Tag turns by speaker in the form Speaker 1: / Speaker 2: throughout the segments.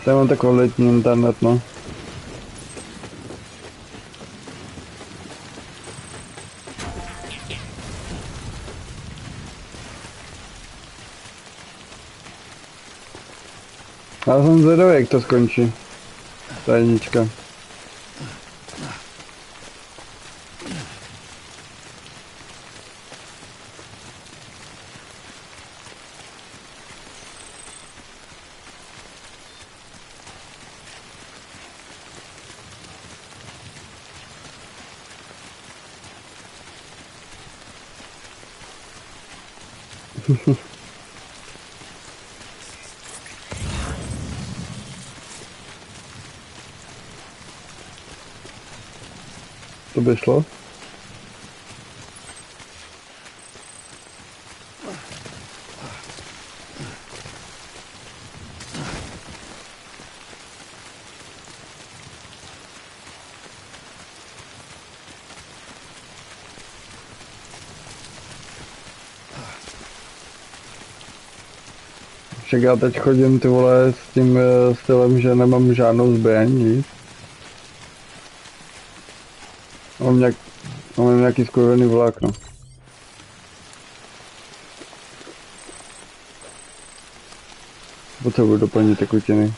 Speaker 1: Já mám tak kvalitní internet, no. Já jsem zvědavý, jak to skončí. Ta jednička. To by šlo? Však já teď chodím, ty vole, s tím stylem, že nemám žádnou zbraň, nic. Mám nějaký skurvený vlákno. Potřebuji doplnit tekutiny.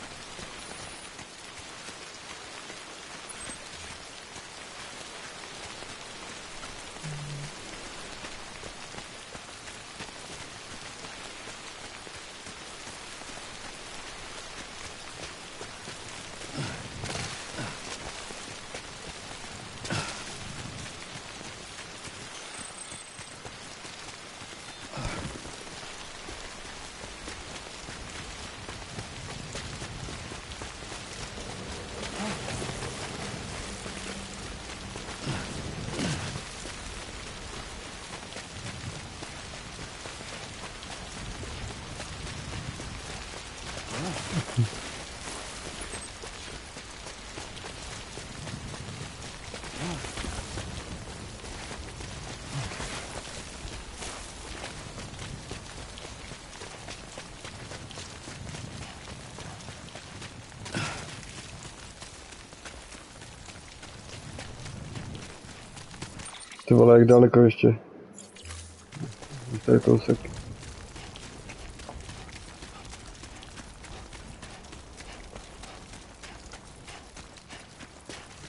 Speaker 1: Ty vole, jak daleko ještě? To je kousek.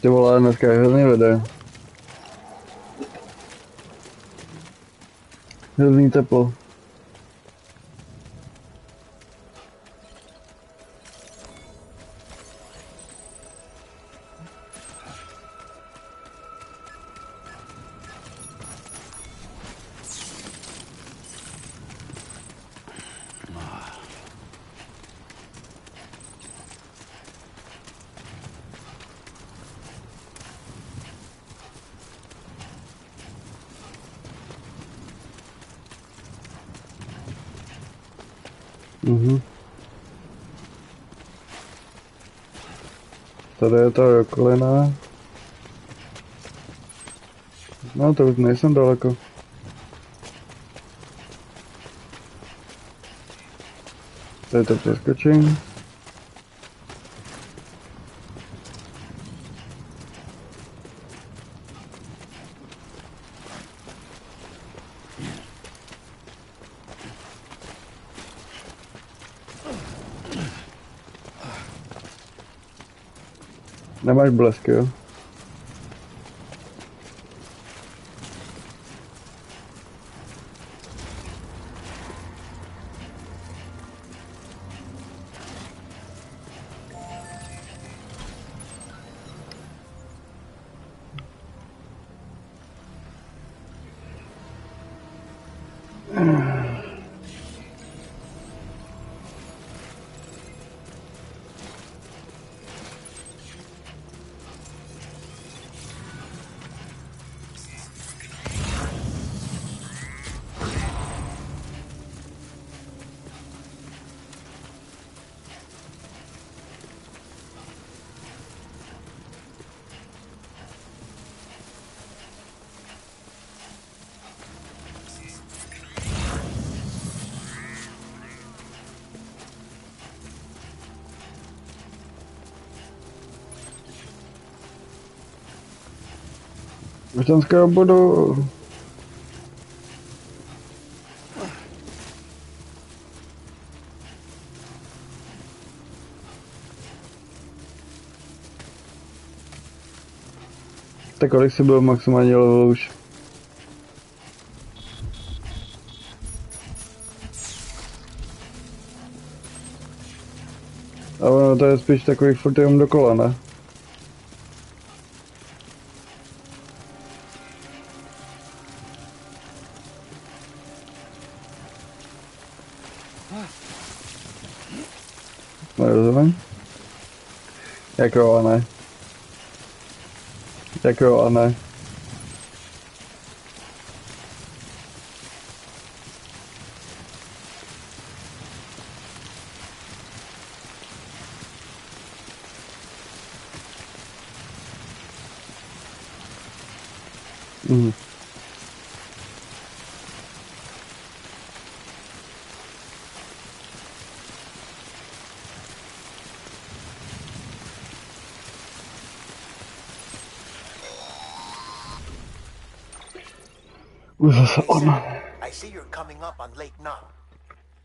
Speaker 1: Ty vole, dneska je hrozný vede. Hrozný teplo. Tady je ta rakovina. No to už nejsem daleko. Tady to přeskočím. Nemáš blesk, jo? Občanského bodu. Tak kolik si byl maximální level už? Ale to je spíš takový furt jenom dokola, ne? Nerozumím? Jak jo a ne? Jak jo a ne? Mhm.
Speaker 2: I see you're coming up on Lake Nut.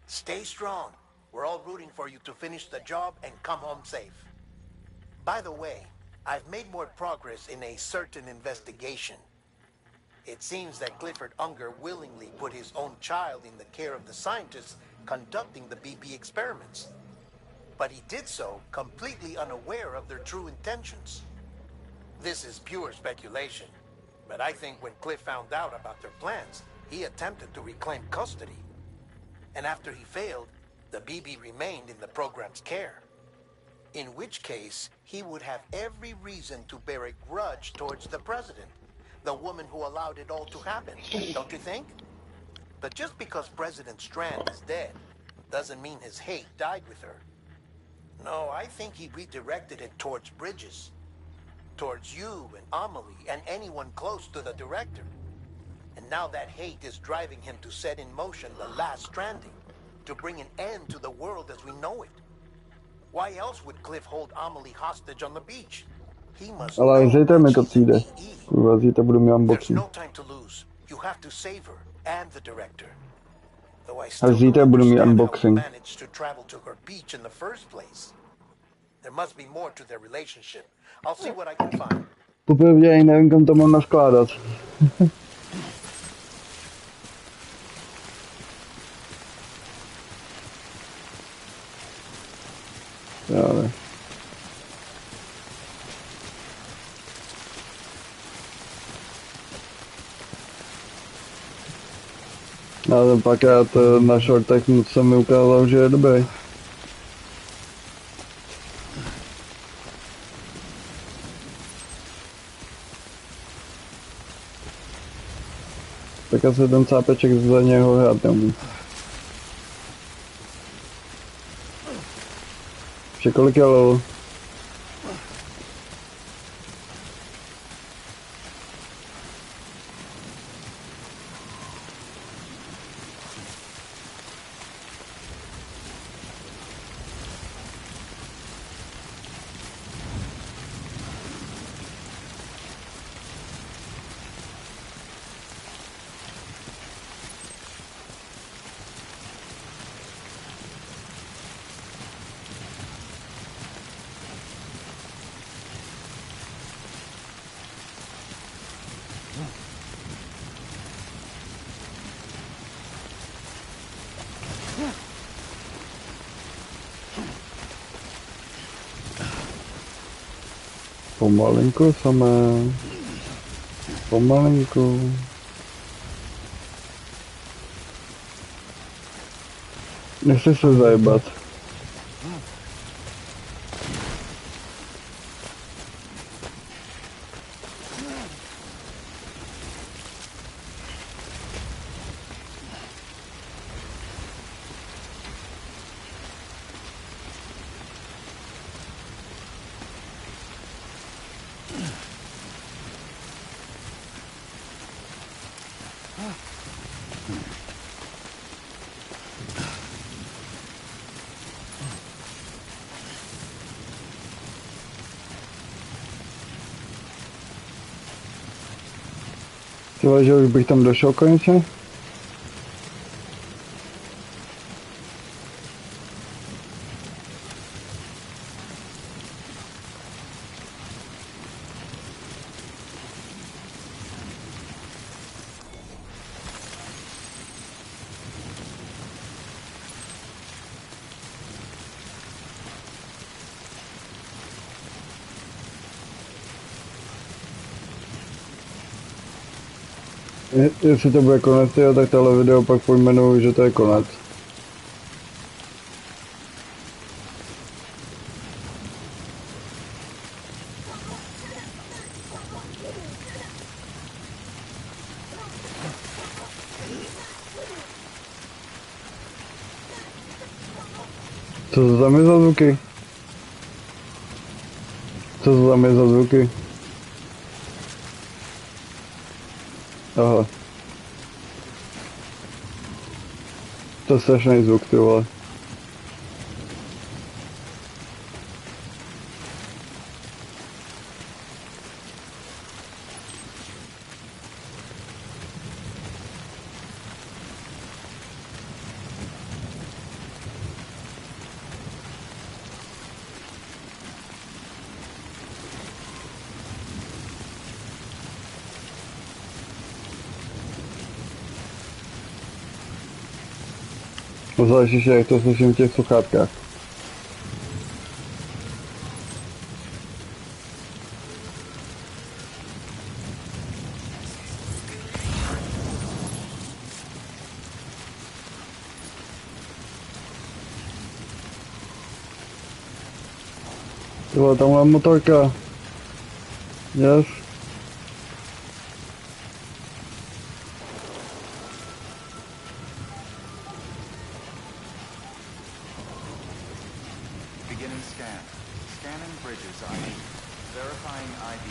Speaker 2: Stay strong. We're all rooting for you to finish the job and come home safe. By the way, I've made more progress in a certain investigation. It seems that Clifford Unger willingly put his own child in the care of the scientists conducting the BB experiments. But he did so completely unaware of their true intentions. This is pure speculation, but I think when Cliff found out about their plans, he attempted to reclaim custody. And after he failed, the BB remained in the program's care. In which case, he would have every reason to bear a grudge towards the president, the woman who allowed it all to happen, don't you think? But just because President Strand is dead, doesn't mean his hate died with her. No, I think he redirected it towards Bridges. Towards you and Amelie and anyone close to the director. And now that hate is driving him to set in motion the last stranding, to bring an end to the world as we know it. Why else would Cliff hold Amelie hostage on the beach? He must
Speaker 1: Ale
Speaker 2: know
Speaker 1: zítra mi
Speaker 2: that
Speaker 1: to
Speaker 2: she's in
Speaker 1: přijde.
Speaker 2: EE.
Speaker 1: Kurva, zítra budu mít
Speaker 2: There's
Speaker 1: unboxing.
Speaker 2: no time to lose. You have to save her and the director. Though I
Speaker 1: A
Speaker 2: still
Speaker 1: zítra
Speaker 2: don't
Speaker 1: budu mít
Speaker 2: understand how we
Speaker 1: unboxing.
Speaker 2: managed to travel to her beach in the first place. There must be more to their relationship. I'll see what I can find.
Speaker 1: Poprvé ani nevím, kam to mám naskládat. Já ne. Já ten pakát na shortech jsem mi ukázal, že je dobrý. Tak asi ten cápeček za něho hrát neumí. Ještě kolik je level? Pomalinku samé. Pomalinku. Nechci se zajebat. Tyhle, že už bych tam došel konečně? Jestli to bude konec, jo, tak tohle video pak pojmenuju, že to je konec. Co to tam je za zvuky? Co to tam je za zvuky? Aha. To je strašný zvuk, ty vole. Zvlášť, že jak to slyším v těch sluchátkách. Tyhle, tamhle motorka. Yes.
Speaker 3: Beginning scan. Scanning bridges ID. Verifying ID.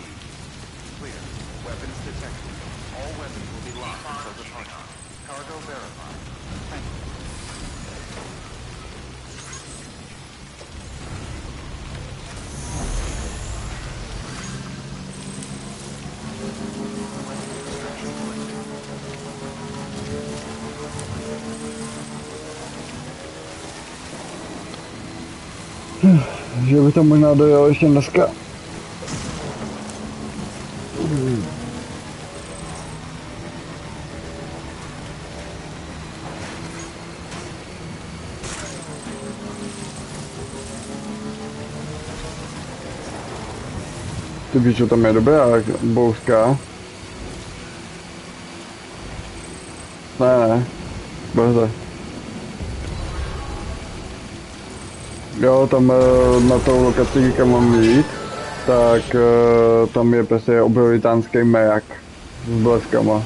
Speaker 3: Clear. Weapons detected. All weapons will be locked until departure. Cargo verified. Thank you.
Speaker 1: Že bych tam možná dojel ještě dneska. Ty víš, že tam je dobrá bouřka. Ne, brze. Jo, tam na tou lokaci, kam mám jít, tak tam je prostě obrovitánský maják s bleskama.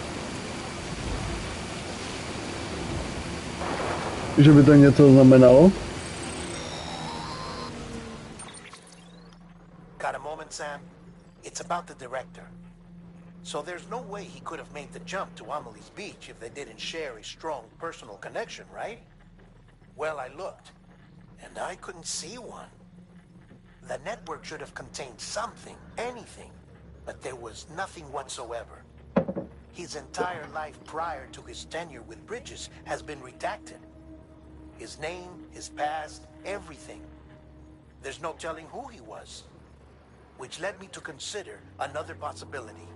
Speaker 1: Že by to něco znamenalo?
Speaker 2: Got a moment, Sam? It's about the director. So there's no way he could have made the jump to Amelie's Beach if they didn't share a strong personal connection, right? Well, I looked, and I couldn't see one. The network should have contained something, anything, but there was nothing whatsoever. His entire life prior to his tenure with Bridges has been redacted. His name, his past, everything. There's no telling who he was. Which led me to consider another possibility.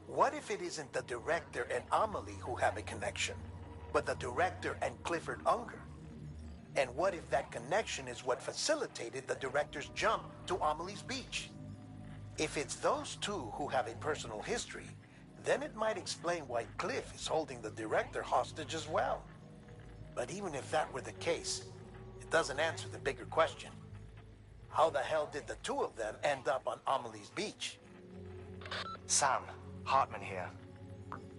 Speaker 2: What if it isn't the director and Amelie who have a connection, but the director and Clifford Unger? And what if that connection is what facilitated the director's jump to Amelie's Beach? If it's those two who have a personal history, then it might explain why Cliff is holding the director hostage as well. But even if that were the case, it doesn't answer the bigger question. How the hell did the two of them end up on Amelie's Beach?
Speaker 4: Sam, Hartman here.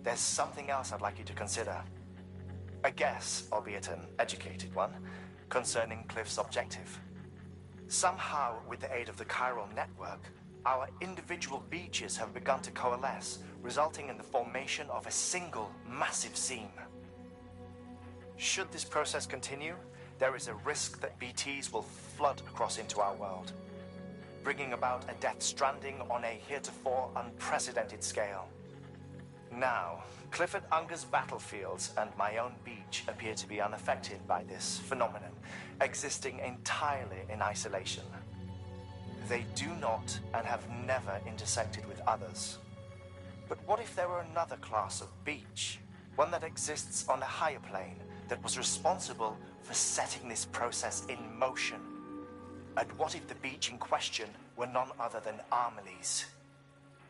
Speaker 4: There's something else I'd like you to consider. A guess, albeit an educated one, concerning Cliff's objective. Somehow, with the aid of the chiral network, our individual beaches have begun to coalesce, resulting in the formation of a single massive seam. Should this process continue, there is a risk that BTs will flood across into our world, bringing about a death stranding on a heretofore unprecedented scale. Now, Clifford Unger's battlefields and my own beach appear to be unaffected by this phenomenon, existing entirely in isolation. They do not and have never intersected with others. But what if there were another class of beach, one that exists on a higher plane, that was responsible for setting this process in motion? And what if the beach in question were none other than Amelie's?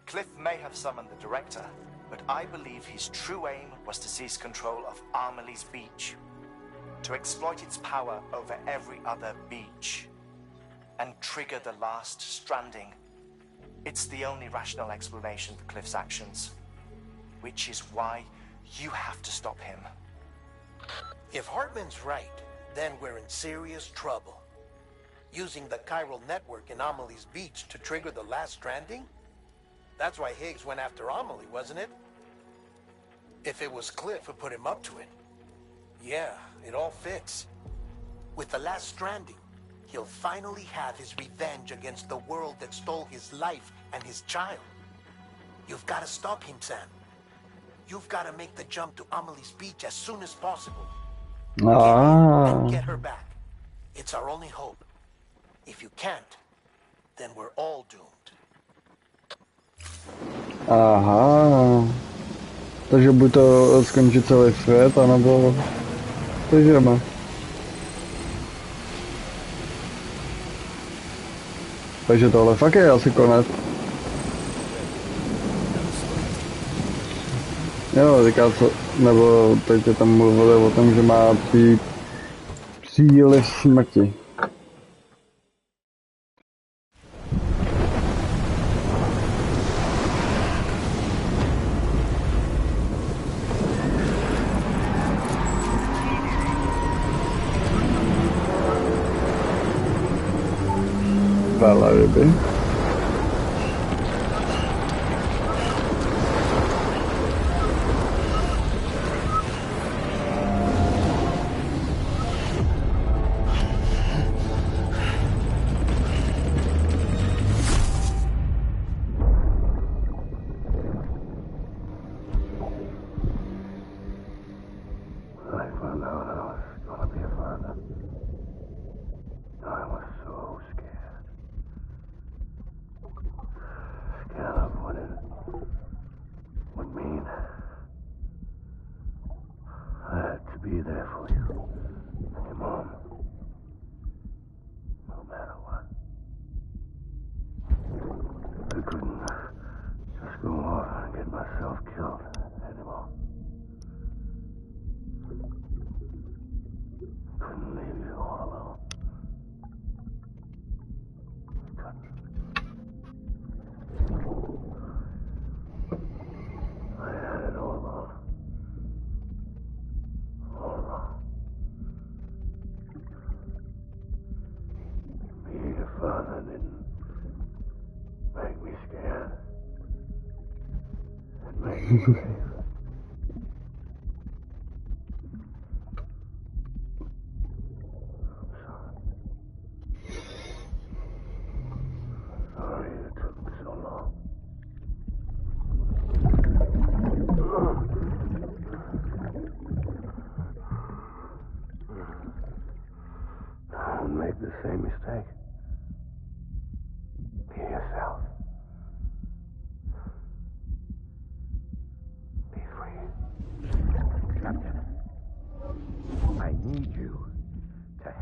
Speaker 4: Cliff may have summoned the director, but I believe his true aim was to seize control of Amelie's beach, to exploit its power over every other beach, and trigger the last stranding. It's the only rational explanation for Cliff's actions, which is why you have to stop him.
Speaker 2: If Hartman's right, then we're in serious trouble. Using the chiral network in Amelie's beach to trigger the last stranding? That's why Higgs went after Amelie, wasn't it? If it was Cliff who put him up to it. Yeah, it all fits. With the last stranding, he'll finally have his revenge against the world that stole his life and his child. You've got to stop him, Sam. You've got to make the jump to Amelie's beach as soon as possible. Get in and get her back. It's our only hope. If you can't, then we're all doomed.
Speaker 1: Aha. Takže buď to skončí celý svět, anebo přežijeme. Takže tohle fakt je asi konec. Jo, říká co, nebo teď tam mluvili o tom, že má přijít příliv smrti. Velryby.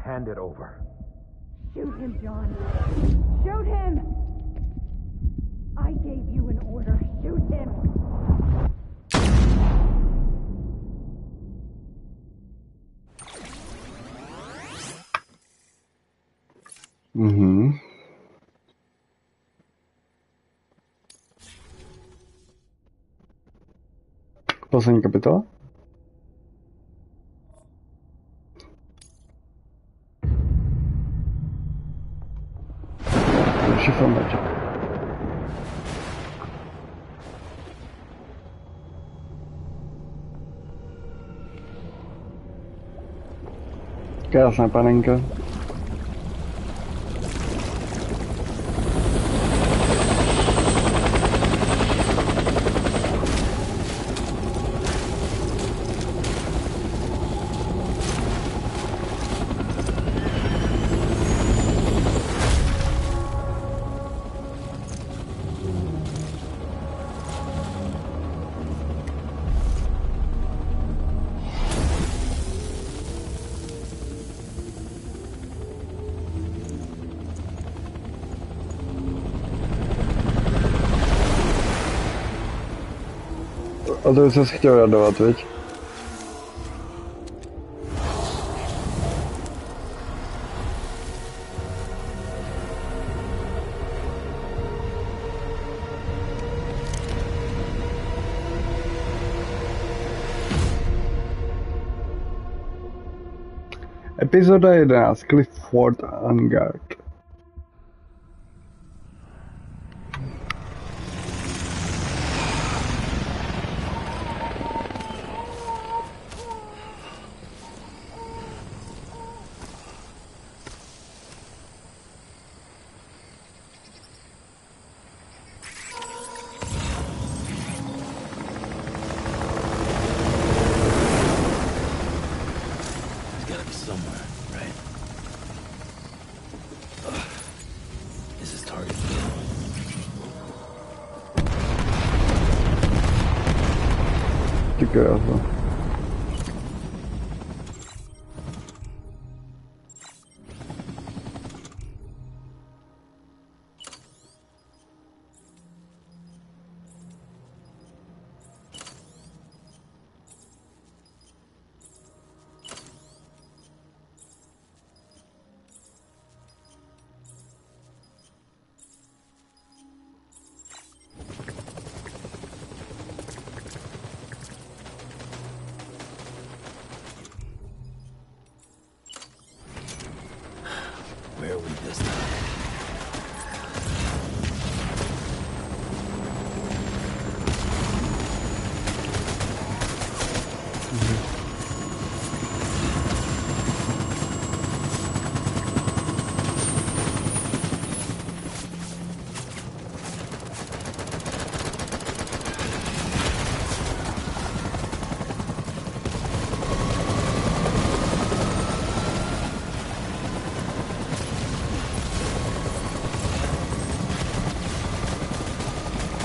Speaker 5: Hand it over.
Speaker 6: Shoot him, John. Shoot him! I gave you an order. Shoot him!
Speaker 1: Mhm. Poslední kapitola? Šifromaček. Krásná panenka. A to ses chtěl radovat, viď? Epizoda 11. Clifford Unguard. Ty krása.
Speaker 5: Where are we this time?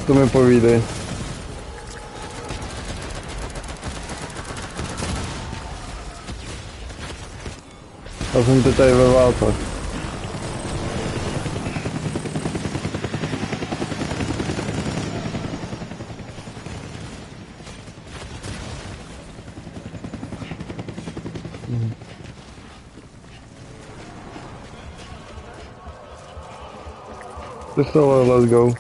Speaker 1: To mi povídej. Já jsem teď tady ve válce. Let's go.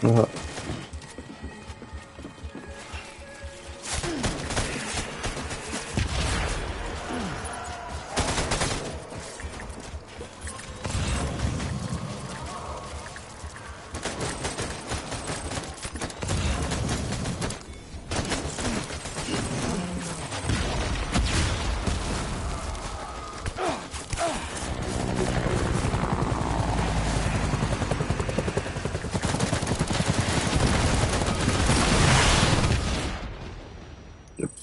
Speaker 1: Aha.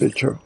Speaker 1: Pičo.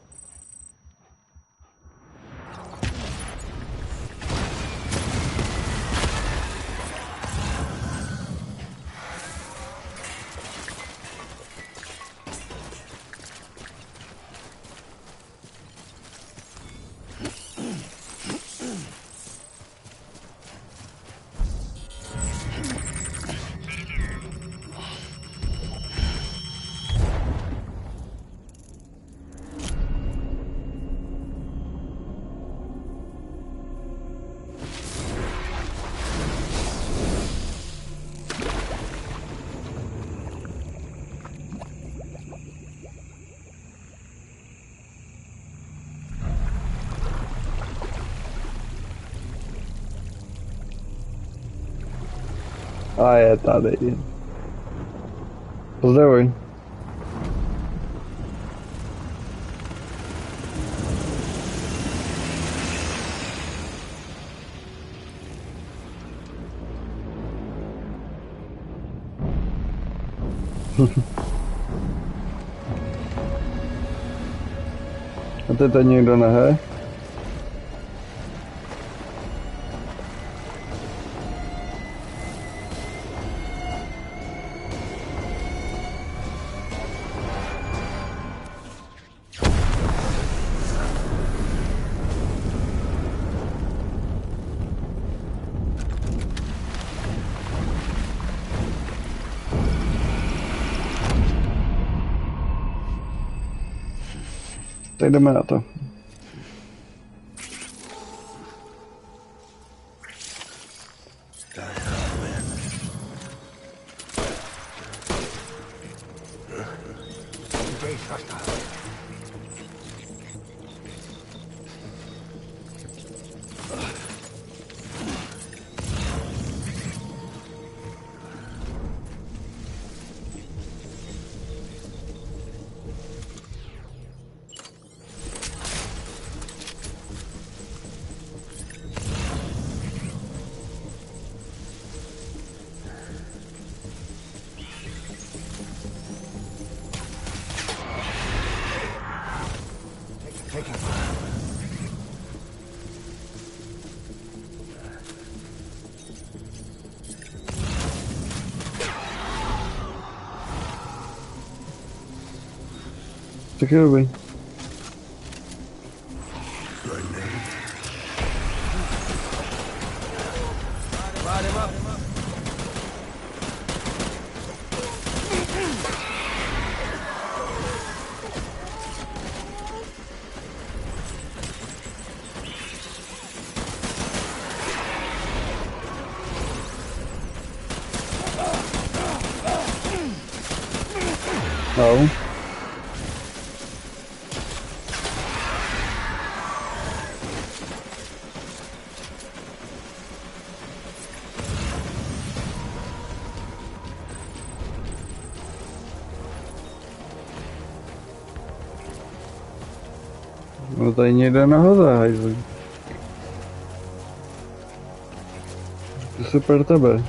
Speaker 1: A je tady. Pozdravuj. A teď tady někdo nehe? tak jdeme na to. Tak je dobrý. No. No tady někde nahoře, hajzli. To je super tebe.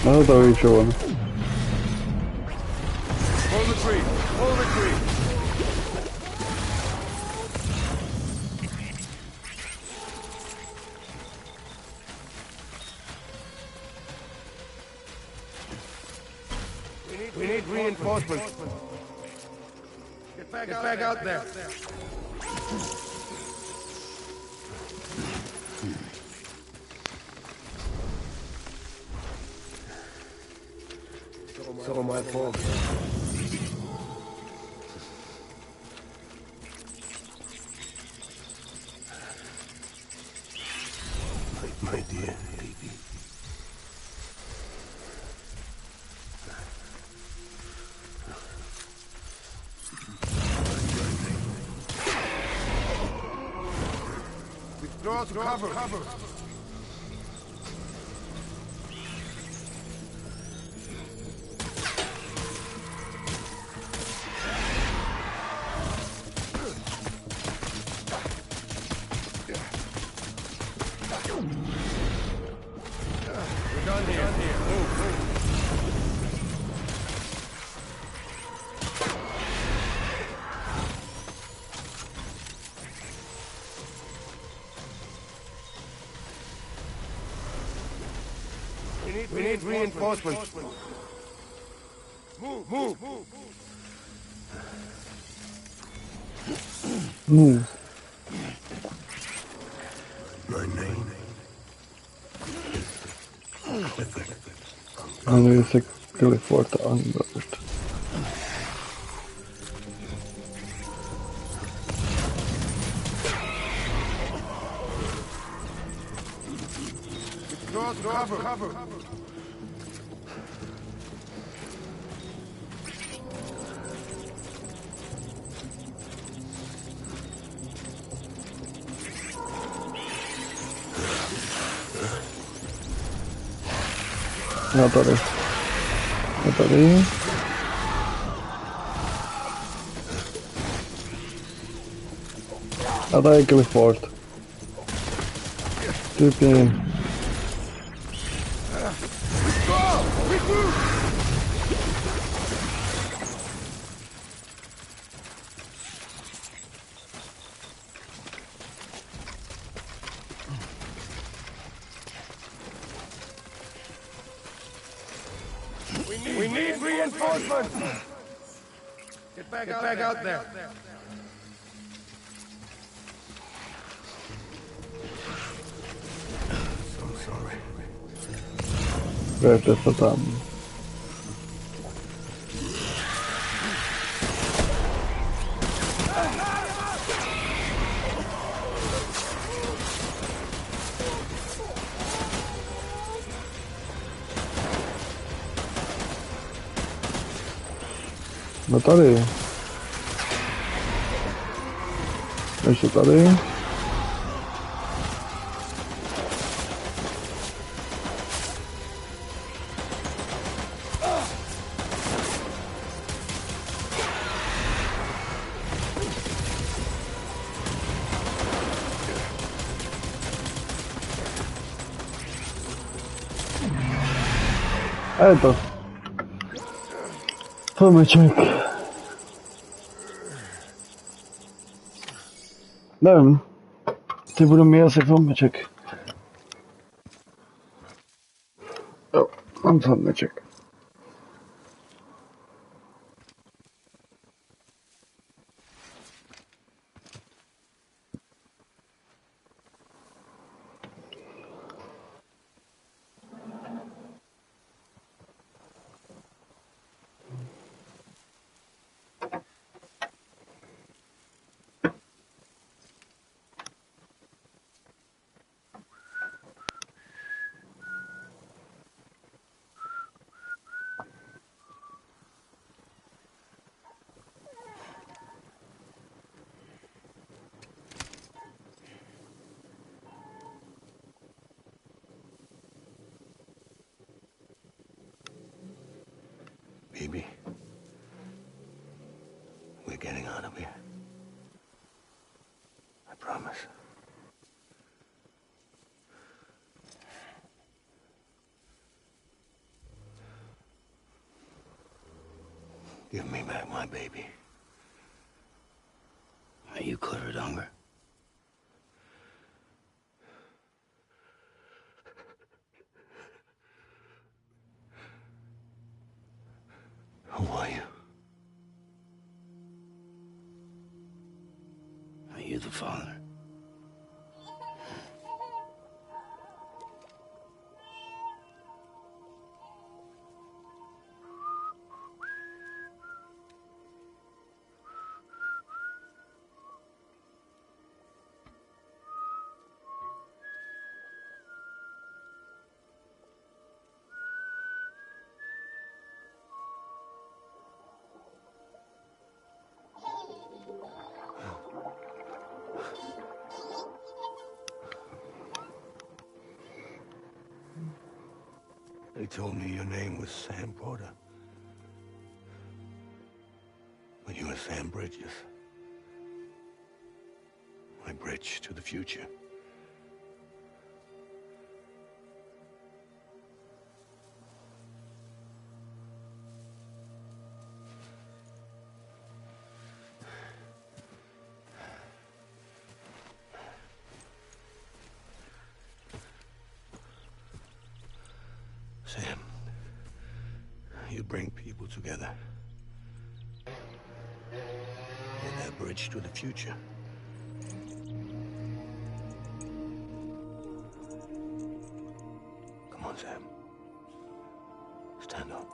Speaker 1: No to víš, čo on.
Speaker 5: We need reinforcements. Get back out there. It's all my fault. My dear baby. Withdraw to cover. We're done here. Move. We need reinforcements. Move.
Speaker 1: Move.
Speaker 5: My name.
Speaker 1: Jmenuje se Clifford Unburned.
Speaker 5: Cover.
Speaker 1: No tady. No tady. A tady je Clifford. Typně.
Speaker 5: We need reinforcements. Get back out there. I'm sorry.
Speaker 1: Vrátě se tam. No tady. Ještě tady. A je to. Filmeček. Nevím. Ty budu mít asi filmeček. Jo, mám filmeček.
Speaker 5: Baby, we're getting out of here. I promise. Give me back my baby. Are you clear of hunger? Who are you? Are you the father? They told me your name was Sam Porter. But you were Sam Bridges. My bridge to the future. Sam, you bring people together. You're their bridge to the future. Come on, Sam. Stand up.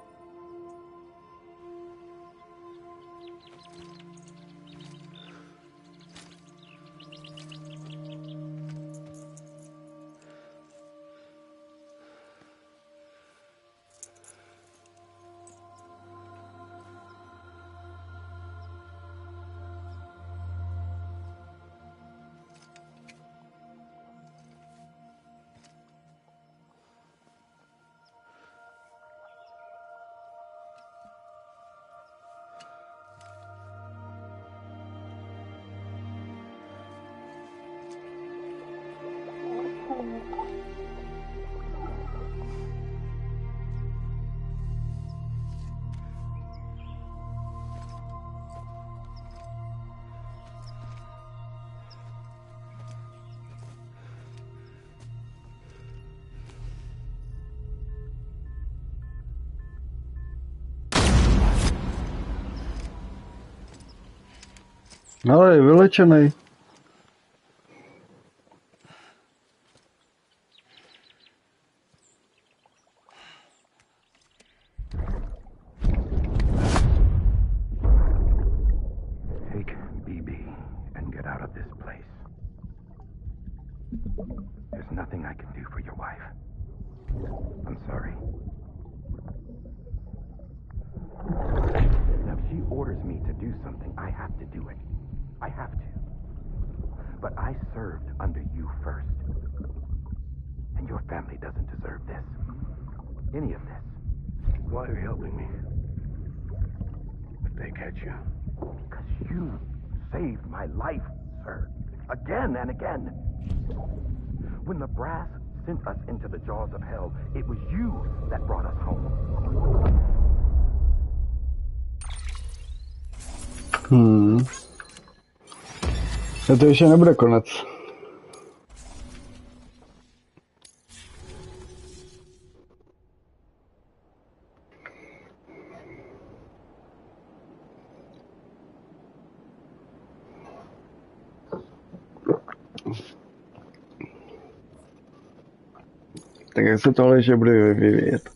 Speaker 1: Ale je vylečený.
Speaker 5: Take BB and get out of this place. There's nothing I can do for your wife. I'm sorry. Have she ordered
Speaker 7: something, I have to do it. I have to. But I served under you first. And your family doesn't deserve this. Any of this.
Speaker 5: Why are you helping me? If they catch you.
Speaker 7: Because you saved my life, sir. Again and again. When the brass sent us into the jaws of hell, it was you that brought us home.
Speaker 1: A to ještě nebude konec. Tak jak se tohle ještě bude vyvíjet?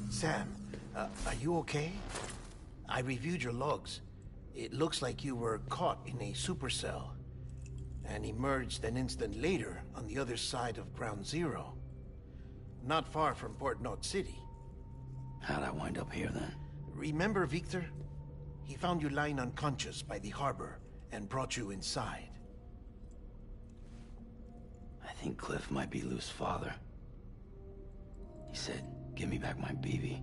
Speaker 2: Sam, are you okay? I reviewed your logs. It looks like you were caught in a supercell and emerged an instant later on the other side of Ground Zero. Not far from Port Knot City.
Speaker 8: How'd I wind up here then?
Speaker 2: Remember Victor? He found you lying unconscious by the harbor and brought you inside.
Speaker 8: I think Cliff might be Lou's father. He said, give me back my BB.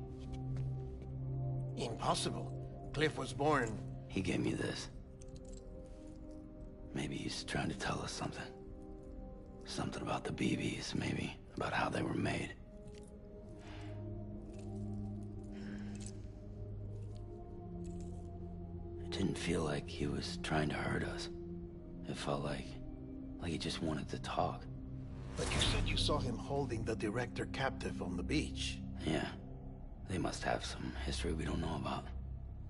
Speaker 2: Impossible. Cliff was born...
Speaker 8: He gave me this. Maybe he's trying to tell us something. Something about the BBs, maybe. About how they were made. It didn't feel like he was trying to hurt us. It felt like he just wanted to talk.
Speaker 2: But you said you saw him holding the director captive on the beach.
Speaker 8: Yeah. They must have some history we don't know about.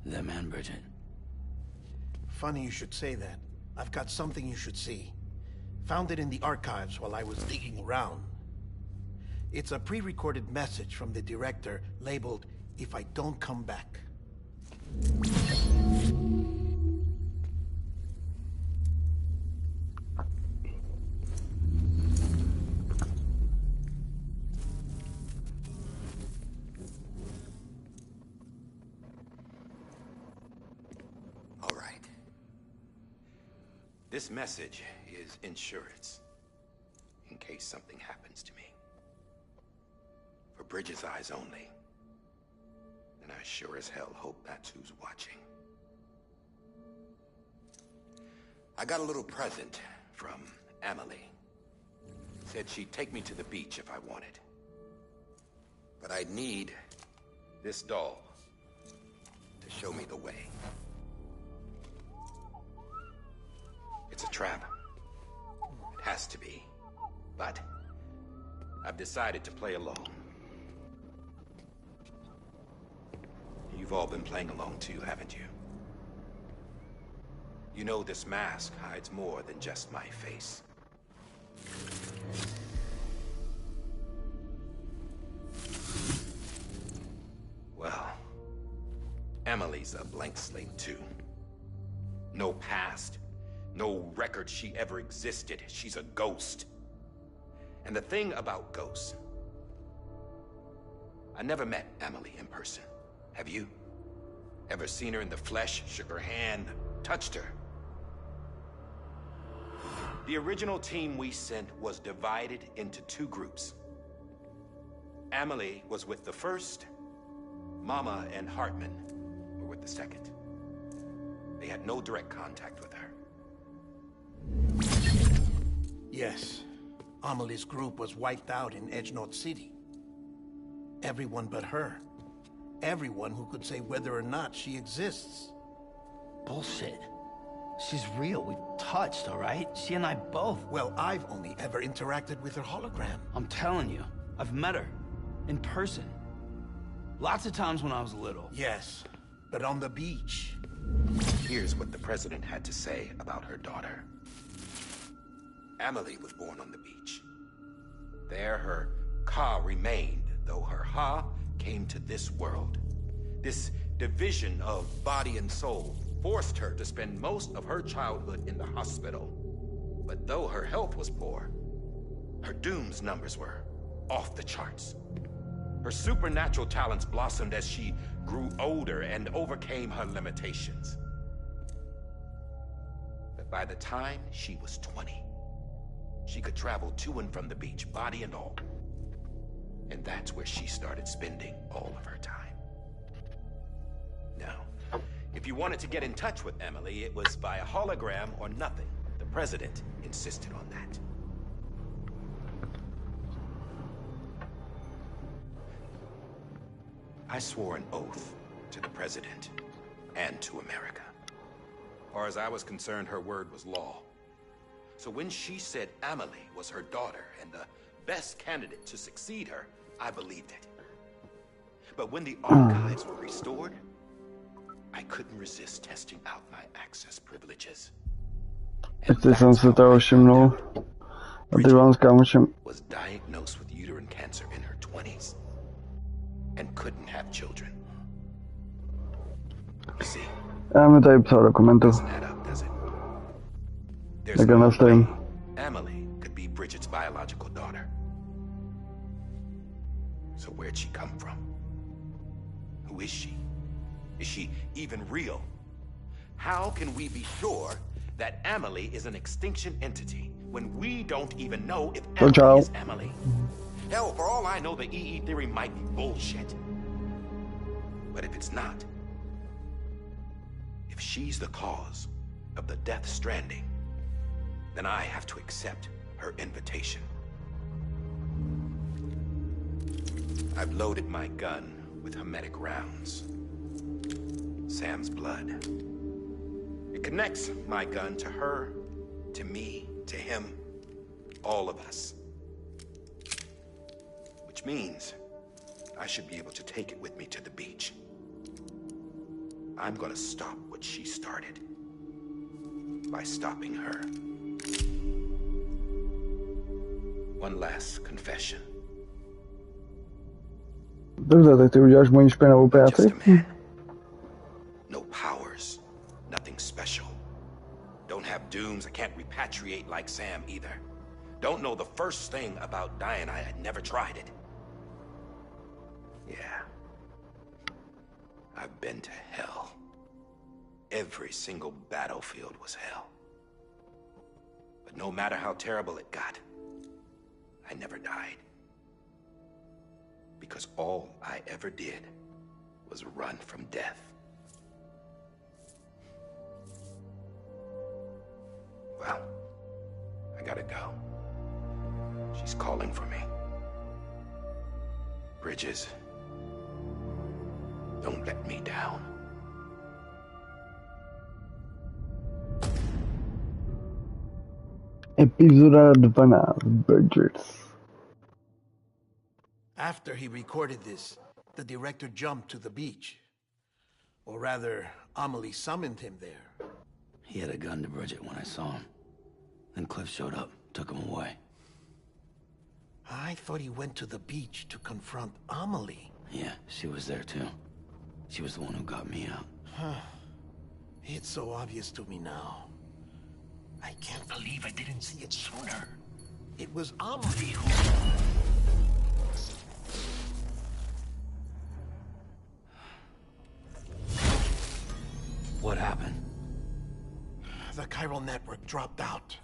Speaker 8: Them and Bridget.
Speaker 2: Funny you should say that. I've got something you should see. Found it in the archives while I was digging around. It's a pre-recorded message from the director labeled, "If I don't come back."
Speaker 9: All right. This message is insurance, in case something happens to me. For Bridget's eyes only. And I sure as hell hope that's who's watching. I got a little present from Emily. Said she'd take me to the beach if I wanted. But I'd need this doll to show me the way. It's a trap. It has to be. But I've decided to play along. You've all been playing along too, haven't you? You know this mask hides more than just my face. Well, Emily's a blank slate too. No past, no record she ever existed. She's a ghost. And the thing about ghosts, I never met Emily in person. Have you? Ever seen her in the flesh, shook her hand, touched her? The original team we sent was divided into two groups. Emily was with the first, Mama and Hartman were with the second. They had no direct contact with her.
Speaker 2: Yes. Amelie's group was wiped out in Edge Knot City. Everyone but her. Everyone who could say whether or not she exists.
Speaker 8: Bullshit. She's real. We've touched, all right? She and I both.
Speaker 2: Well, I've only ever interacted with her hologram.
Speaker 8: I'm telling you, I've met her. In person. Lots of times when I was little.
Speaker 2: Yes, but on the beach.
Speaker 9: Here's what the president had to say about her daughter. Amelie was born on the beach. There her Ka remained, though her Ha came to this world. This division of body and soul forced her to spend most of her childhood in the hospital. But though her health was poor, her Doom's numbers were off the charts. Her supernatural talents blossomed as she grew older and overcame her limitations. But by the time she was 20, she could travel to and from the beach, body and all. And that's where she started spending all of her time. Now, if you wanted to get in touch with Emily, it was via hologram or nothing. The president insisted on that. I swore an oath to the president and to America. As far as I was concerned, her word was law. So when she said Amelie was her daughter and the best candidate to succeed her, I believed it. But when the archives were restored, I couldn't resist testing out my access privileges.
Speaker 1: Jestli jsem se toho všimnul. A ty vám s kámošem.
Speaker 9: Was diagnosed with uterine cancer in her 20s and couldn't have children. You see,
Speaker 1: Já mi tady psal dokumentu.
Speaker 9: doesn't add up, does it? There's
Speaker 1: Jak
Speaker 9: no
Speaker 1: nastavím.
Speaker 9: way Amelie could be Bridget's biological daughter. So where'd she come from? Who is she? Is she even real? How can we be sure that Amelie is an extinction entity when we don't even know if Amelie is Amelie? Hell, for all I know, the EE theory might be bullshit. But if it's not, if she's the cause of the death stranding, then I have to accept her invitation. I've loaded my gun with hermetic rounds. Sam's blood. It connects my gun to her, to me, to him, all of us. Which means I should be able to take it with me to the beach. I'm gonna stop what she started by stopping her. One last confession.
Speaker 1: Dobře, tak ty uděláš moji špinavou práci.
Speaker 9: Just a man. No powers. Nothing special. Don't have dooms. I can't repatriate like Sam either. Don't know the first thing about dying. I had never tried it. Yeah. I've been to hell. Every single battlefield was hell. But no matter how terrible it got, I never died. Because all I ever did was run from death. Well, I gotta go. She's calling for me. Bridges, don't let me down.
Speaker 1: Epizoda 12, Bridges.
Speaker 2: After he recorded this, the director jumped to the beach. Or rather, Amelie summoned him there.
Speaker 8: He had a gun to Bridget when I saw him. Then Cliff showed up, took him away.
Speaker 2: I thought he went to the beach to confront Amelie.
Speaker 8: Yeah, she was there too. She was the one who got me out.
Speaker 2: It's so obvious to me now. I can't believe I didn't see it sooner. It was Amelie who...
Speaker 8: What happened?
Speaker 2: The chiral network dropped out.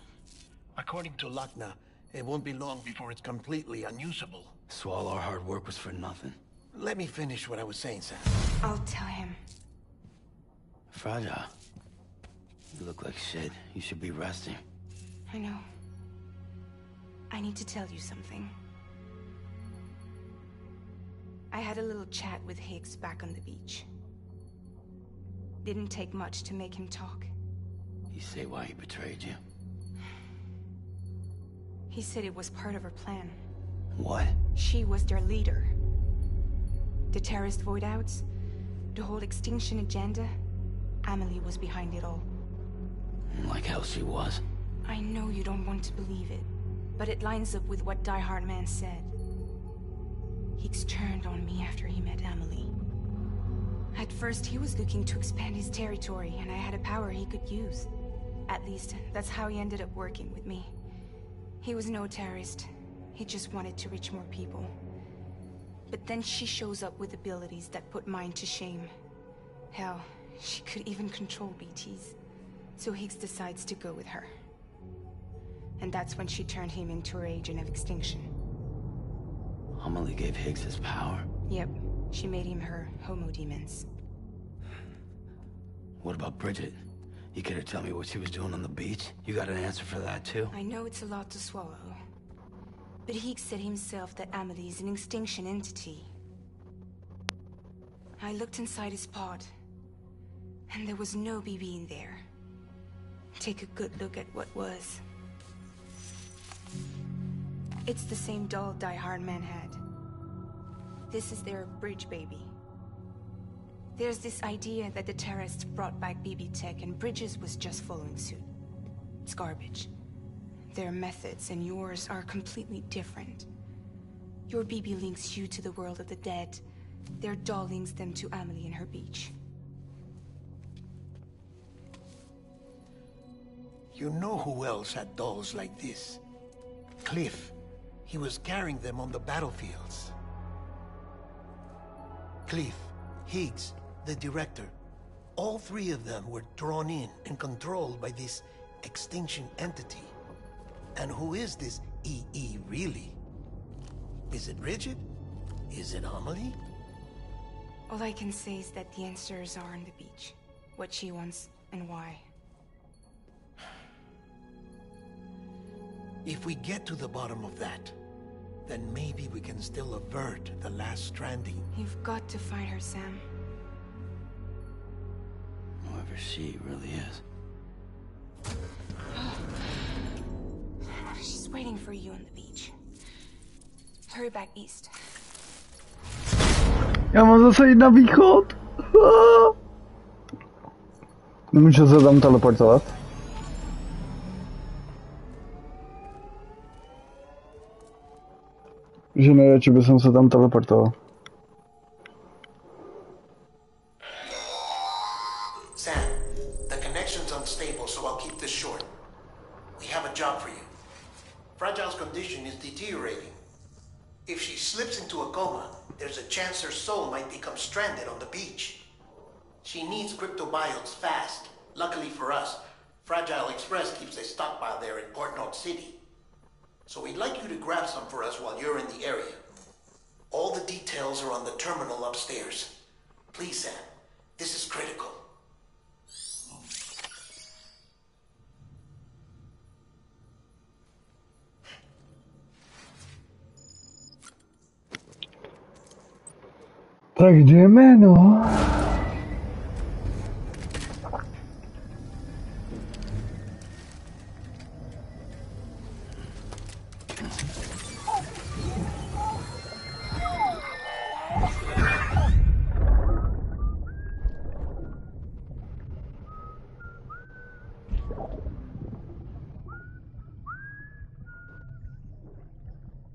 Speaker 2: According to Lakna, it won't be long before it's completely unusable.
Speaker 8: So all our hard work was for nothing.
Speaker 2: Let me finish what I was saying, Sam.
Speaker 6: I'll tell him.
Speaker 8: Fragile. You look like shit. You should be resting.
Speaker 6: I know. I need to tell you something. I had a little chat with Higgs back on the beach. Didn't take much to make him talk.
Speaker 8: You say why he betrayed you?
Speaker 6: He said it was part of her plan.
Speaker 8: What?
Speaker 6: She was their leader. The terrorist void-outs, the whole extinction agenda, Amelie was behind it all.
Speaker 8: Like hell she was.
Speaker 6: I know you don't want to believe it, but it lines up with what Die Hard Man said. Higgs turned on me after he met Emily. At first, he was looking to expand his territory, and I had a power he could use. At least, that's how he ended up working with me. He was no terrorist. He just wanted to reach more people. But then she shows up with abilities that put mine to shame. Hell, she could even control BTs. So Higgs decides to go with her. And that's when she turned him into her agent of extinction.
Speaker 8: Emily gave Higgs his power?
Speaker 6: Yep. She made him her homo demons.
Speaker 8: What about Bridget? You care to tell me what she was doing on the beach? You got an answer for that too?
Speaker 6: I know it's a lot to swallow. But Higgs said himself that Amelie is an extinction entity. I looked inside his pod, and there was no BB in there. Take a good look at what was. It's the same doll Die Hard Man had. This is their bridge baby. There's this idea that the terrorists brought back BB tech and Bridges was just following suit. It's garbage. Their methods and yours are completely different. Your BB links you to the world of the dead. Their doll links them to Amelie and her beach.
Speaker 2: You know who else had dolls like this? Cliff. He was carrying them on the battlefields. Cliff, Higgs, the director. All three of them were drawn in and controlled by this extinction entity. And who is this EE really? Is it Bridget? Is it Amelie?
Speaker 6: All I can say is that the answers are on the beach. What she wants and why.
Speaker 2: If we get to the bottom of that, then maybe we can still avert the last stranding.
Speaker 6: You've got to find her, Sam.
Speaker 8: Whoever she really is.
Speaker 6: She's waiting for you on the beach. Hurry back east.
Speaker 1: Já mám zase jít na východ. Nemůžu se tam teleportovat. Že nejradši bych se tam teleportoval.
Speaker 2: Sam, the connection's unstable, so I'll keep this short. We have a job for you. Fragile's condition is deteriorating. If she slips into a coma, there's a chance her soul might become stranded on the beach. She needs cryptobiotes fast. Luckily for us, Fragile Express keeps a stockpile there in Port North City. So we'd like you to grab some for us while you're in the area. All the details are on the terminal upstairs. Please, Sam, this is critical.
Speaker 1: Tak jdeme, no.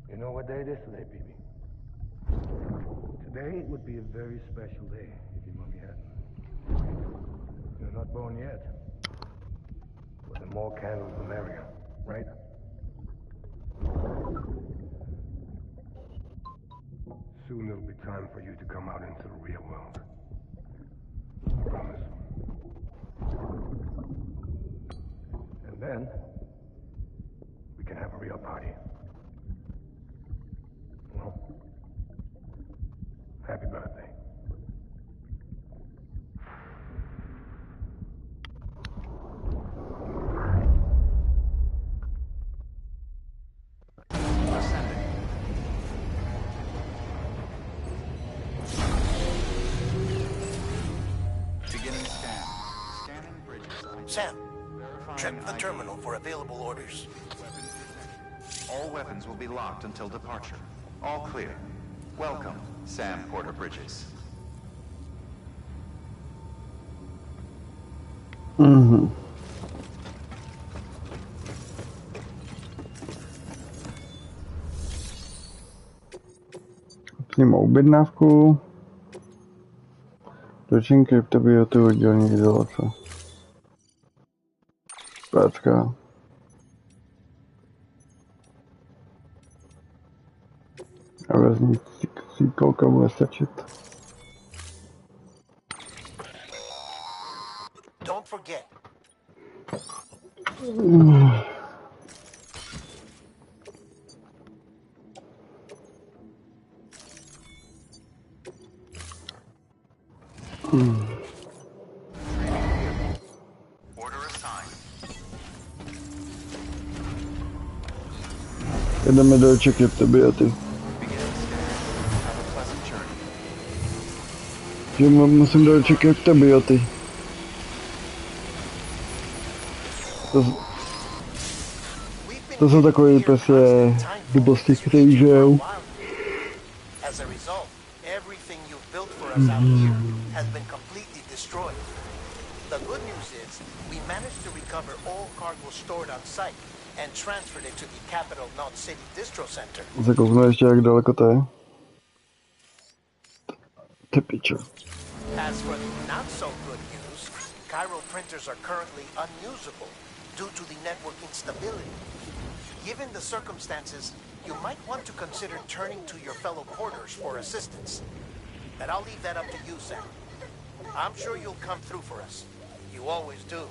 Speaker 5: You know what day it is today, BB? Today would be a very special day if your mommy hadn't. You're not born yet. But the more candles, the merrier, right? Soon it'll be time for you to come out into the real world. I promise. And then, we can have a real party. Well, happy birthday.
Speaker 3: Ascending. Beginning scan. Scanning bridges.
Speaker 2: Sam,
Speaker 3: Verifying
Speaker 2: check the
Speaker 3: ID.
Speaker 2: terminal for available orders.
Speaker 3: Weapons detected. All weapons will be locked until departure. All clear. Welcome, Sam Porter Bridges.
Speaker 1: mou objednávku. Dočin kryptobiotu oddělení izolace. Prácka. A vezmící kolka bude stačit.
Speaker 2: Don't forget.
Speaker 3: Order assigned.
Speaker 1: Jdeme do kryptobioty.
Speaker 3: Begin scan. Have a pleasant journey.
Speaker 1: Že musím do kryptobioty. To jsou takový prostě blbosti, který žijou.
Speaker 2: As a result, everything you've built for us out here has been completely destroyed. The good news is we managed to recover all cargo stored on site and transferred it to the Capital Knot City Distro Center.
Speaker 1: Zakouknu ještě, jak daleko to je. Ty piče.
Speaker 2: As for the not so good news, Chiral printers are currently unusable due to the network instability. Given the circumstances, you might want to consider turning to your fellow porters for assistance. But I'll leave that up to you, Sam. I'm sure you'll come through for us. You always do.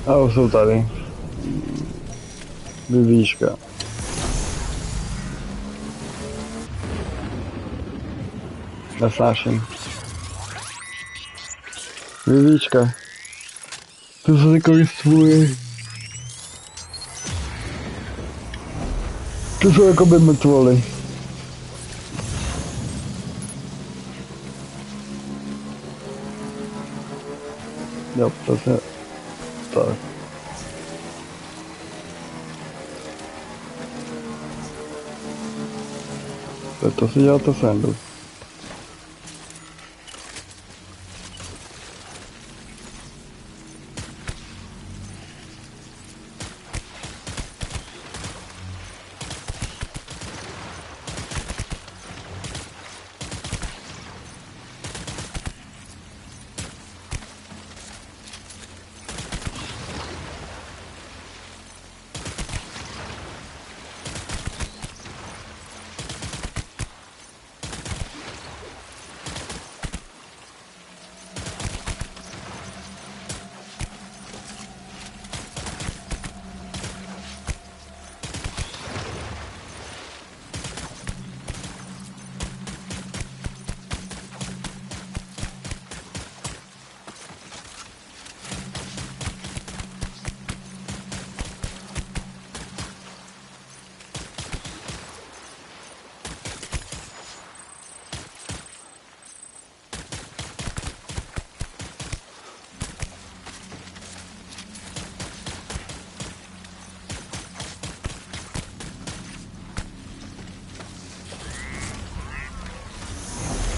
Speaker 1: A už jsou tady. Vyvíška. Nesnáším. Vyvíčka. To jsou takový stvoly. To jsou jako by mrtvoly. Jo, přesně. Tak. To si děláte srandu.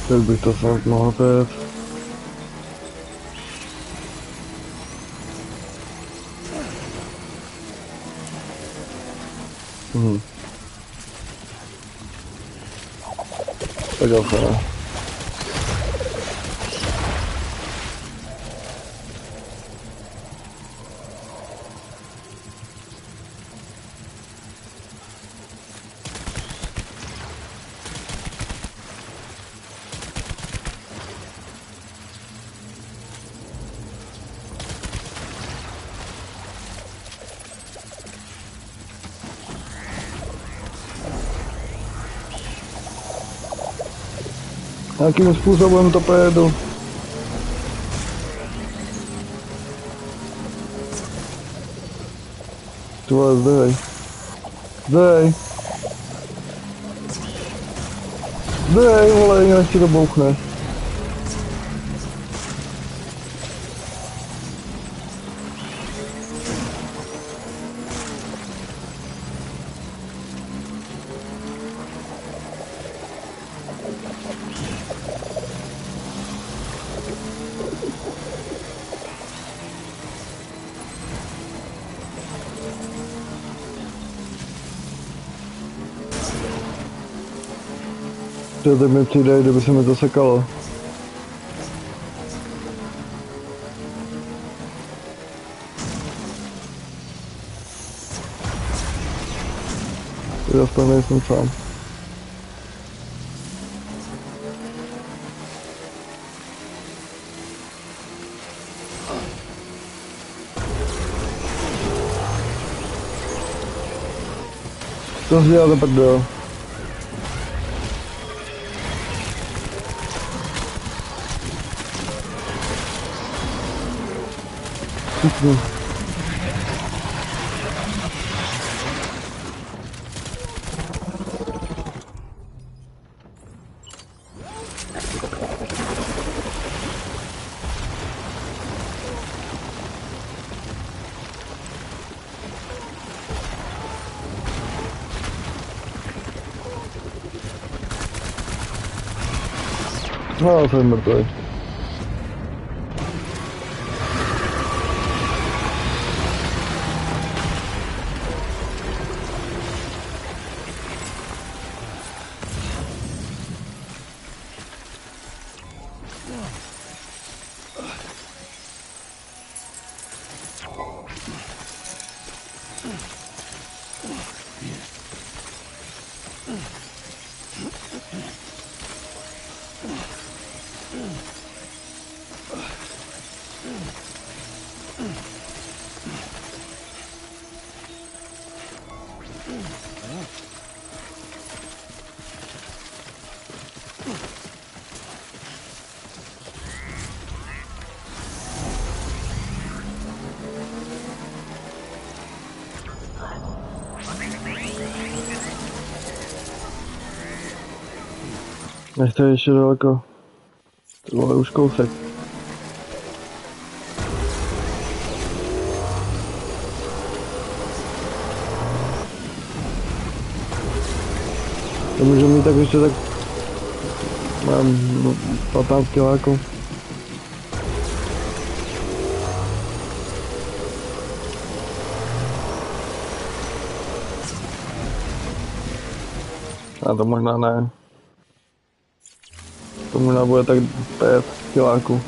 Speaker 1: Tak bych to snad mohl pět. Tak jo, ne. Jakým způsobem to pojedu? Ty vole, zdej. Zdej. Zdej, vole, jinak ti to bouchne. To mi přijde, kdyby se mi to sekalo. Teď aspoň nejsem sám. Co jsi dělal za prdel? No, jsem mrtvý. Nechce ještě daleko. To vole už kousek. To můžu mít tak ještě tak... Mám 15 kiláků. A to možná ne. To možná bude tak 5 kiláků.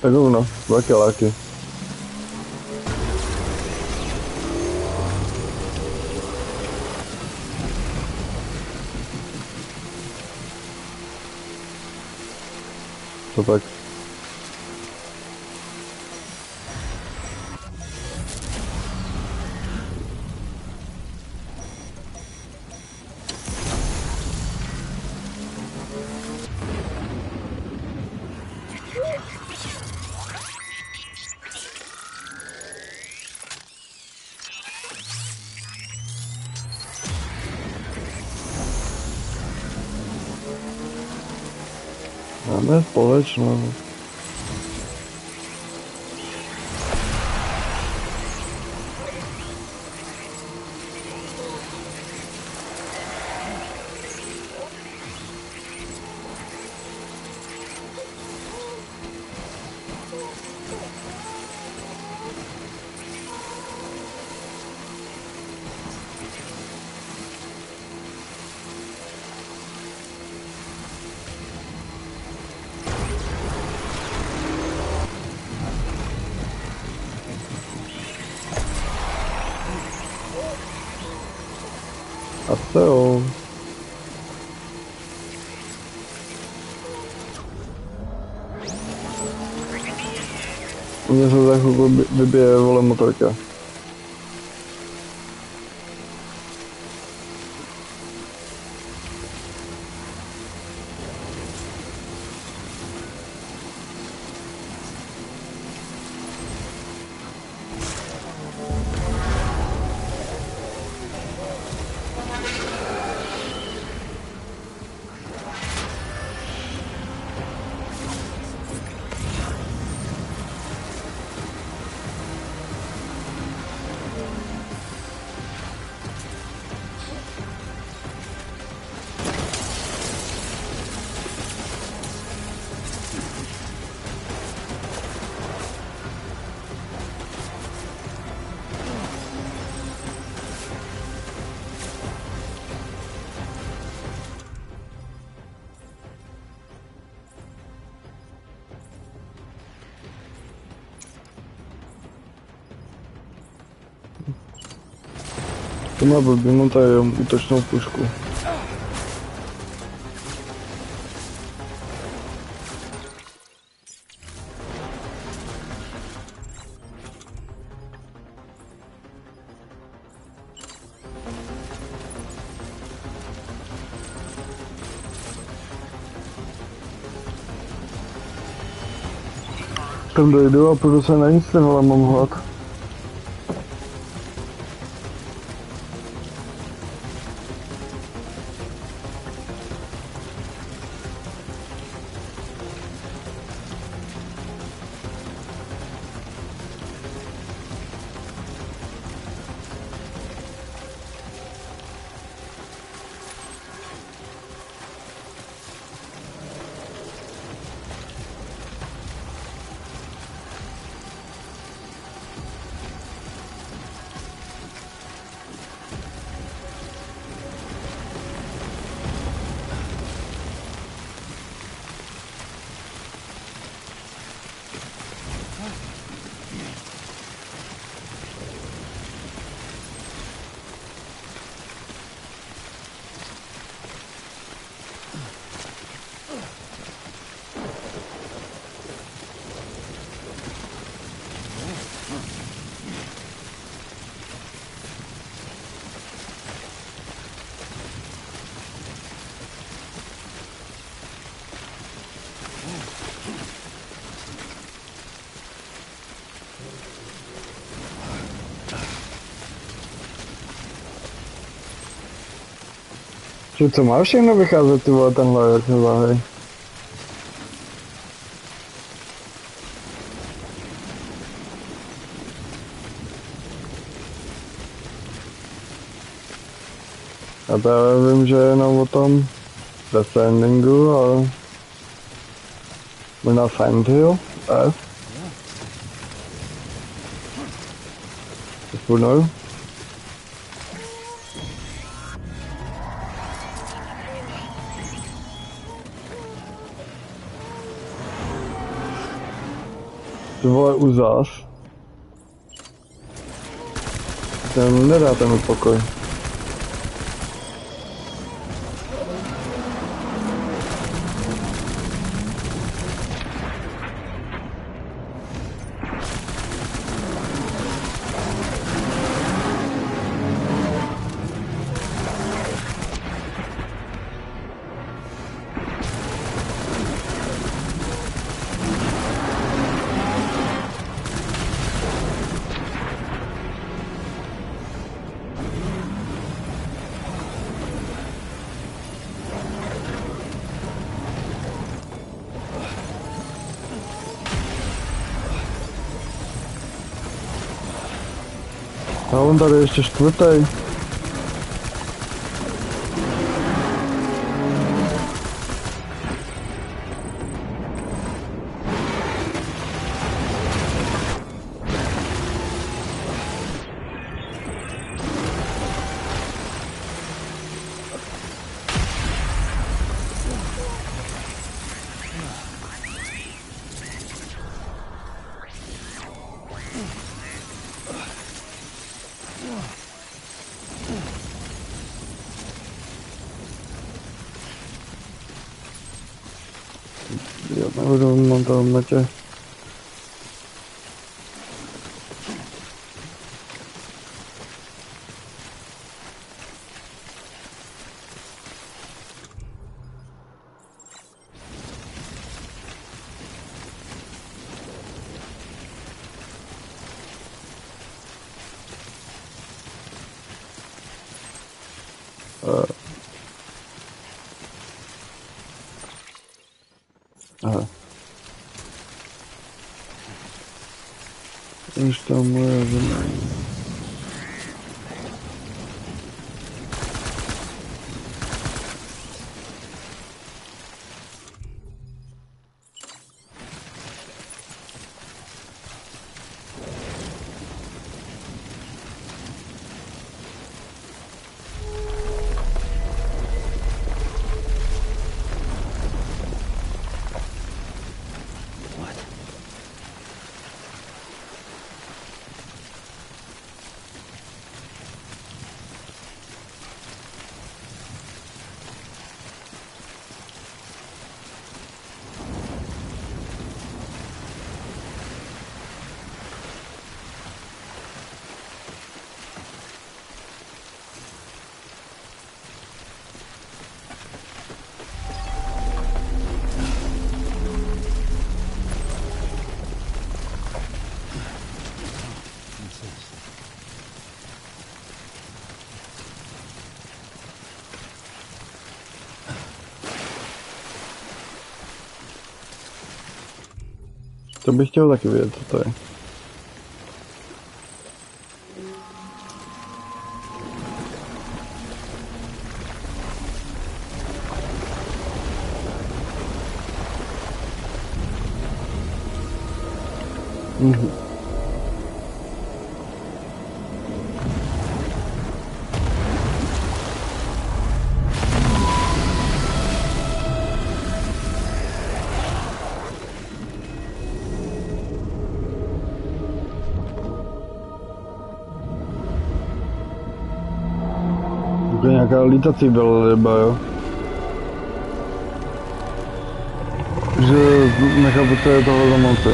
Speaker 1: Tak no, 2 kiláky. To tak. Máme společnou. A to jo. Mně se za chvilku vybije, vole, motorka. To má blbý, mám tady útočnou pušku. Tam dojdu a půjdu se na nic, ale mám hlad. Co má všechno vycházet, ty vole, tenhle, jak se záhej. Já právě vím, že je jenom o tom STRANDINgu, ale možná Silent Hill, F. Ty vole, Uzas. Ten nedáte mi pokoj. A on tady ještě čtvrtý. Já nebudu montovat metě. Aha. Už tam moje země. To bych chtěl taky vědět, co to je. To je nějaká lítací velryba, jo? Že nechápu, co je toho za moci.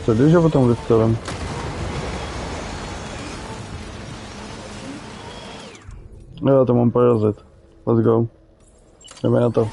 Speaker 1: Co když ho potom vystavím? Jo, to mám parazit. Let's go. Jdeme na to.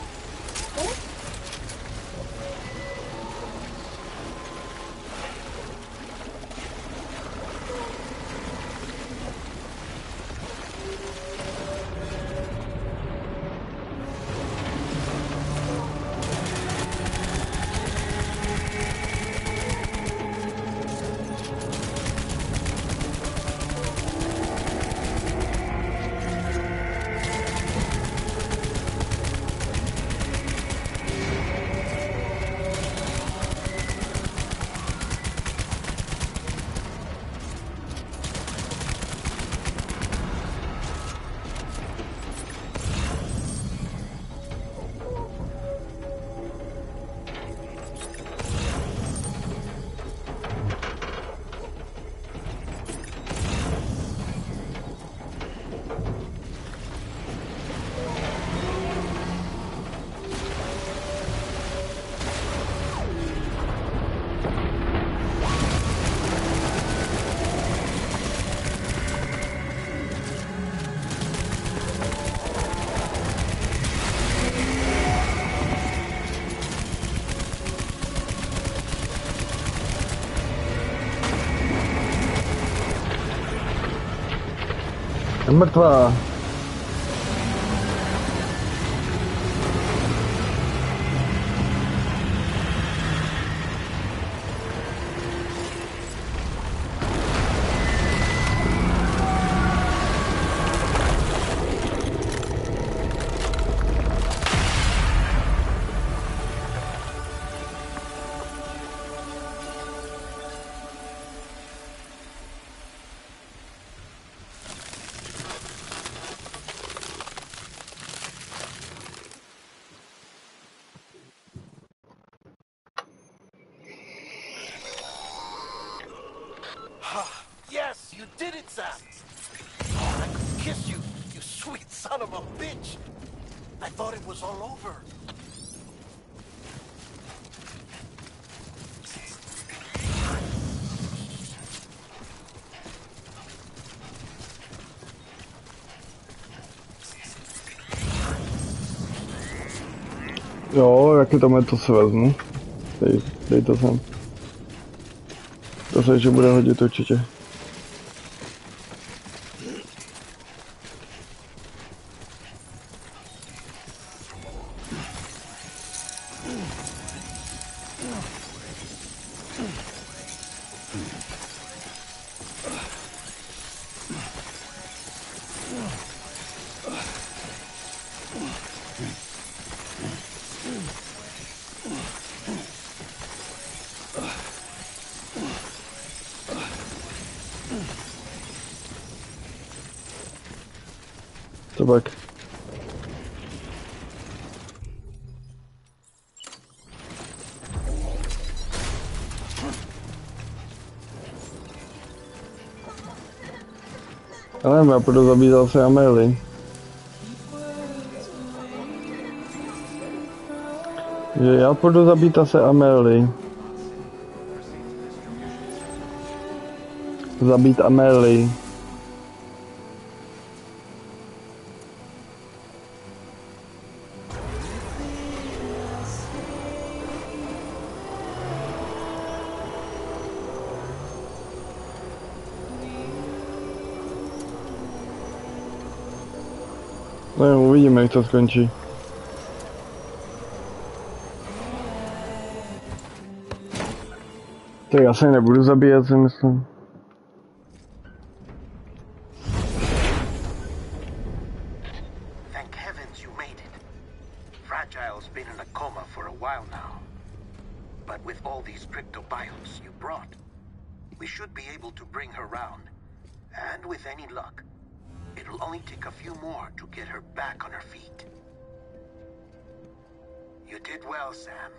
Speaker 1: Mrtvá.
Speaker 2: Yes, you did it, Sam! Oh, I could kiss you, you sweet son of a bitch! I thought it was all over.
Speaker 1: Jo, jaký tam je, to si vezmu. Dej to sem. To se ještě bude hodit určitě. Co pak? Ale já půjdu zabít zase Amelie. Že já půjdu zabít zase Amelie. Zabít Amelie. No, uvidíme, jak to skončí. Tak já se nebudu zabíjet, si myslím.
Speaker 2: Thank heavens you made it. Fragile's been in a coma for a while now. But with all these cryptobiotes you brought, we should be able to bring her round. And with any luck, it'll only take a few more to get her back on her feet. You did well, Sam.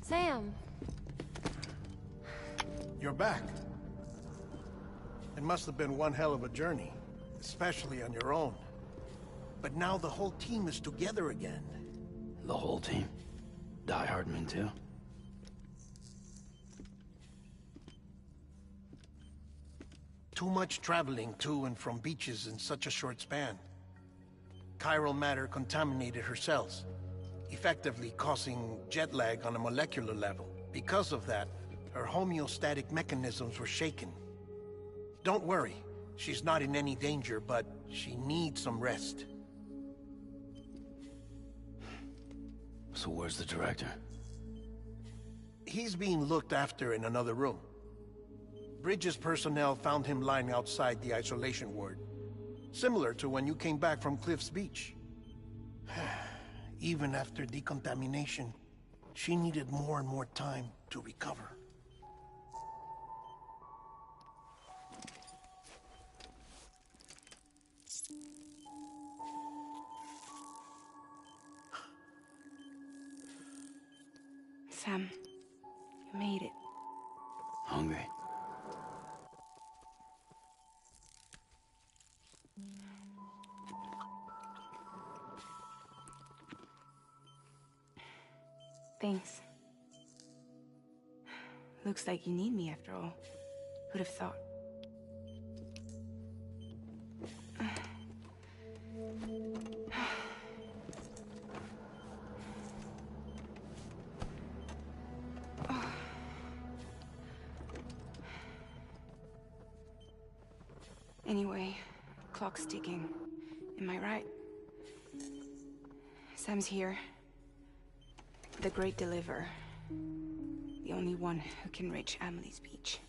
Speaker 10: Sam.
Speaker 2: You're back. It must have been one hell of a journey, especially on your own. But now the whole team is together again.
Speaker 8: The whole team? Die Hardman too?
Speaker 2: Too much traveling to and from beaches in such a short span. Chiral matter contaminated her cells, effectively causing jet lag on a molecular level. Because of that, her homeostatic mechanisms were shaken. Don't worry, she's not in any danger, but she needs some rest.
Speaker 8: So where's the director?
Speaker 2: He's being looked after in another room. Bridges personnel found him lying outside the isolation ward. Similar to when you came back from Cliff's Beach. Even after decontamination, she needed more and more time to recover.
Speaker 6: Sam, you made it.
Speaker 8: Hungry?
Speaker 6: Thanks. Looks like you need me after all. Who'd have thought? Anyway, clock's ticking. Am I right? Sam's here. The Great Deliverer. The only one who can reach Amelie's Beach.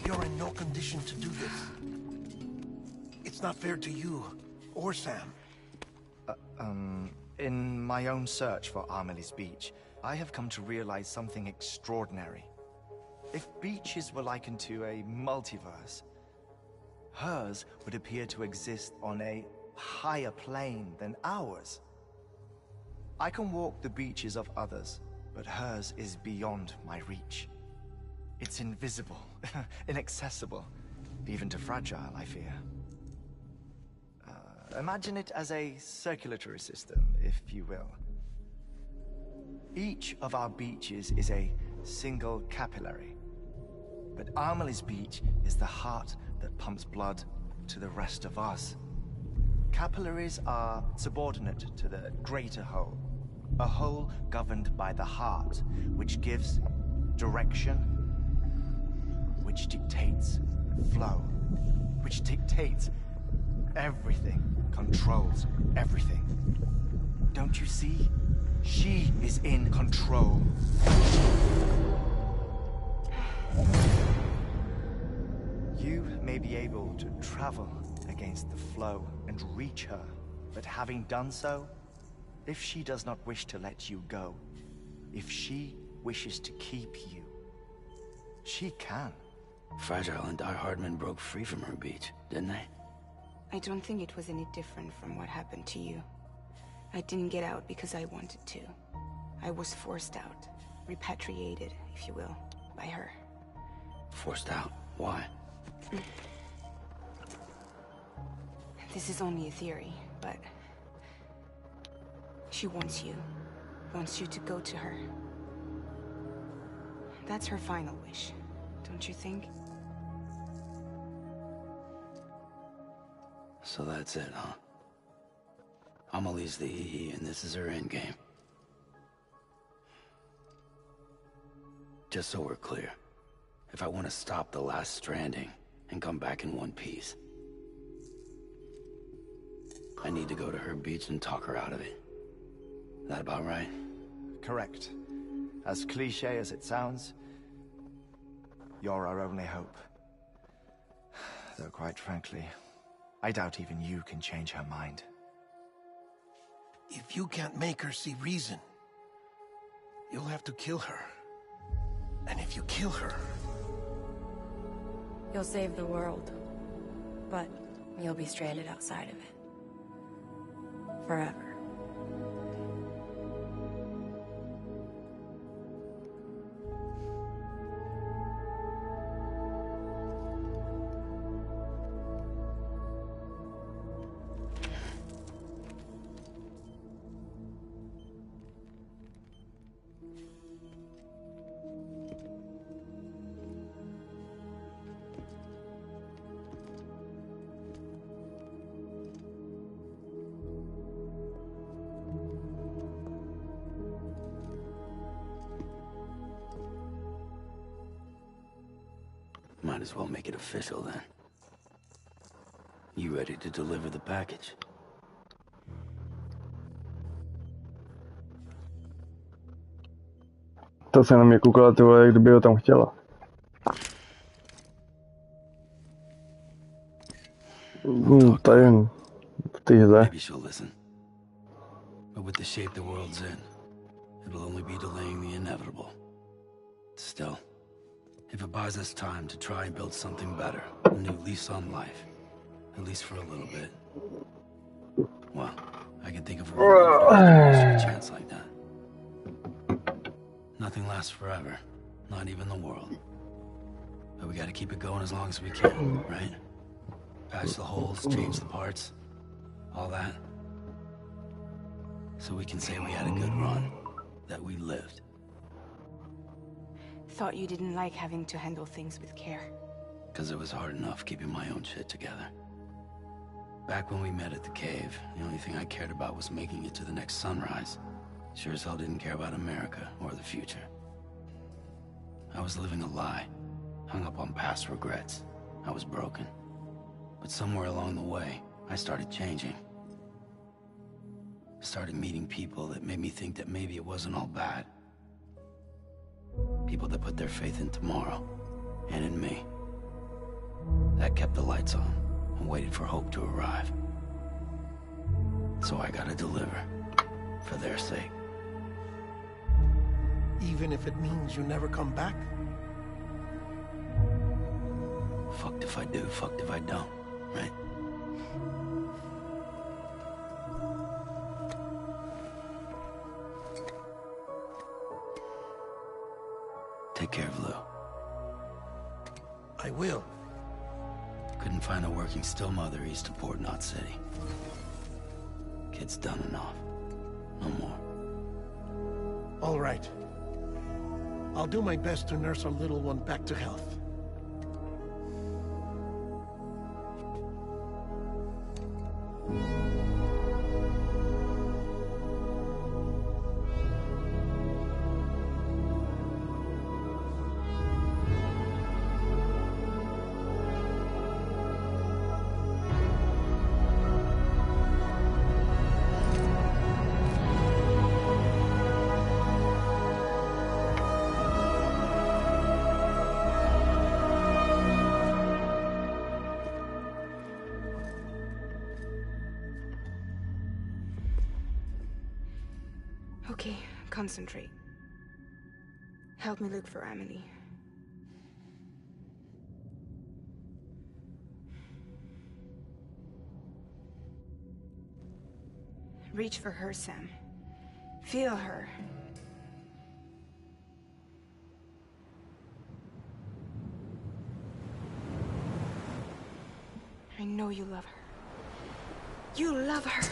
Speaker 2: You're in no condition to do this. It's not fair to you, or Sam.
Speaker 4: In my own search for Amelie's Beach, I have come to realize something extraordinary. If beaches were likened to a multiverse, hers would appear to exist on a higher plane than ours. I can walk the beaches of others, but hers is beyond my reach. It's invisible, inaccessible, even to fragile, I fear. Imagine it as a circulatory system, if you will. Each of our beaches is a single capillary, but Amelie's beach is the heart that pumps blood to the rest of us. Capillaries are subordinate to the greater whole, a whole governed by the heart, which gives direction, which dictates flow, which dictates everything, controls everything. Don't you see? She is in control. You may be able to travel against the flow and reach her, but having done so, if she does not wish to let you go, if she wishes to keep you, she can.
Speaker 8: Fragile and Die Hardman broke free from her beach, didn't they?
Speaker 6: I don't think it was any different from what happened to you. I didn't get out because I wanted to. I was forced out. Repatriated, if you will, by her.
Speaker 8: Forced out? Why?
Speaker 6: This is only a theory, but... she wants you. Wants you to go to her. That's her final wish, don't you think?
Speaker 8: So that's it, huh? Amelie's the EE, and this is her endgame. Just so we're clear, if I want to stop the last stranding and come back in one piece, I need to go to her beach and talk her out of it. That about right?
Speaker 4: Correct. As cliché as it sounds, you're our only hope. Though quite frankly, I doubt even you can change her mind.
Speaker 2: If you can't make her see reason, you'll have to kill her. And if you kill her...
Speaker 10: You'll save the world, but you'll be stranded outside of it. Forever.
Speaker 8: Might as well make it official then. You ready to deliver the package?
Speaker 1: To se na mě koukala, ty vole, kdyby ho tam chtěla. Tady v té hře.
Speaker 8: Maybe she'll listen. But with the shape the world's in, it'll only be delaying the inevitable. Still, if it buys us time to try and build something better, a new lease on life, at least for a little bit, well, I can think of a chance like that. Nothing lasts forever, not even the world. But we gotta keep it going as long as we can, right? Patch the holes, change the parts, all that. So we can say we had a good run, that we lived.
Speaker 6: Thought you didn't like having to handle things with care.
Speaker 8: Because it was hard enough keeping my own shit together. Back when we met at the cave, the only thing I cared about was making it to the next sunrise. Sure as hell didn't care about America or the future. I was living a lie, hung up on past regrets. I was broken. But somewhere along the way, I started changing. Started meeting people that made me think that maybe it wasn't all bad. People that put their faith in tomorrow, and in me. That kept the lights on, and waited for hope to arrive. So I gotta deliver, for their sake.
Speaker 2: Even if it means you never come back?
Speaker 8: Fucked if I do, fucked if I don't, right? Take care of Lou.
Speaker 2: I will.
Speaker 8: Couldn't find a working still mother east of Port Knot City. Kid's done and off. No more.
Speaker 2: All right. I'll do my best to nurse our little one back to health.
Speaker 6: Okay, concentrate. Help me look for Emily. Reach for her, Sam. Feel her. I know you love her. You love her.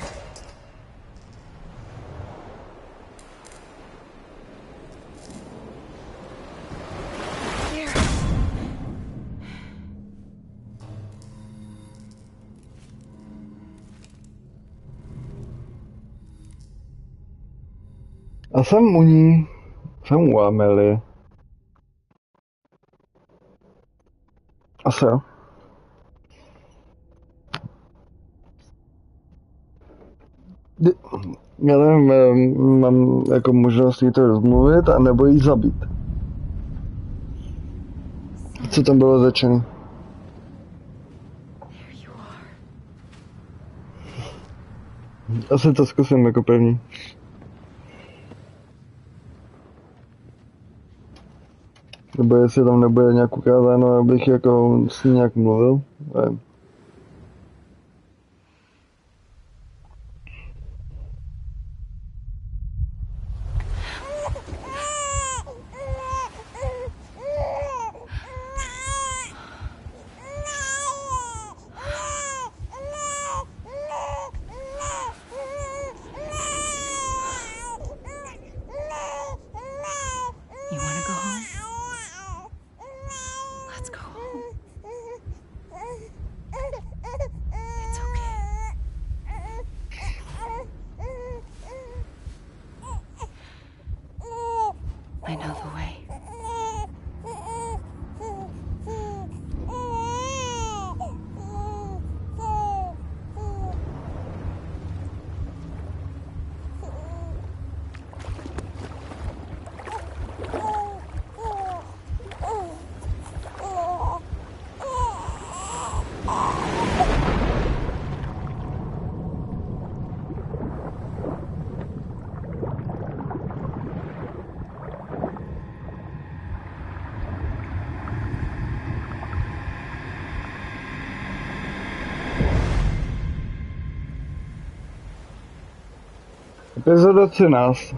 Speaker 1: A jsem u ní. Jsem u Amelie. Asi jo. Já nevím, mám jako možnost jí to rozmluvit, anebo jí zabít. Co tam bylo řečeno? Asi to zkusím jako první. Nebo jestli tam nebude nějak ukázáno, abych jako s ní nějak mluvil. Nevím.
Speaker 6: You want to go home? Let's go home. It's okay. I know the way.
Speaker 1: Epizoda 13.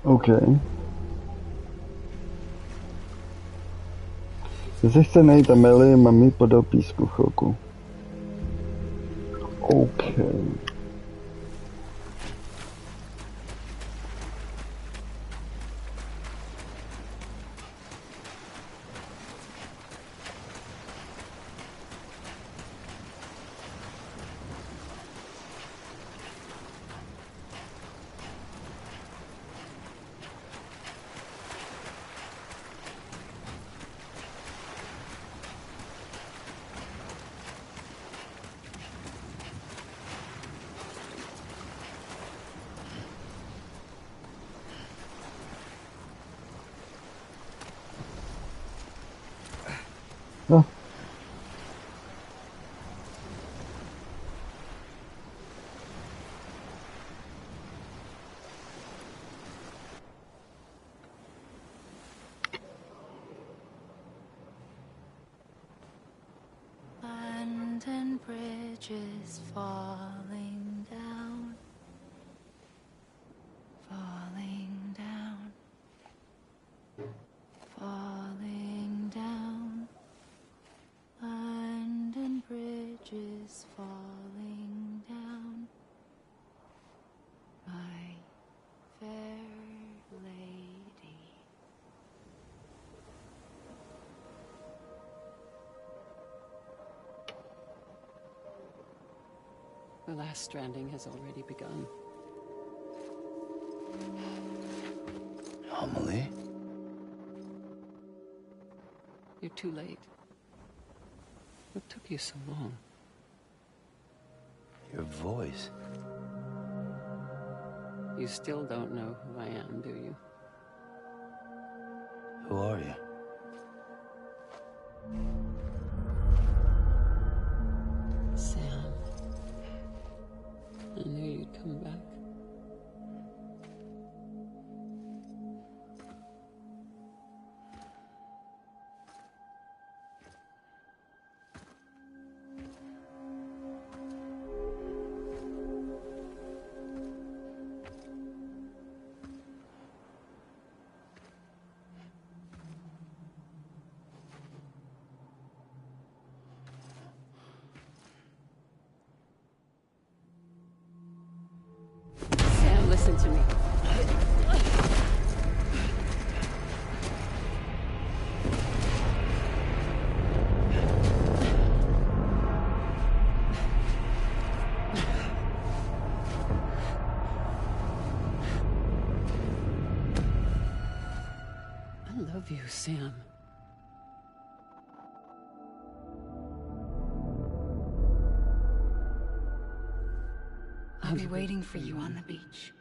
Speaker 1: Okay. Jestli chce najít Emily, mám jí podal písku chvilku. OK. No.
Speaker 11: London Bridge is falling down, falling down, falling down. London Bridge is falling down, my fair lady.
Speaker 12: The last stranding has already begun.
Speaker 8: Amelie?
Speaker 12: You're too late. What took you so long?
Speaker 8: Your voice.
Speaker 12: You still don't know who I am, do you?
Speaker 8: Who are you?
Speaker 12: Sam. I knew you'd come back. Sam, listen to me. I love you, Sam.
Speaker 6: I'll be waiting for you on the beach.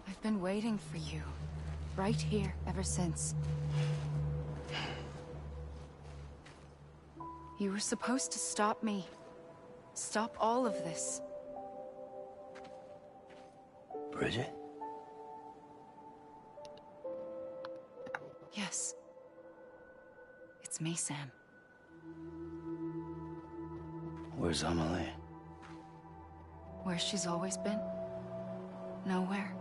Speaker 6: I've been waiting for you, right here, ever since. You were supposed to stop me. Stop all of this.
Speaker 8: Bridget?
Speaker 6: Yes. It's me, Sam.
Speaker 8: Where's Amelie?
Speaker 6: Where she's always been. Nowhere.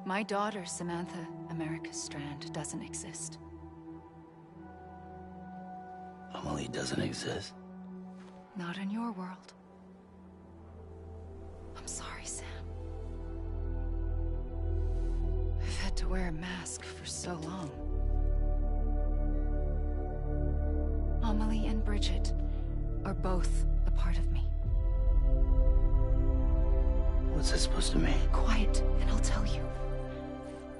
Speaker 6: My daughter, Samantha America Strand, doesn't exist.
Speaker 8: Amelie doesn't exist?
Speaker 6: Not in your world. I'm sorry, Sam. I've had to wear a mask for so long. Amelie and Bridget are both a part of me.
Speaker 8: What's this supposed to mean?
Speaker 6: Quiet, and I'll tell you.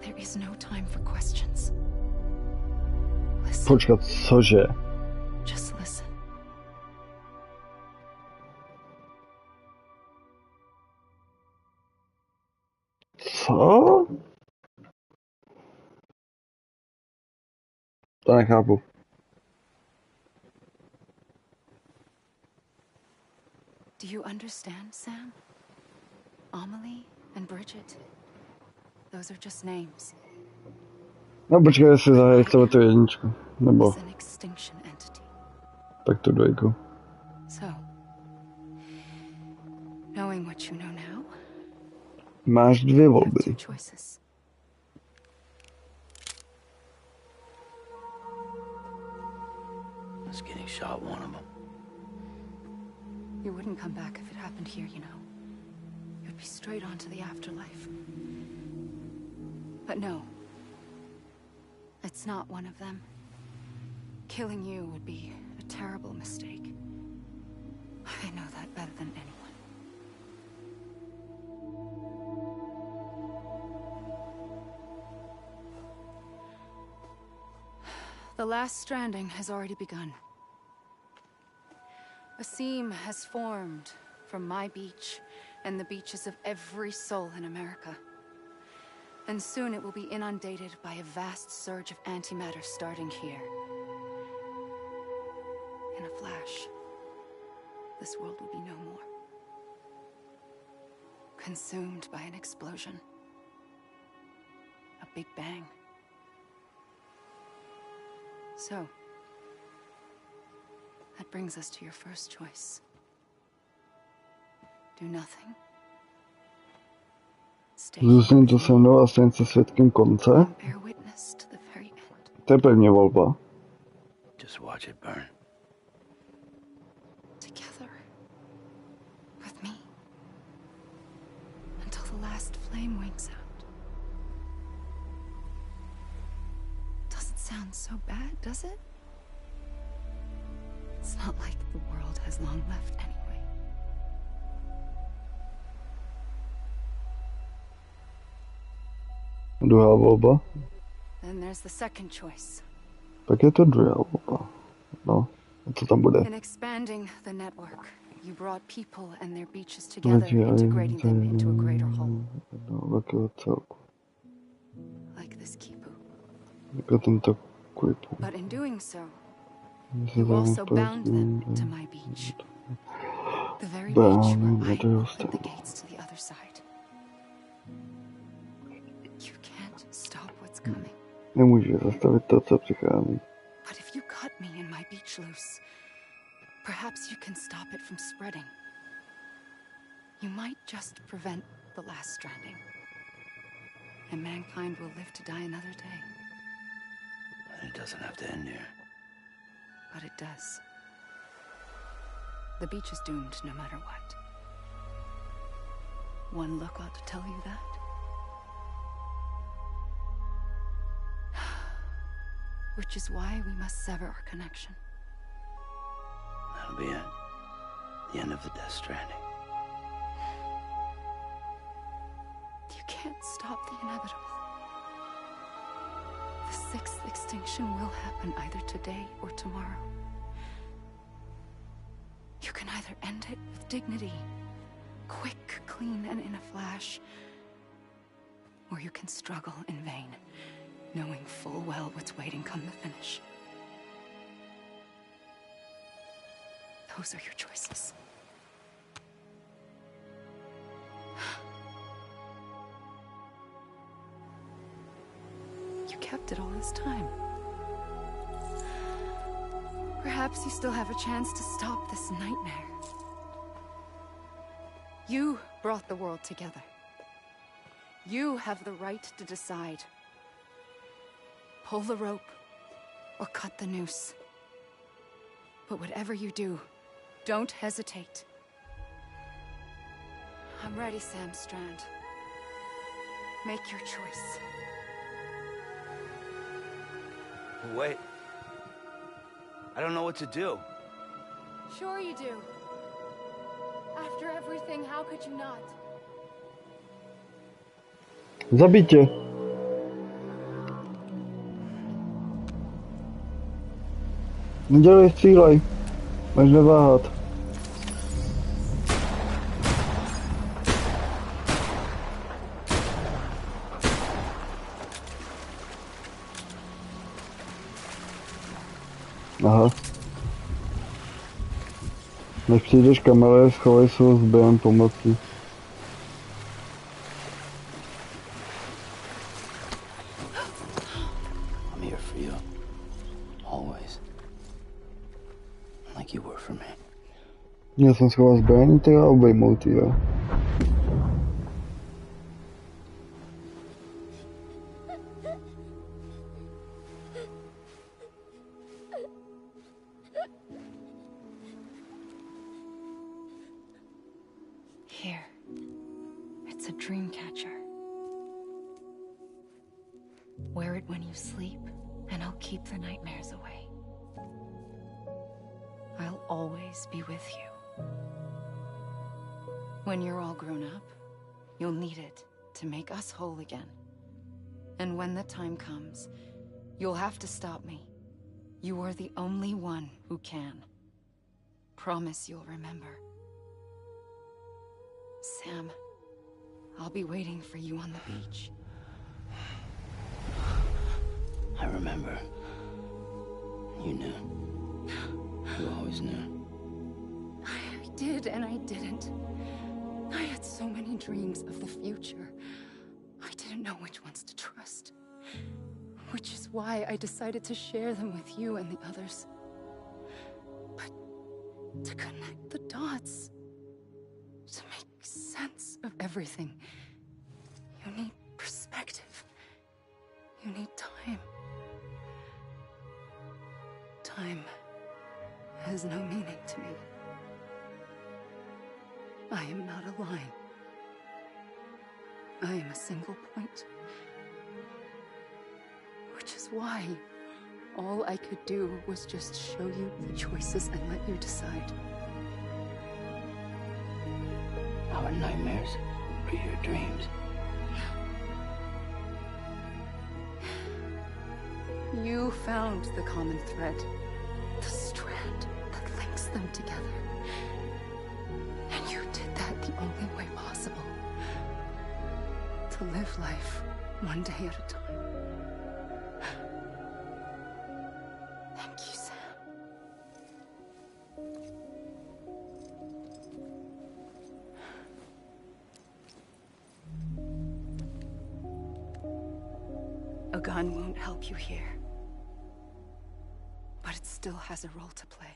Speaker 6: There is no time for questions. Listen.
Speaker 1: Počkat, cože?
Speaker 6: Just listen.
Speaker 1: Co? To nechápu.
Speaker 6: Do you understand, Sam? Amelie and Bridget. Those are just names.
Speaker 1: No počkej, jestli zahraješ třeba tu jedničku. Nebo
Speaker 6: It's an extinction entity.
Speaker 1: tak tu dvojku.
Speaker 6: So, knowing what you know now,
Speaker 1: Máš dvě
Speaker 6: you have
Speaker 1: volby.
Speaker 6: two choices.
Speaker 8: Is getting shot one of them.
Speaker 6: You wouldn't come back if it happened here, you know. You'd be straight on to the afterlife. But no. It's not one of them. Killing you would be a terrible mistake. I know that better than anyone. The last stranding has already begun. A seam has formed from my beach and the beaches of every soul in America.
Speaker 11: And soon it will be inundated by a vast surge of antimatter starting here. In a flash, this world will be no more. Consumed by an explosion. A big bang. So, that brings us to your first choice. Do nothing. Stay
Speaker 1: Zůstaňte se mnou a staň se svědkem konce.
Speaker 11: and bear witness to the very end.
Speaker 1: To je pevně volba.
Speaker 8: Just watch it burn.
Speaker 11: Together. With me. Until the last flame winks out. Doesn't sound so bad, does it? It's not like the world has long left anyway.
Speaker 1: Druhá volba.
Speaker 11: Then there's the second choice.
Speaker 1: Tak je to druhá volba. No, a co tam bude?
Speaker 11: In expanding the network, you brought people and their beaches together, integrating them into a greater whole.
Speaker 1: Velkého celku.
Speaker 11: Like this kipu.
Speaker 1: Jako tento kvipu.
Speaker 11: But in doing so,
Speaker 1: Se
Speaker 11: you
Speaker 1: tam
Speaker 11: also bound them to my beach. The very beach where I opened the gates to the other side. You can't stop what's coming.
Speaker 1: Nemůže zastavit to, co přichází.
Speaker 11: But if you cut me and my beach loose, perhaps you can stop it from spreading. You might just prevent the last stranding. And mankind will live to die another day.
Speaker 8: And it doesn't have to end here.
Speaker 11: But it does. The beach is doomed no matter what. One look ought to tell you that. Which is why we must sever our connection.
Speaker 8: That'll be it. The end of the Death Stranding.
Speaker 11: You can't stop the inevitable. The sixth extinction will happen either today or tomorrow. You can either end it with dignity, quick, clean, and in a flash, or you can struggle in vain, knowing full well what's waiting come the finish. Those are your choices. You kept it all this time. Perhaps you still have a chance to stop this nightmare. You brought the world together. You have the right to decide. Pull the rope or cut the noose. But whatever you do, don't hesitate. I'm ready, Sam Strand. Make your choice.
Speaker 8: Wait. I don't know what to do.
Speaker 11: Sure you do. After everything, how could you not?
Speaker 1: Zabitě. Nedělej, střílej. Máš neváhat. Aha. Než přijdeš kamere, schovej svou zbraň pomocí.
Speaker 8: I'm here for you. Always. Like you were for me.
Speaker 1: Já jsem schoval zbraň, teda obejmout ji, jo.
Speaker 11: Here. It's a dream catcher. Wear it when you sleep, and I'll keep the nightmares away. I'll always be with you. When you're all grown up, you'll need it to make us whole again. And when the time comes, you'll have to stop me. You are the only one who can. Promise you'll remember. Sam, I'll be waiting for you on the beach.
Speaker 8: I remember. You knew. You always knew.
Speaker 11: I did and I didn't. I had so many dreams of the future. I didn't know which ones to trust. Which is why I decided to share them with you and the others. But to connect the dots, to make sense of everything, you need perspective. You need time. Time has no meaning to me. I am not a line. I am a single point. Which is why all I could do was just show you the choices and let you decide.
Speaker 8: Our nightmares were your dreams.
Speaker 11: You found the common thread, the strand that links them together. And you did that the only way possible. To live life one day at a time. Thank you, Sam. A gun won't help you here. But it still has a role to play.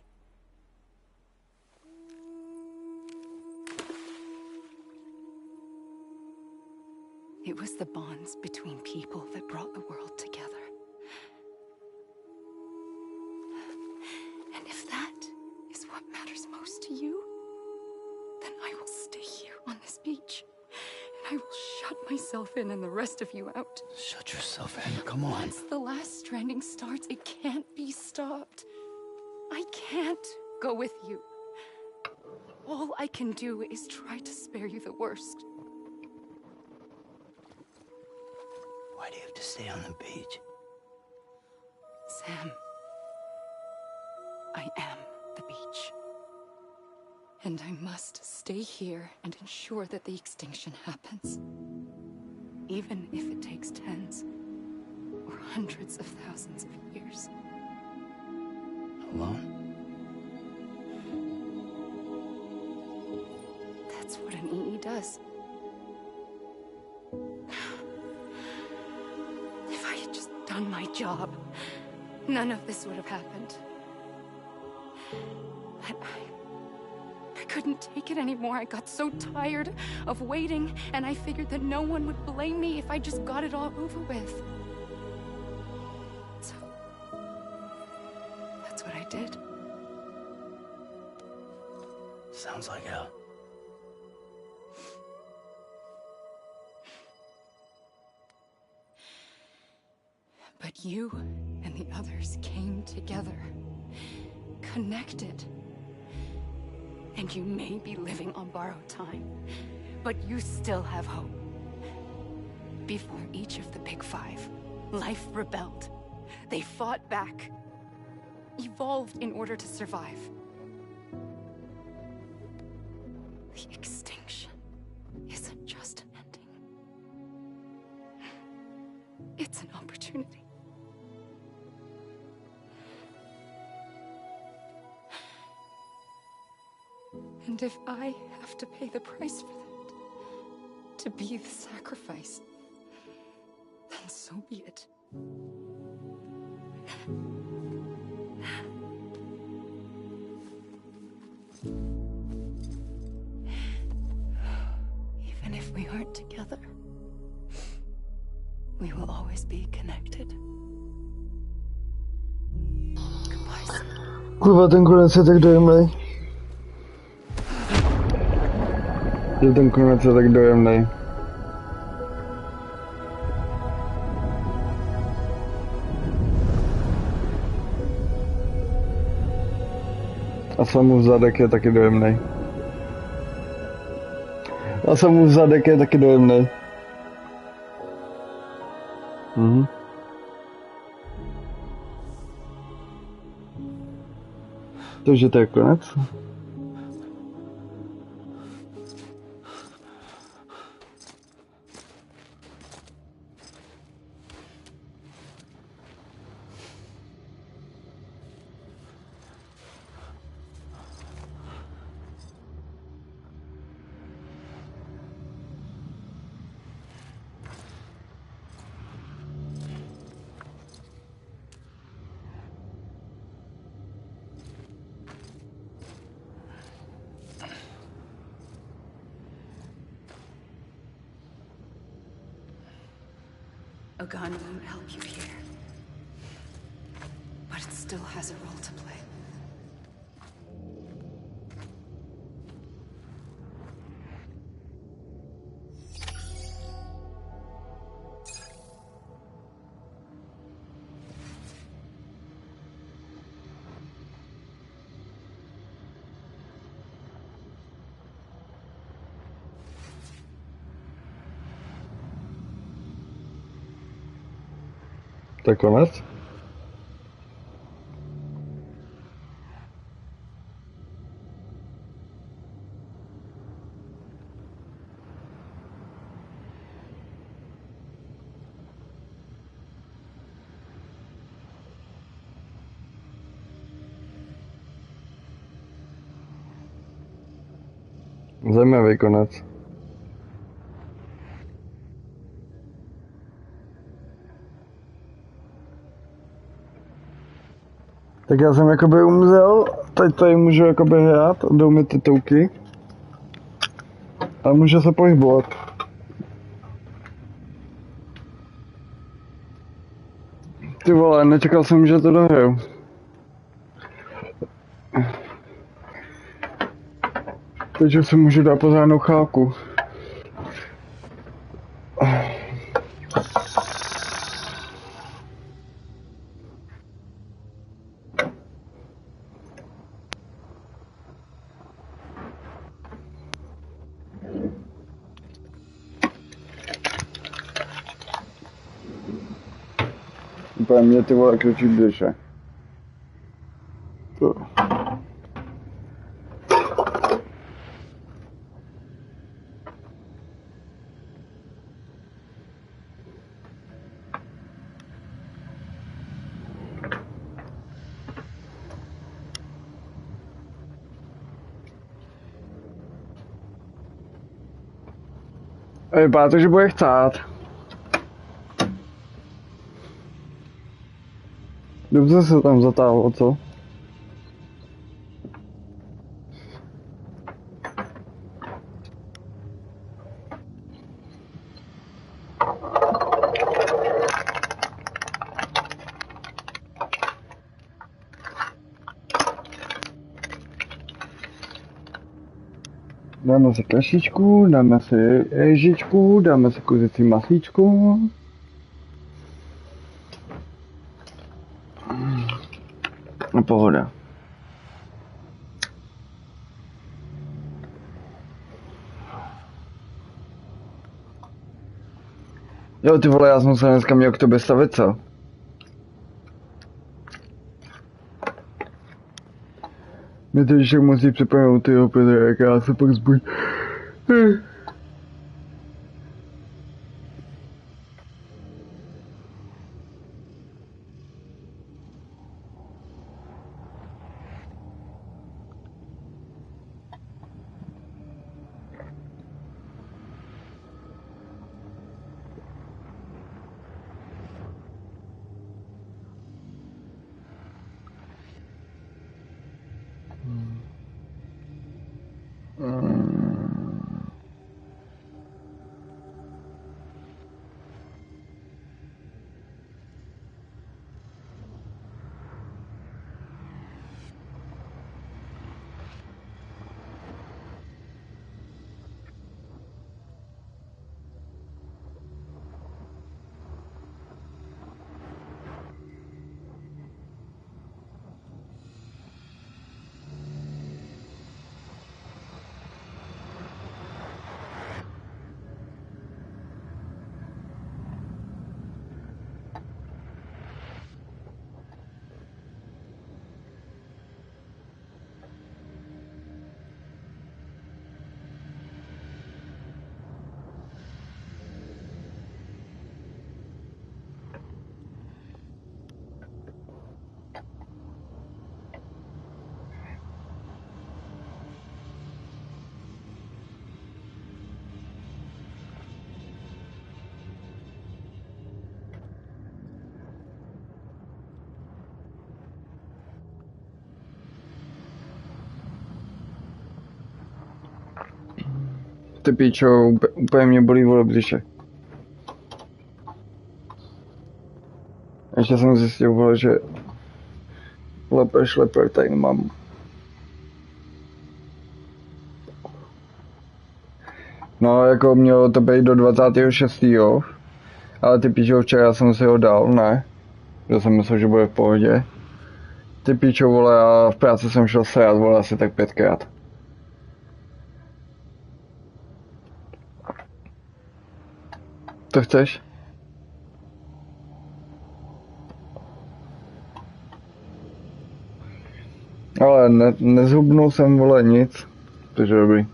Speaker 11: It was the bonds between people that brought the world together. And if that is what matters most to you, then I will stay here on this beach. And I will shut myself in and the rest of you out.
Speaker 8: Shut yourself in, come on.
Speaker 11: Once the last stranding starts, it can't be stopped. I can't go with you. All I can do is try to spare you the worst.
Speaker 8: Why do you have to stay on the beach?
Speaker 11: Sam, I am the beach. And I must stay here and ensure that the extinction happens. Even if it takes tens or hundreds of thousands of years.
Speaker 8: Alone?
Speaker 11: That's what an EE does. If I had just done my job, none of this would have happened. But I couldn't take it anymore. I got so tired of waiting, and I figured that no one would blame me if I just got it all over with. So, that's what I did.
Speaker 8: Sounds like hell.
Speaker 11: But you and the others came together, connected. And you may be living on borrowed time, but you still have hope. Before each of the Big Five, life rebelled. They fought back, evolved in order to survive. The extinction isn't just an ending. It's an opportunity. And if I have to pay the price for that, to be the sacrifice, then so be it. Even if we aren't together, we will always be connected. Goodbye, Sam.
Speaker 1: Kurwa, ten konec je tak dojemnej. Ten konec je tak dojemnej. A samův zadek je taky dojemnej. A samův zadek je taky dojemnej. Mhm. Takže to je konec.
Speaker 11: A gun won't help you here. But it still has a role to play.
Speaker 1: To je konec? Zajímavý konec. Tak já jsem jakoby umřel, teď tady můžu jakoby hrát, jdou mi titulky. A může se pohybovat. Ty vole, nečekal jsem, že to dohraju. Takže si můžu dát pořádnou chálku. Úplně mě ty vole kričí v duše. Vypadá to, že bude chcát. Dobře se tam zatáhlo, co? Dáme si kašičku, dáme si ježičku, dáme si kuřecí masíčku. No pohoda. Jo ty vole, já jsem se dneska měl k tobě stavit, co? Mě to ještě musí připomenout ty opět, jak já se pak zbudím. Ty píčo, úplně mě bolí vole břiše. Ještě jsem zjistil, vole, že šleper tady nemám. No, jako mělo to být do 26. Ale ty píčo, včera jsem si ho dal, ne? Že jsem myslel, že bude v pohodě. Ty píčo, vole, a v práci jsem šel srát, vole, asi tak 5krát. To chceš? Ale nezhubnul jsem, vole, nic. Takže dobrý.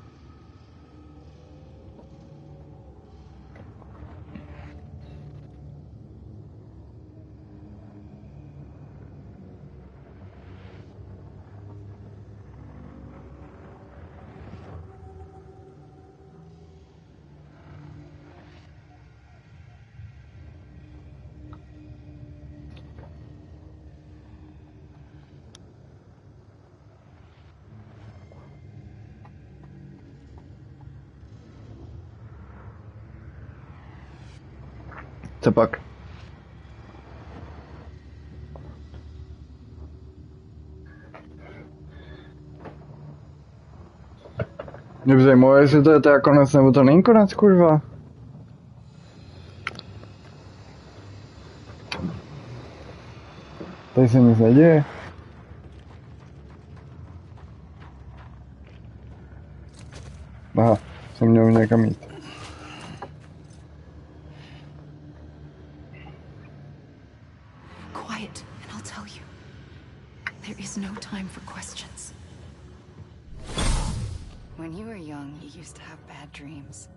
Speaker 1: Co pak? Mě by zajímalo, jestli to je teda konec, nebo to není konec, kurva. Tady se nic neděje. Aha, jsem měl někam jít.
Speaker 11: Quiet, and I'll tell you. There is no time for questions. When you were young, you used to have bad dreams.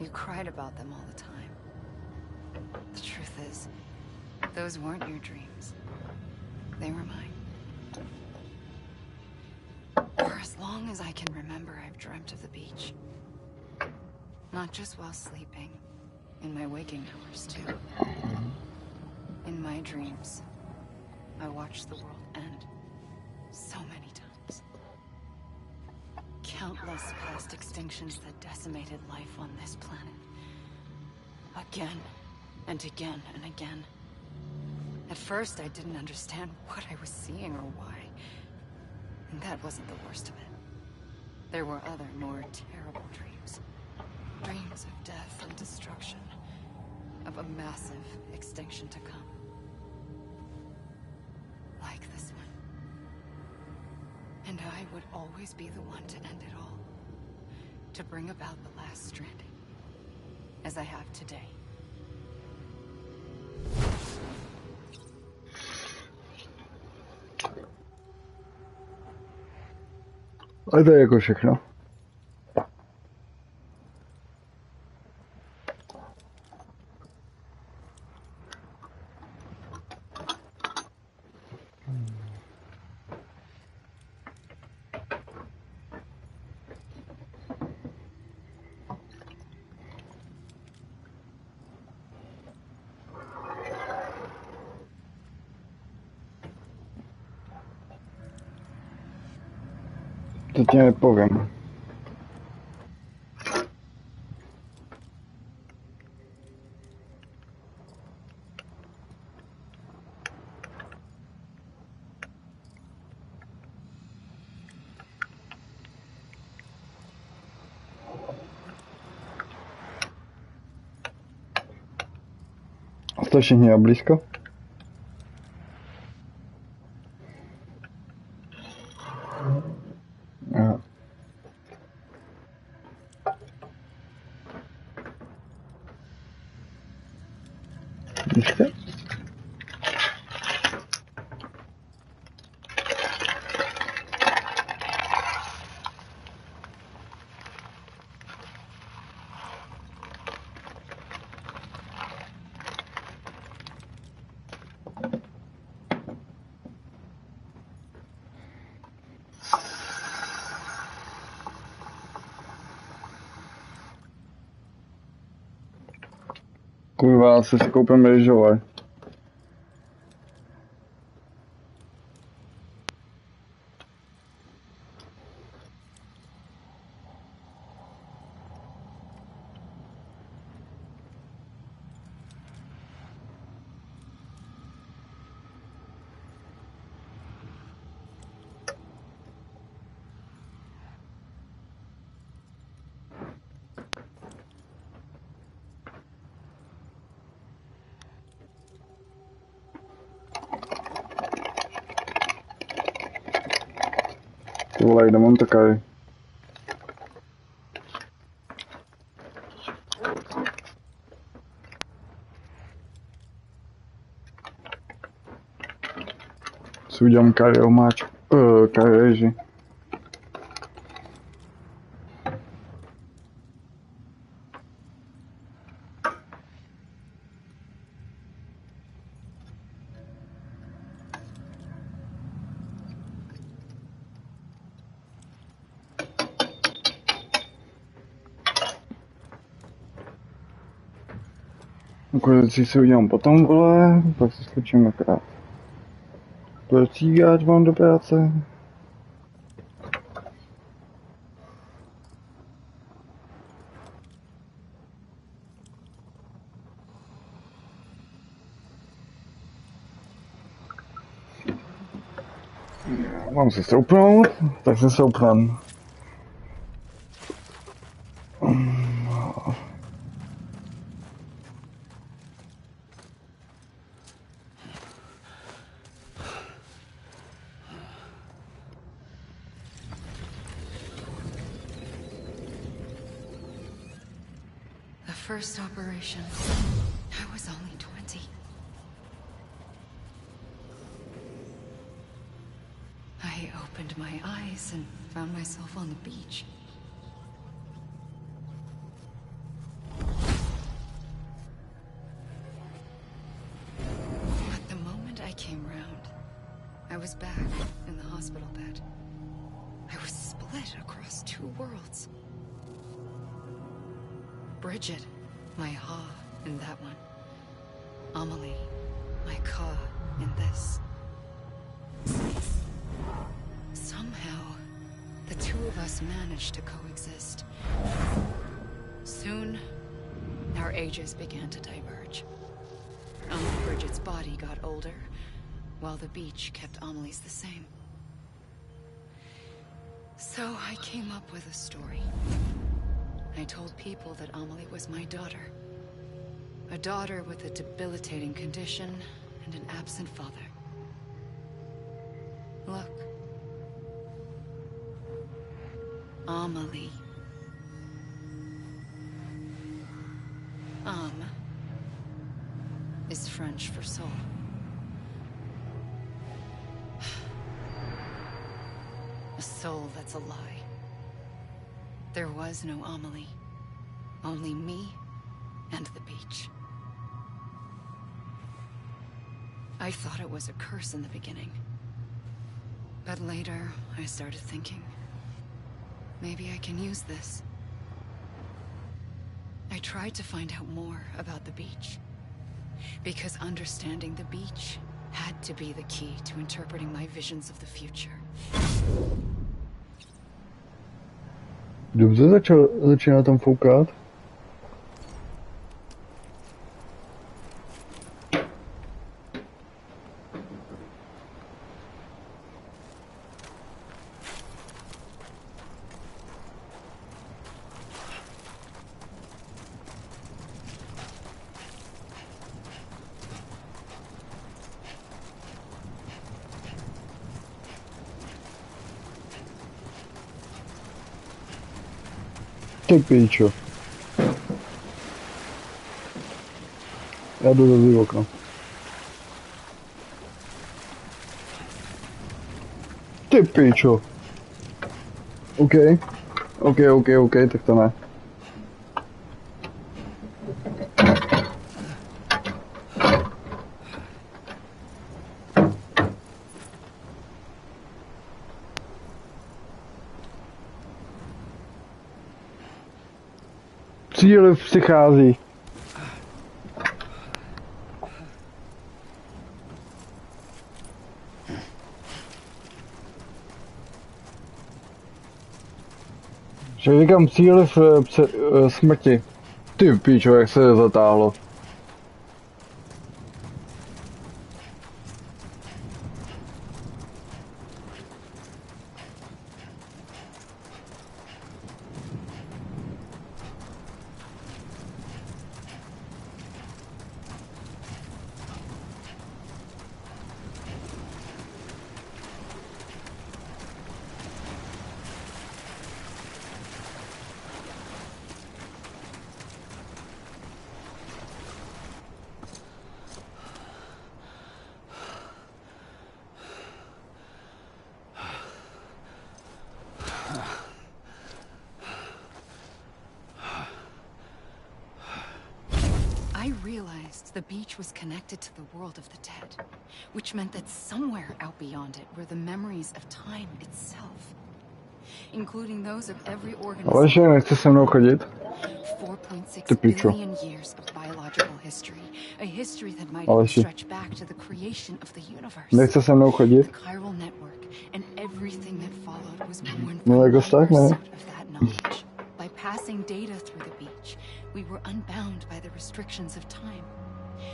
Speaker 11: You cried about them all the time. The truth is, those weren't your dreams. They were mine. For as long as I can remember, I've dreamt of the beach. Not just while sleeping, in my waking hours too. In my dreams, I watched the world end so many times. Countless past extinctions that decimated life on this planet. Again, and again, and again. At first, I didn't understand what I was seeing or why. And that wasn't the worst of it. There were other, more terrible dreams. Dreams of death and destruction. Of a massive extinction to come. Like this one. And I would always be the one to end it all. To bring about the last stranding. As I have today.
Speaker 1: A to je jako všechno. To ti nepovím. Jste všichni a blízko? Aha. Jste? Kurva, asi si koupím rýžové. vole, kde mám takový? Si udělám kariomáč, karieži. Konečně si udělám potom, vole, pak si skočím akorát. Procígat mám do práce. Mám se stoupnout, tak se stoupnem.
Speaker 11: First operation. I was only 20. I opened my eyes and found myself on the beach. But the moment I came round, I was back in the hospital bed. I was split across two worlds. Bridget, my ha in that one. Amelie, my ka in this. Somehow, the two of us managed to coexist. Soon, our ages began to diverge. Bridget's body got older, while the beach kept Amelie's the same. So I came up with a story. I told people that Amelie was my daughter. A daughter with a debilitating condition and an absent father. Look. Amelie. Is French for soul. A soul that's a lie. There was no Amelie. Only me and the beach. I thought it was a curse in the beginning. But later, I started thinking, maybe I can use this. I tried to find out more about the beach. Because understanding the beach had to be the key to interpreting my visions of the future.
Speaker 1: Dobře začíná tam foukat. Ty píčo. Já jdu do okna. Ty píčo. OK, tak to ne. Cíl přichází. Že říkám cíl v smrti. Ty píčo, jak se zatáhlo.
Speaker 11: realized the beach was connected to the world of the dead, which meant that somewhere out beyond it were the memories of time itself, including those of every
Speaker 1: Ale že
Speaker 11: organism.
Speaker 1: nechce se mnou chodit.
Speaker 11: 4.6
Speaker 1: Ty pičo.
Speaker 11: billion years of biological history, a history that might
Speaker 1: Ale
Speaker 11: even
Speaker 1: si.
Speaker 11: stretch back to the creation of the universe.
Speaker 1: Nechce se mnou chodit.
Speaker 11: The chiral network and everything that followed was born
Speaker 1: No
Speaker 11: from
Speaker 1: jako
Speaker 11: my
Speaker 1: tak, ne?
Speaker 11: pursuit of that knowledge. By passing data through the beach, we were unbound by the restrictions of time.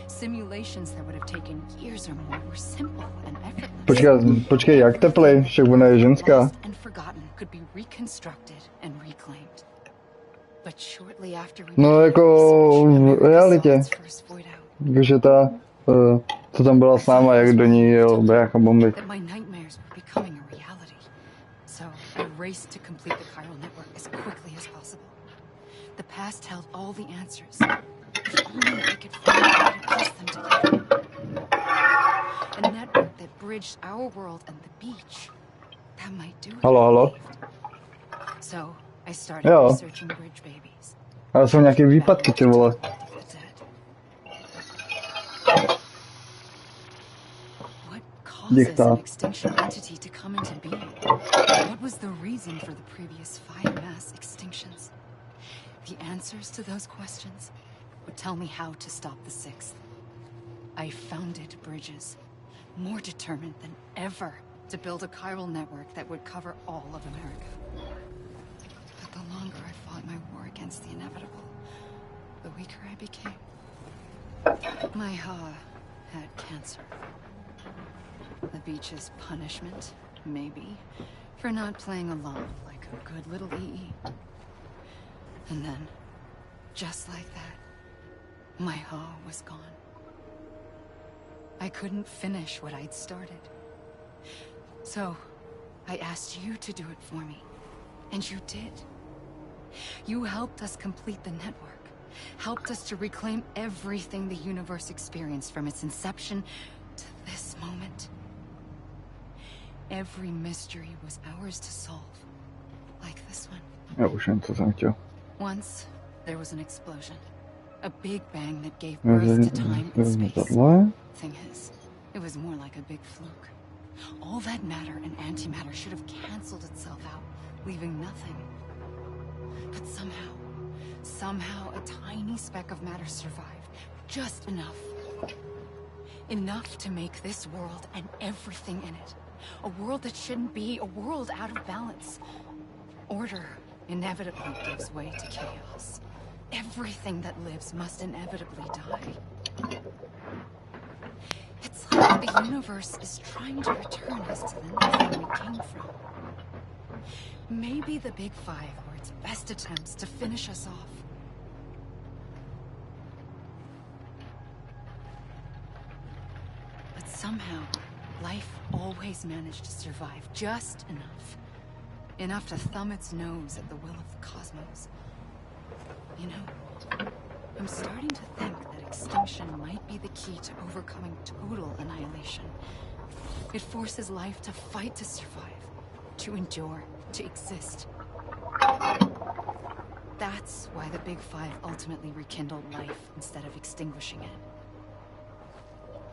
Speaker 11: Simulations that would have taken years or more were simple and effortless.
Speaker 1: Počkej, jak teplej? Však ona je ženská.
Speaker 11: Lost and forgotten could be reconstructed and reclaimed. But shortly after we
Speaker 1: No jako v realitě. Takže ta, co tam byla s náma, jak do ní jel brácha bomby.
Speaker 11: That my nightmares were becoming a reality. So I raced to complete the chiral network as quickly as possible. The past held all the answers. If only I could find a way to piece them together. A network that bridged our world and the beach. That might do it.
Speaker 1: Halo.
Speaker 11: So I started
Speaker 1: Jo.
Speaker 11: researching bridge babies.
Speaker 1: Ale jsou nějaké výpadky, ty vole.
Speaker 11: What causes an extinction entity to come into being? What was the reason for the previous 5 mass extinctions? The answers to those questions would tell me how to stop the 6th. I founded bridges, more determined than ever to build a chiral network that would cover all of America. But the longer I fought my war against the inevitable, the weaker I became. My Ha had cancer. The beach's punishment, maybe, for not playing along like a good little EE. And then, just like that, my Ha was gone. I couldn't finish what I'd started. So, I asked you to do it for me. And you did. You helped us complete the network. Helped us to reclaim everything the universe experienced from its inception to this moment. Every mystery was ours to solve. Like this one.
Speaker 1: Já už jen co jsem chtěl.
Speaker 11: Once, there was an explosion. A big bang that gave birth to time and space. Thing is, it was more like a big fluke. All that matter and antimatter should have canceled itself out, leaving nothing. But somehow a tiny speck of matter survived. Just enough. Enough to make this world and everything in it. A world that shouldn't be, a world out of balance. Order inevitably gives way to chaos. Everything that lives must inevitably die. It's like the universe is trying to return us to the nothing we came from. Maybe the Big Five were its best attempts to finish us off. But somehow, life always managed to survive just enough. Enough to thumb its nose at the will of the cosmos. You know, I'm starting to think that extinction might be the key to overcoming total annihilation. It forces life to fight to survive, to endure, to exist. That's why the Big Five ultimately rekindled life instead of extinguishing it.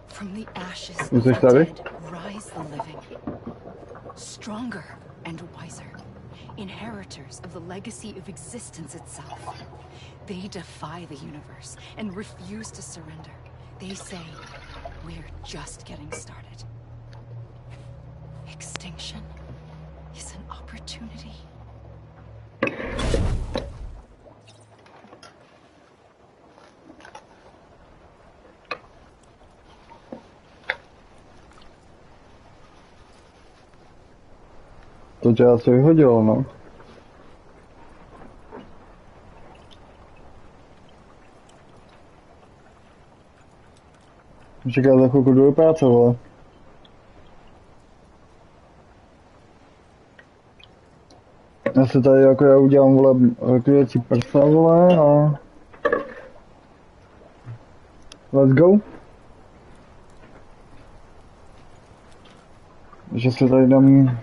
Speaker 11: From the ashes of the dead rise the living. Stronger and wiser. Inheritors of the legacy of existence itself. They defy the universe and refuse to surrender. They say, we're just getting started. Extinction is an opportunity.
Speaker 1: To tě asi vyhodilo, no. Čeká za chvilku do práce, vole. Já si tady jako já udělám, vole, likvidací prsa, vole, a... Let's go. Že si tady dám...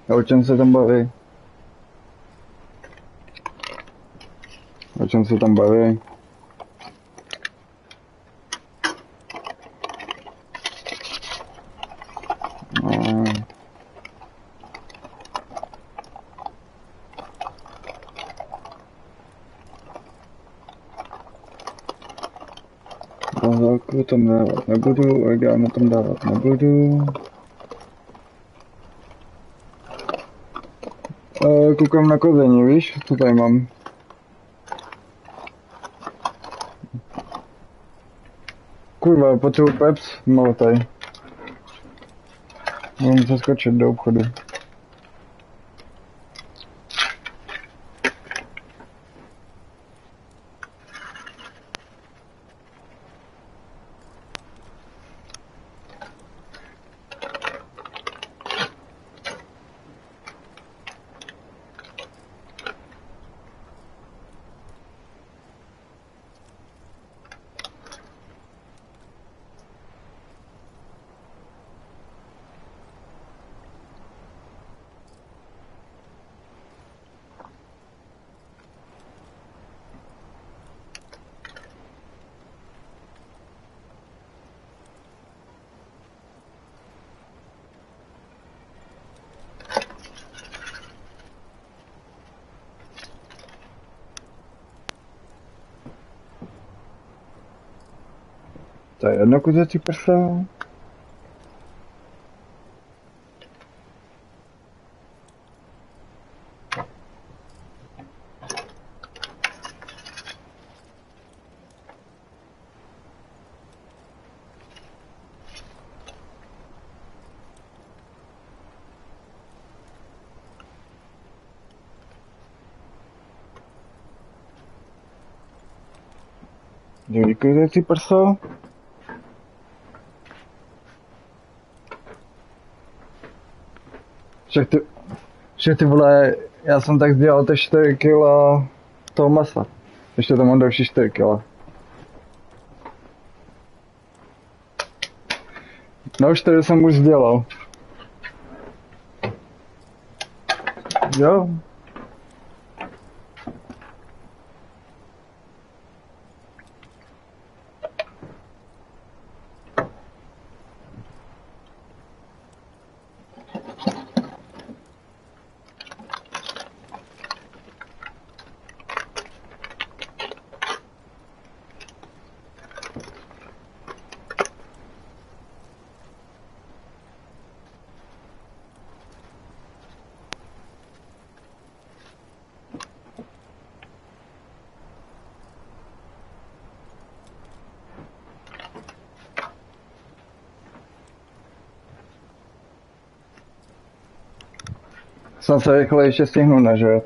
Speaker 1: O čem se tam baví? O čem se tam baví? No. Bazálku tam dávat nebudu, orgány tam dávat nebudu. Koukám na kození, víš, co tady mám? Kurva, potřebuji peps, malotej. Můžu se skočit do obchodu. To je jedno kuřecí prso. Druhý kuřecí prso. Však ty vole, já jsem tak dělal ty 4 kila toho masa. Ještě tam mám další 4 kila. No 4 jsem už dělal. Jo. Jsem se rychle ještě stihnu nažrat.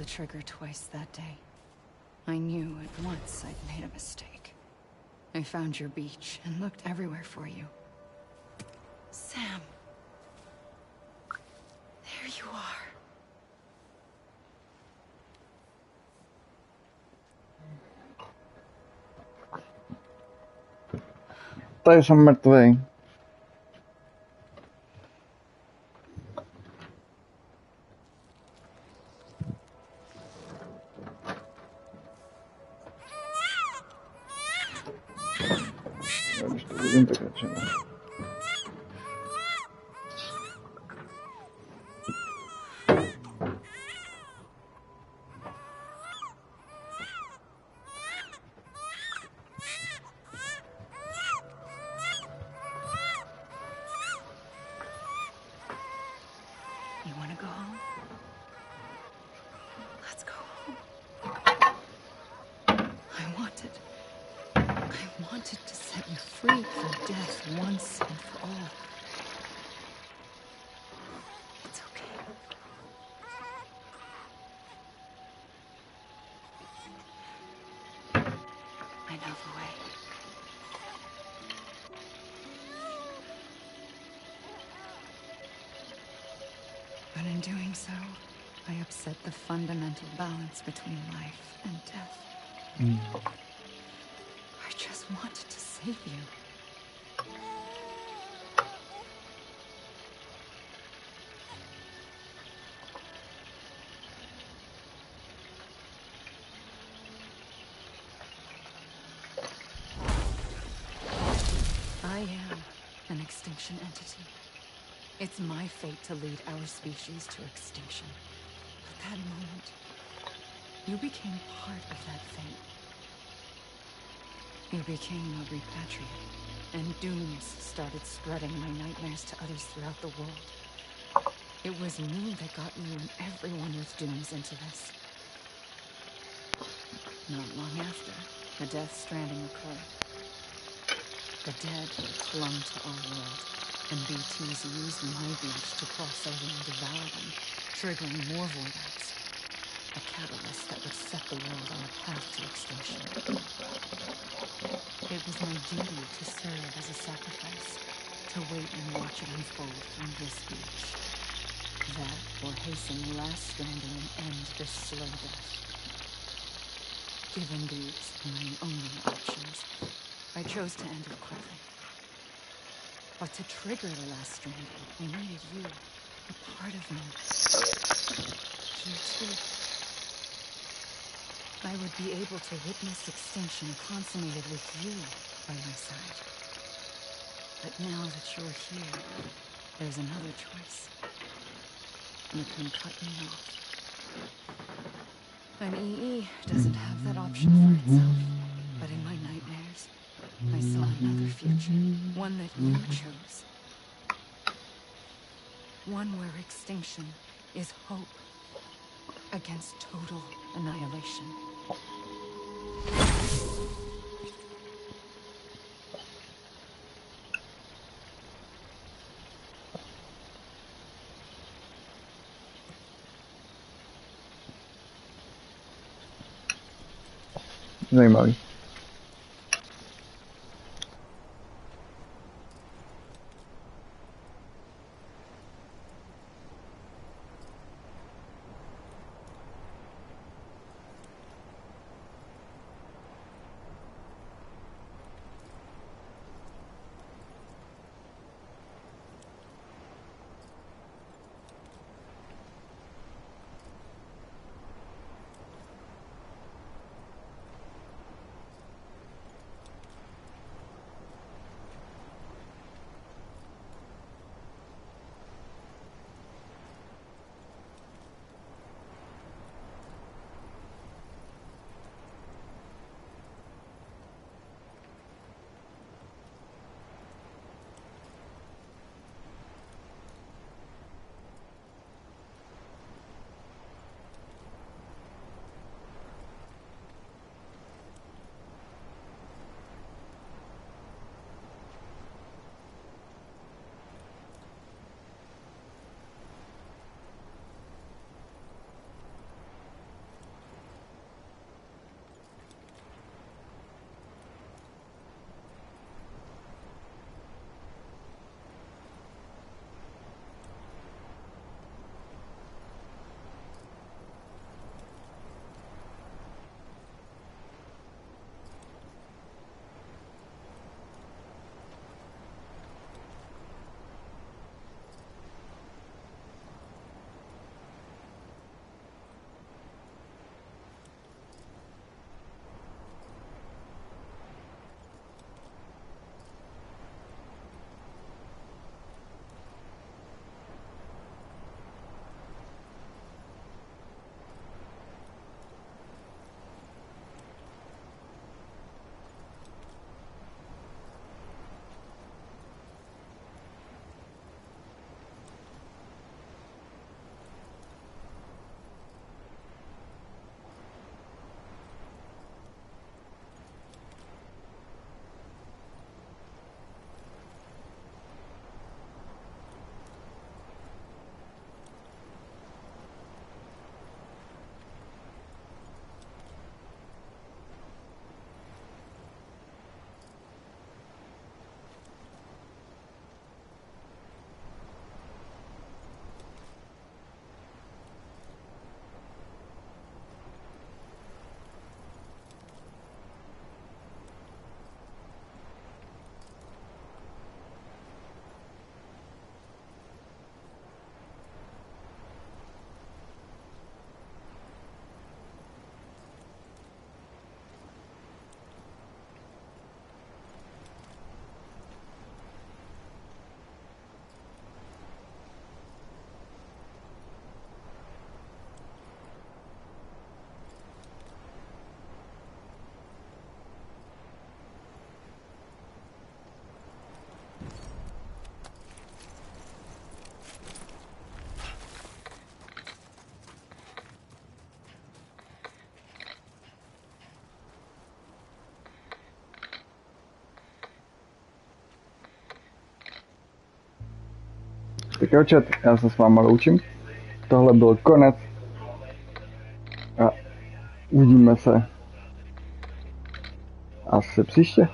Speaker 11: the trigger twice that day. I knew at once I'd made a mistake. I found your beach and looked everywhere for you. Sam. There you are.
Speaker 1: Tady jsem mrtvý. Když to vidím, tak radši ne.
Speaker 11: You want to go home? Let's go home. I wanted to set you free from death once and for all. It's okay. I know the way. But in doing so, I upset the fundamental balance between life and death. I just wanted to save you. I am an extinction entity. It's my fate to lead our species to extinction. But that moment, you became part of that fate. You became a repatriate, and dooms started spreading my nightmares to others throughout the world. It was me that got you and everyone with dooms into this. Not long after, a death stranding occurred. The dead clung to our world, and BTs used my beach to cross over and devour them, triggering more voidouts. A catalyst that would set the world on a path to extinction. It was my duty to serve as a sacrifice, to wait and watch it unfold from this beach. That, or hasten last stranding and end this slow death. Given these my only options, I chose to end it quickly. But to trigger the last stranding, I needed you, a part of me. You too. I would be able to witness extinction consummated with you by my side. But now that you're here, there's another choice. You can cut me off. An EE doesn't have that option for itself. But in my nightmares, I saw another future. One that you chose. One where extinction is hope against total annihilation.
Speaker 1: Zajímavý. Tak jo, chat, já se s váma loučím. Tohle byl konec. A uvidíme se asi příště.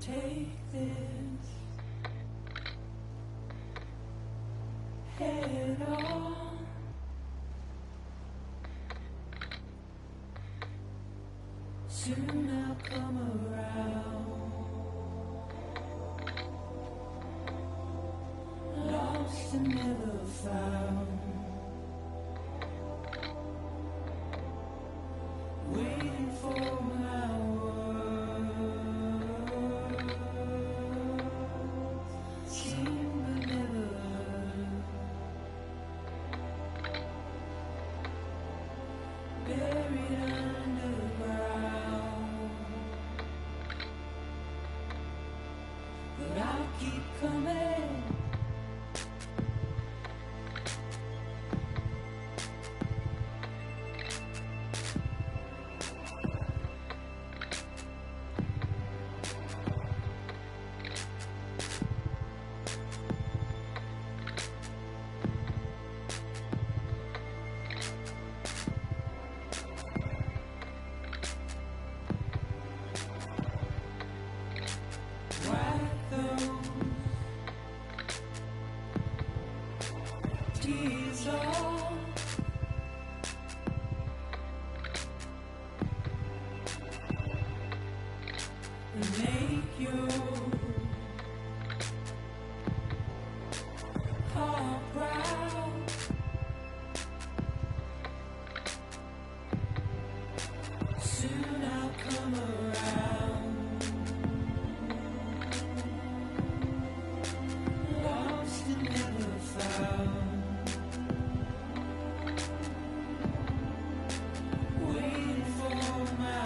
Speaker 13: Take this head on. Soon I'll come around. Lost and never found. Waiting for my make you heart proud. Soon I'll come around. Lost and never found. Waiting for my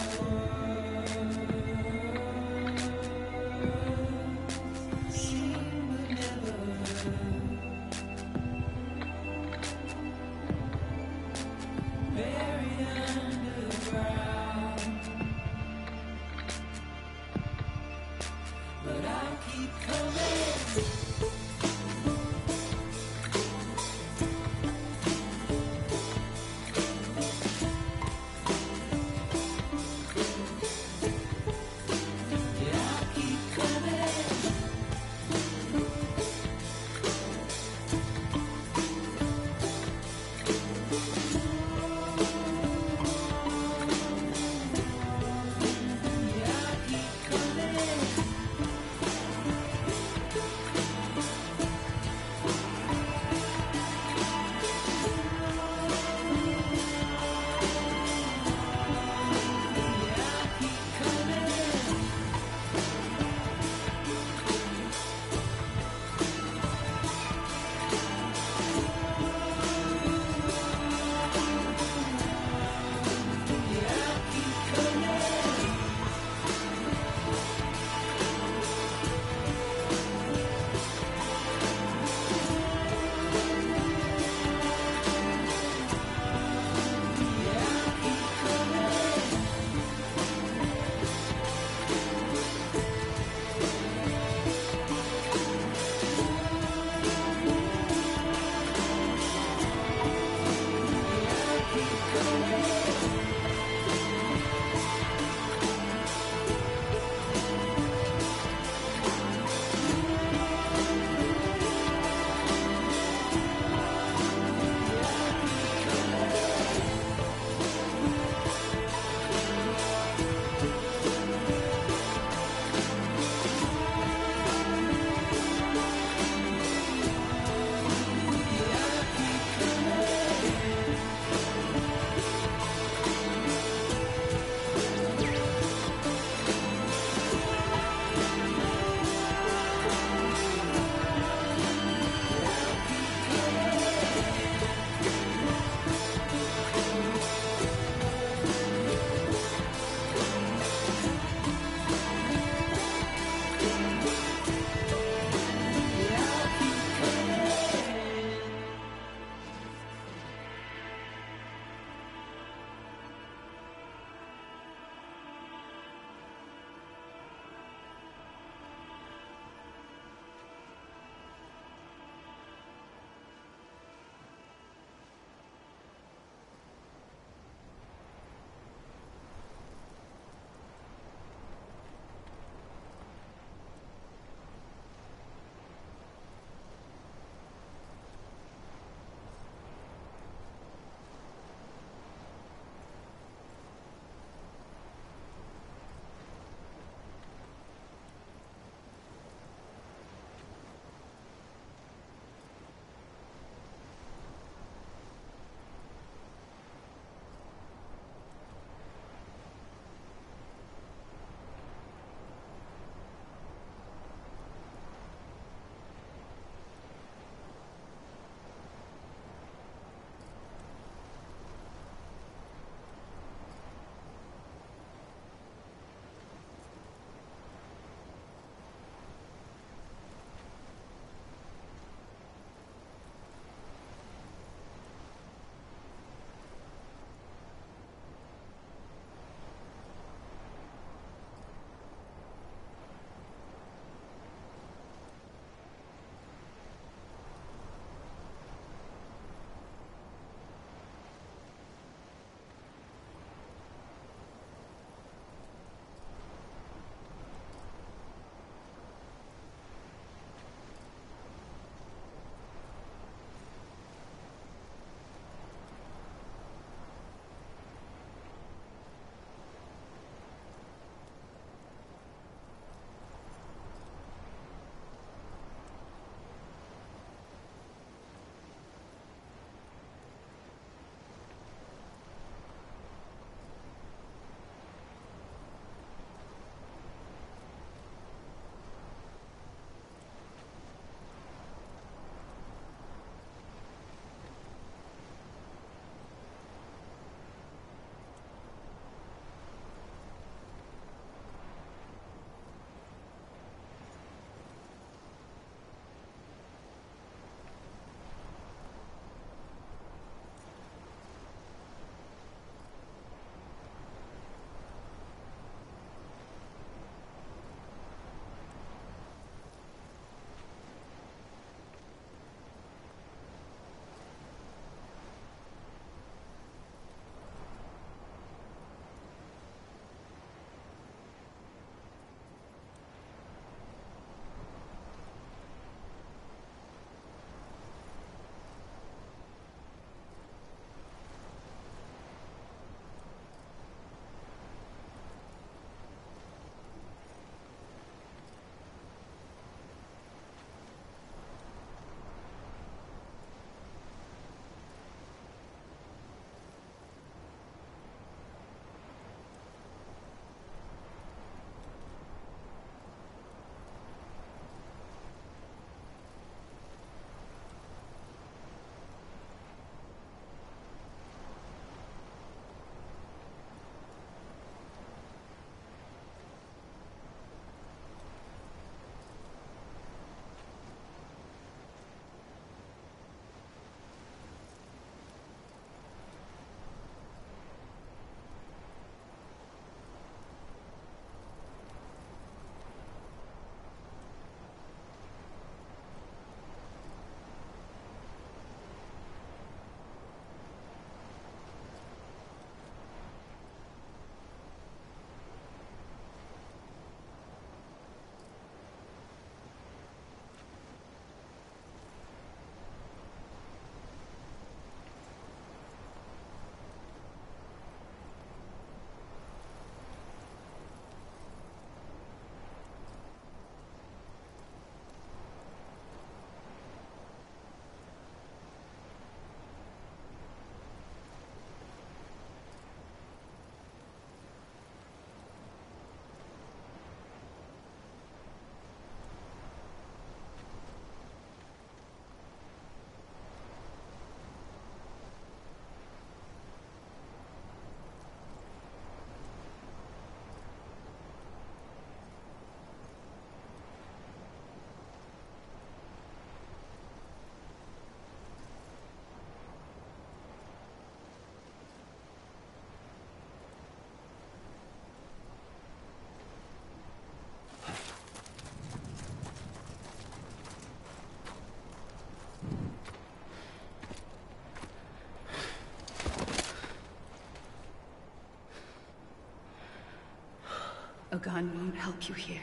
Speaker 11: A gun won't help you here.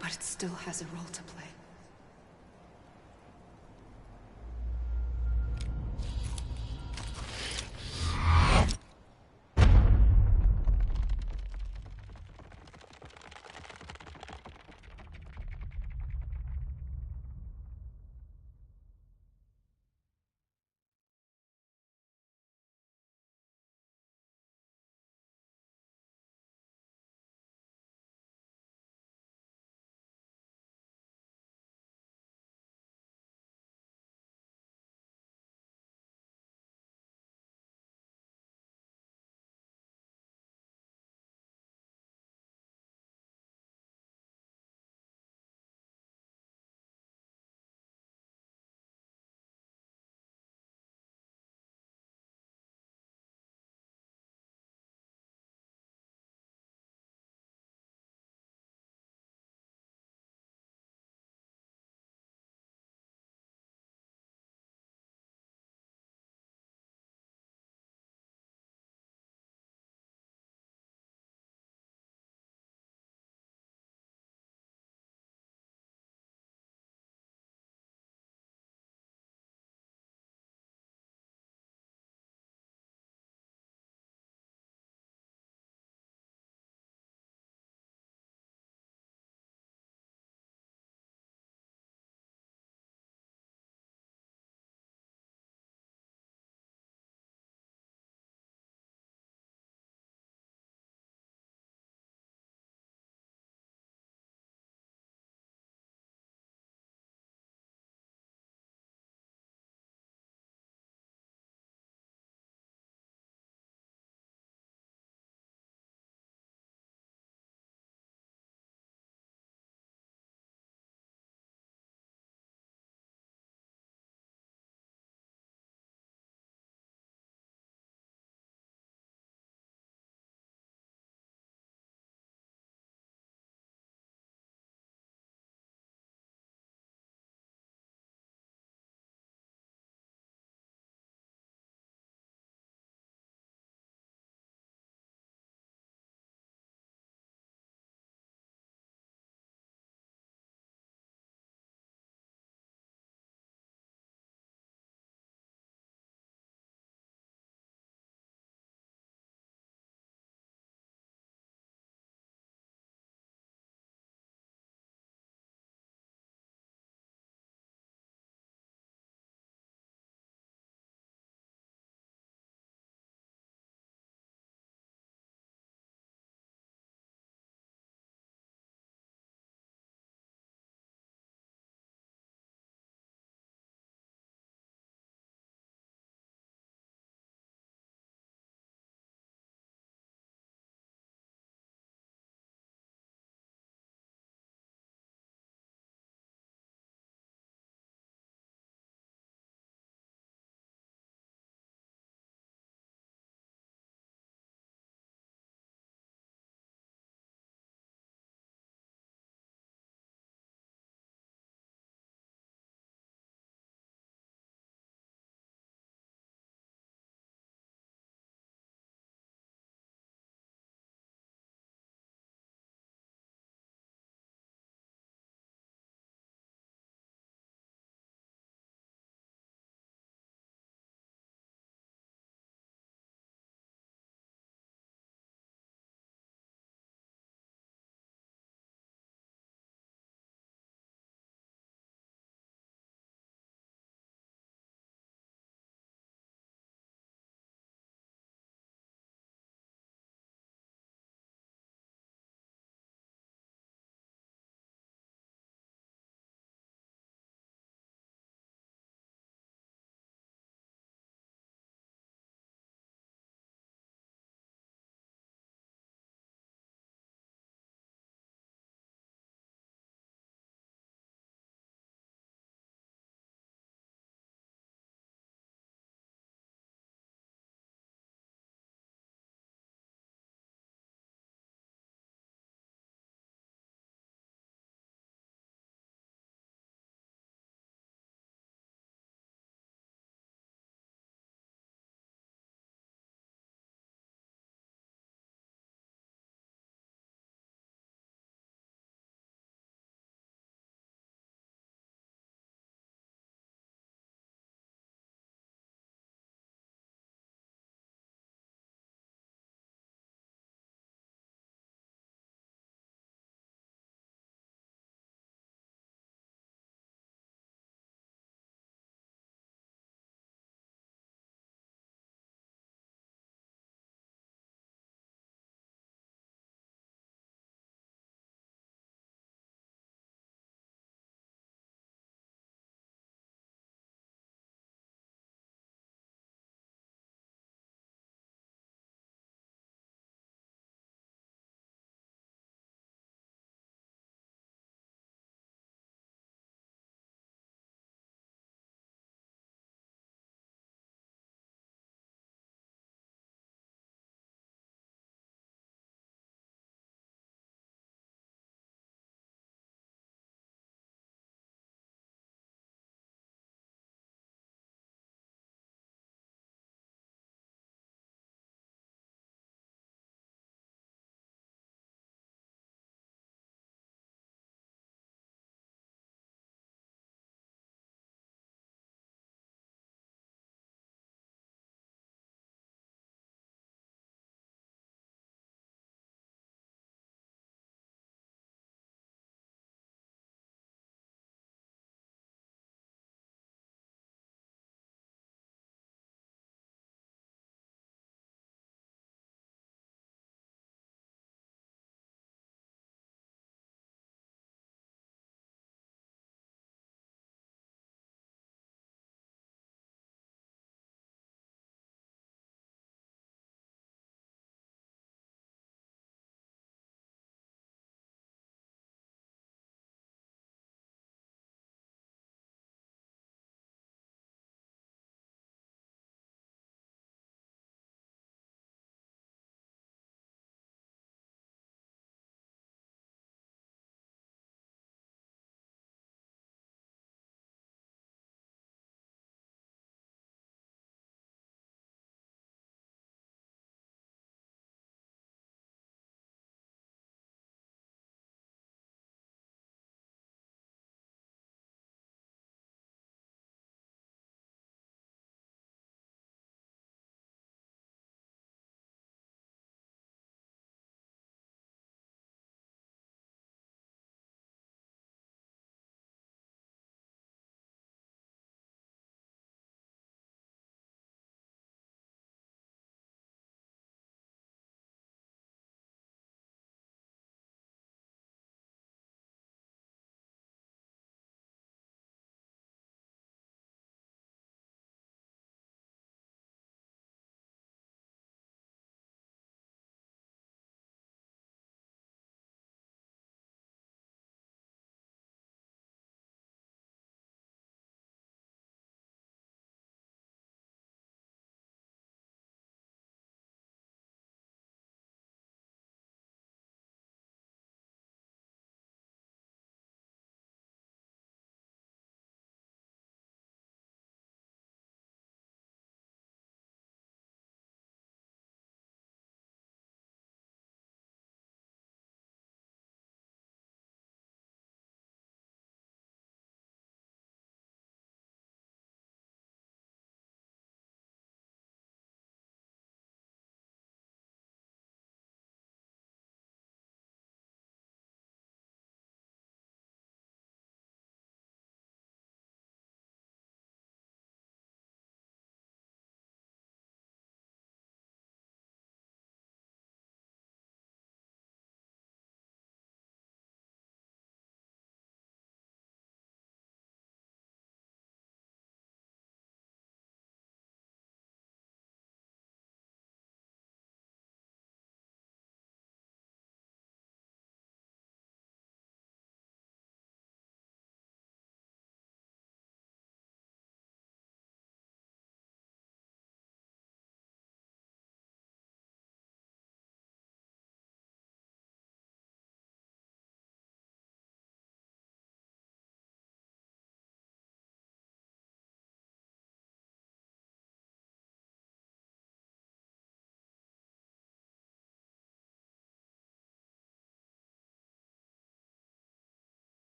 Speaker 11: But it still has a role to play.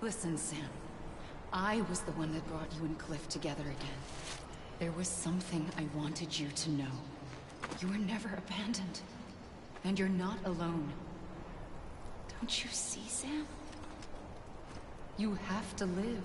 Speaker 11: Listen, Sam. I was the one that brought you and Cliff together again. There was something I wanted you to know. You were never abandoned. And you're not alone. Don't you see, Sam? You have to live.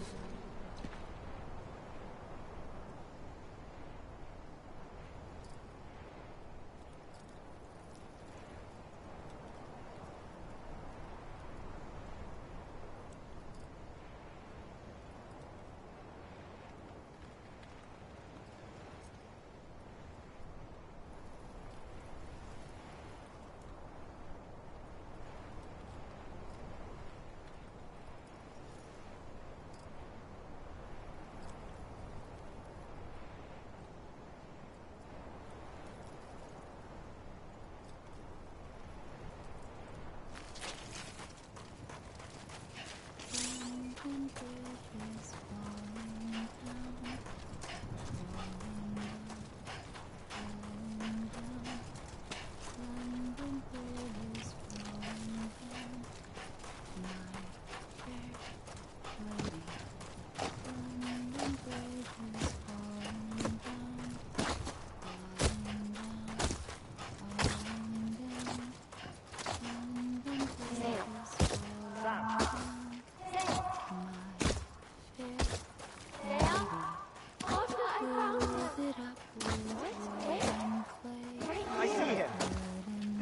Speaker 14: I see him.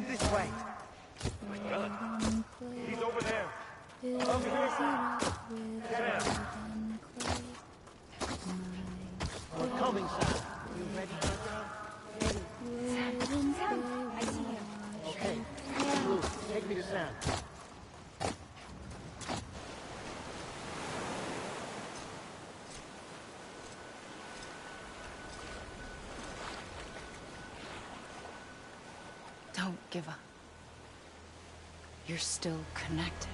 Speaker 14: This way. He's over there. Over here. Sam. We're coming, Sam. You ready?
Speaker 6: Sam, I see him.
Speaker 14: Okay. Blue, take me to Sam.
Speaker 11: Don't give up. You're still connected.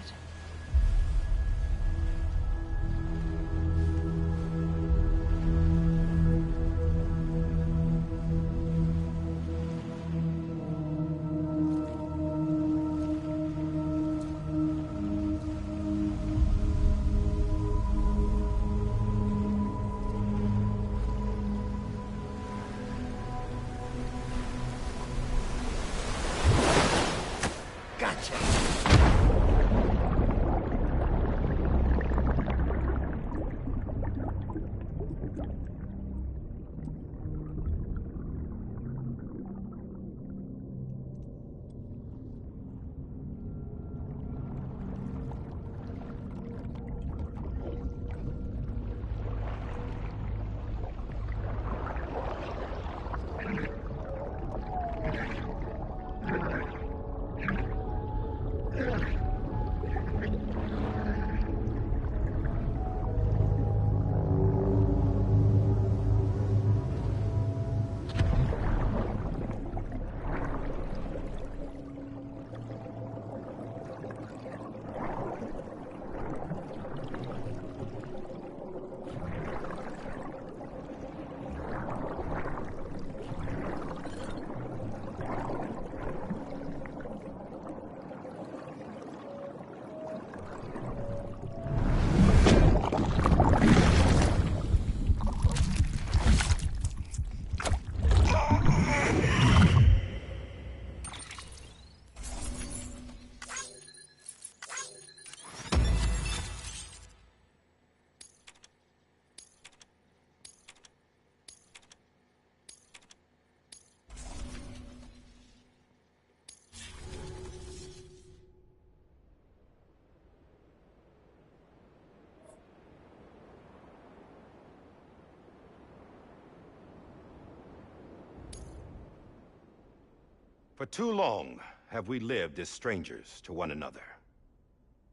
Speaker 9: For too long have we lived as strangers to one another,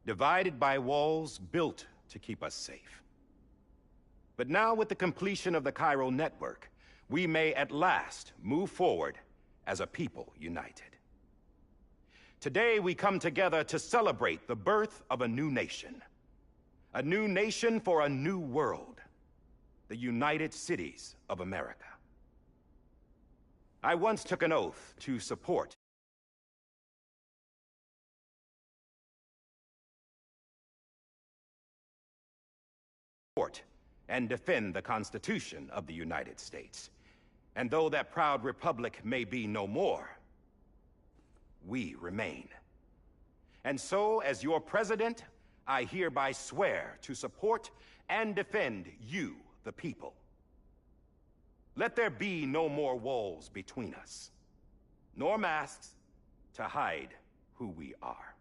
Speaker 9: divided by walls built to keep us safe. But now, with the completion of the Cairo network, we may at last move forward as a people united. Today, we come together to celebrate the birth of a new nation for a new world, the United Cities of America. I once took an oath to support support and defend the Constitution of the United States. And though that proud republic may be no more, we remain. And so, as your president, I hereby swear to support and defend you, the people. Let there be no more walls between us, nor masks to hide who we are.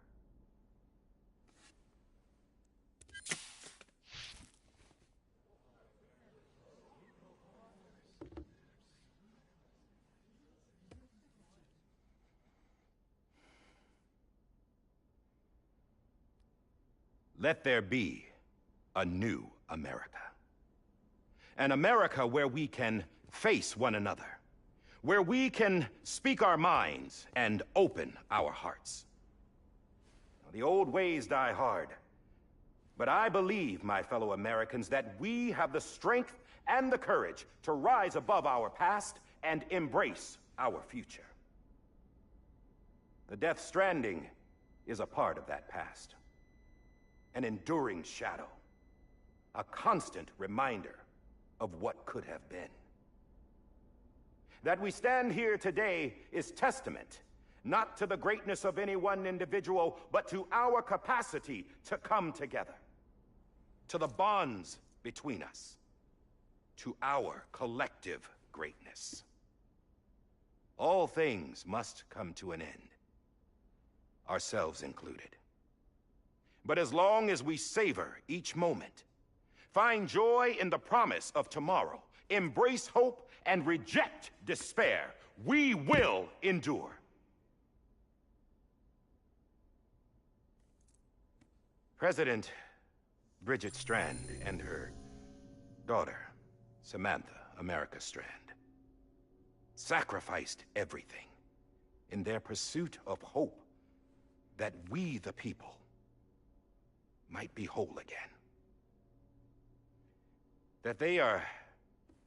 Speaker 9: Let there be a new America. An America where we can face one another, where we can speak our minds and open our hearts. The old ways die hard, but I believe, my fellow Americans, that we have the strength and the courage to rise above our past and embrace our future. The Death Stranding is a part of that past. An enduring shadow, a constant reminder of what could have been. That we stand here today is testament, not to the greatness of any one individual, but to our capacity to come together, to the bonds between us, to our collective greatness. All things must come to an end, ourselves included. But as long as we savor each moment, find joy in the promise of tomorrow, embrace hope, and reject despair, we will endure. President Bridget Strand and her daughter, Samantha America Strand, sacrificed everything in their pursuit of hope that we, the people, might be whole again. That they are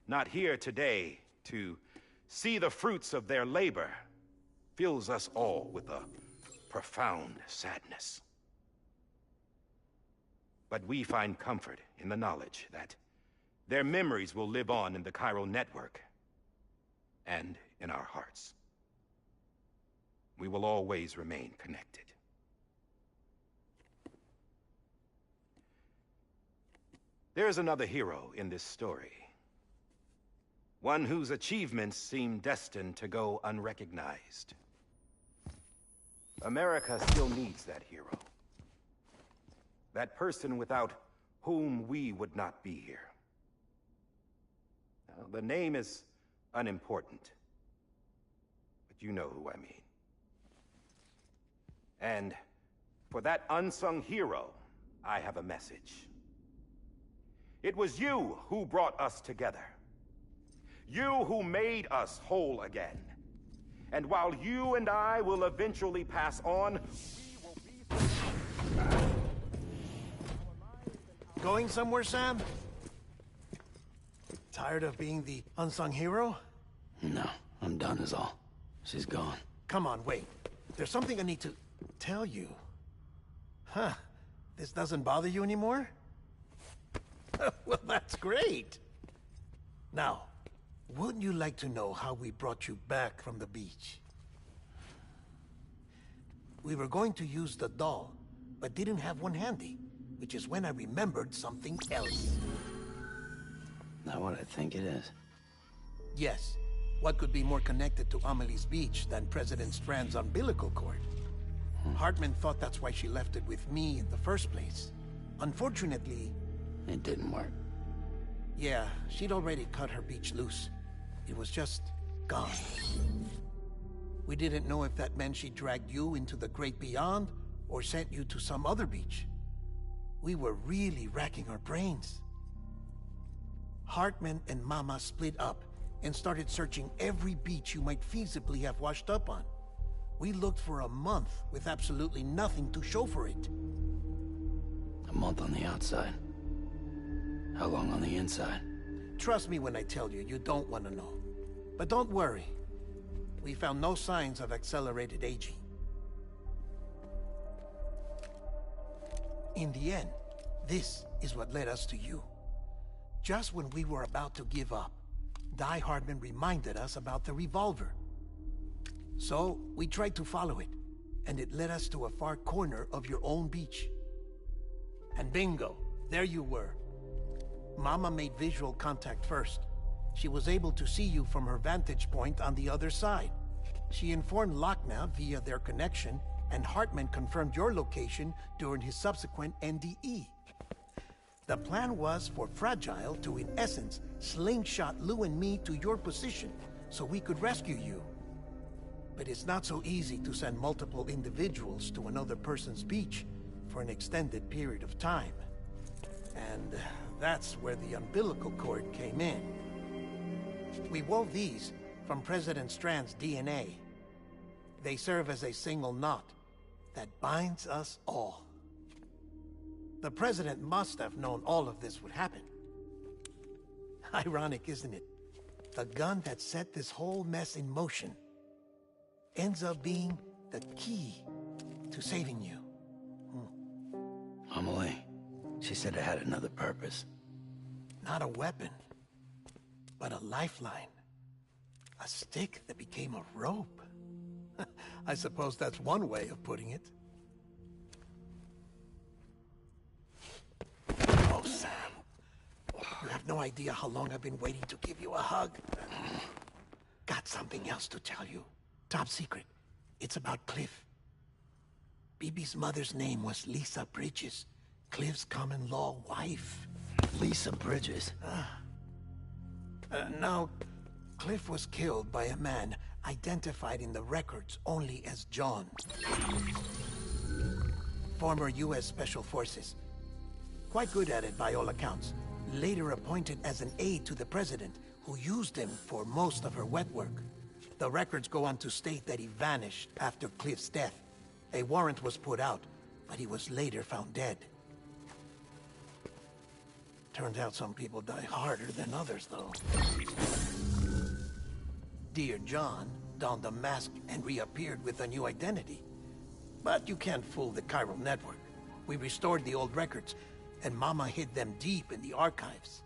Speaker 9: not here today to see the fruits of their labor fills us all with a profound sadness. But we find comfort in the knowledge that their memories will live on in the chiral network and in our hearts. We will always remain connected. There is another hero in this story. One whose achievements seem destined to go unrecognized. America still needs that hero. That person without whom we would not be here. Now, the name is unimportant, but you know who I mean. And for that unsung hero, I have a message. It was you who brought us together. You who made us whole again. And while you and I will eventually pass on, we will be...
Speaker 2: Going somewhere, Sam? Tired of being the unsung hero?
Speaker 8: No, I'm done is all. She's gone.
Speaker 2: Come on, wait. There's something I need to tell you. Huh. This doesn't bother you anymore? Well, that's great. Now, wouldn't you like to know how we brought you back from the beach? We were going to use the doll, but didn't have one handy, which is when I remembered something else.
Speaker 8: Not what I think it is.
Speaker 2: Yes. What could be more connected to Amelie's beach than President Strand's umbilical cord? Hartman thought that's why she left it with me in the first place. Unfortunately...
Speaker 8: It didn't work.
Speaker 2: Yeah, she'd already cut her beach loose. It was just gone. We didn't know if that meant she dragged you into the great beyond, or sent you to some other beach. We were really racking our brains. Hartman and Mama split up and started searching every beach you might feasibly have washed up on. We looked for a month with absolutely nothing to show for it.
Speaker 8: A month on the outside. How long on the inside?
Speaker 2: Trust me when I tell you, you don't want to know. But don't worry. We found no signs of accelerated aging. In the end, this is what led us to you. Just when we were about to give up, Die Hardman reminded us about the revolver. So, we tried to follow it, and it led us to a far corner of your own beach. And bingo, there you were. Mama made visual contact first. She was able to see you from her vantage point on the other side. She informed Lochna via their connection, and Hartman confirmed your location during his subsequent NDE. The plan was for Fragile to, in essence, slingshot Lou and me to your position so we could rescue you. But it's not so easy to send multiple individuals to another person's beach for an extended period of time. And that's where the umbilical cord came in. We wove these from President Strand's DNA. They serve as a single knot that binds us all. The President must have known all of this would happen. Ironic, isn't it? The gun that set this whole mess in motion ends up being the key to saving you.
Speaker 8: Amelie, she said it had another purpose.
Speaker 2: Not a weapon, but a lifeline. A stick that became a rope. I suppose that's one way of putting it. Oh, Sam. You have no idea how long I've been waiting to give you a hug. Got something else to tell you. Top secret. It's about Cliff. Bibi's mother's name was Lisa Bridges, Cliff's common-law wife.
Speaker 8: Lisa Bridges?
Speaker 2: Now, Cliff was killed by a man identified in the records only as John. Former U.S. Special Forces. Quite good at it by all accounts. Later appointed as an aide to the president, who used him for most of her wet work. The records go on to state that he vanished after Cliff's death. A warrant was put out, but he was later found dead. Turns out some people die harder than others, though. Dear John donned a mask and reappeared with a new identity. But you can't fool the chiral network. We restored the old records, and Mama hid them deep in the archives.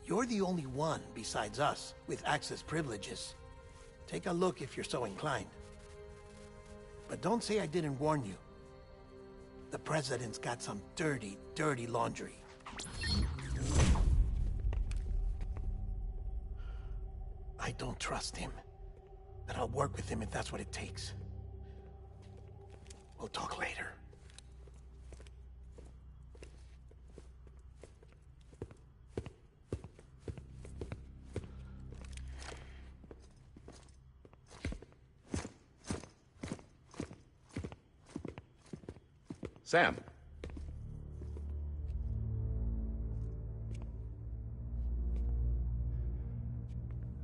Speaker 2: You're the only one, besides us, with access privileges. Take a look if you're so inclined. But don't say I didn't warn you. The President's got some dirty, dirty laundry. I don't trust him, but I'll work with him if that's what it takes. We'll talk later.
Speaker 9: Sam.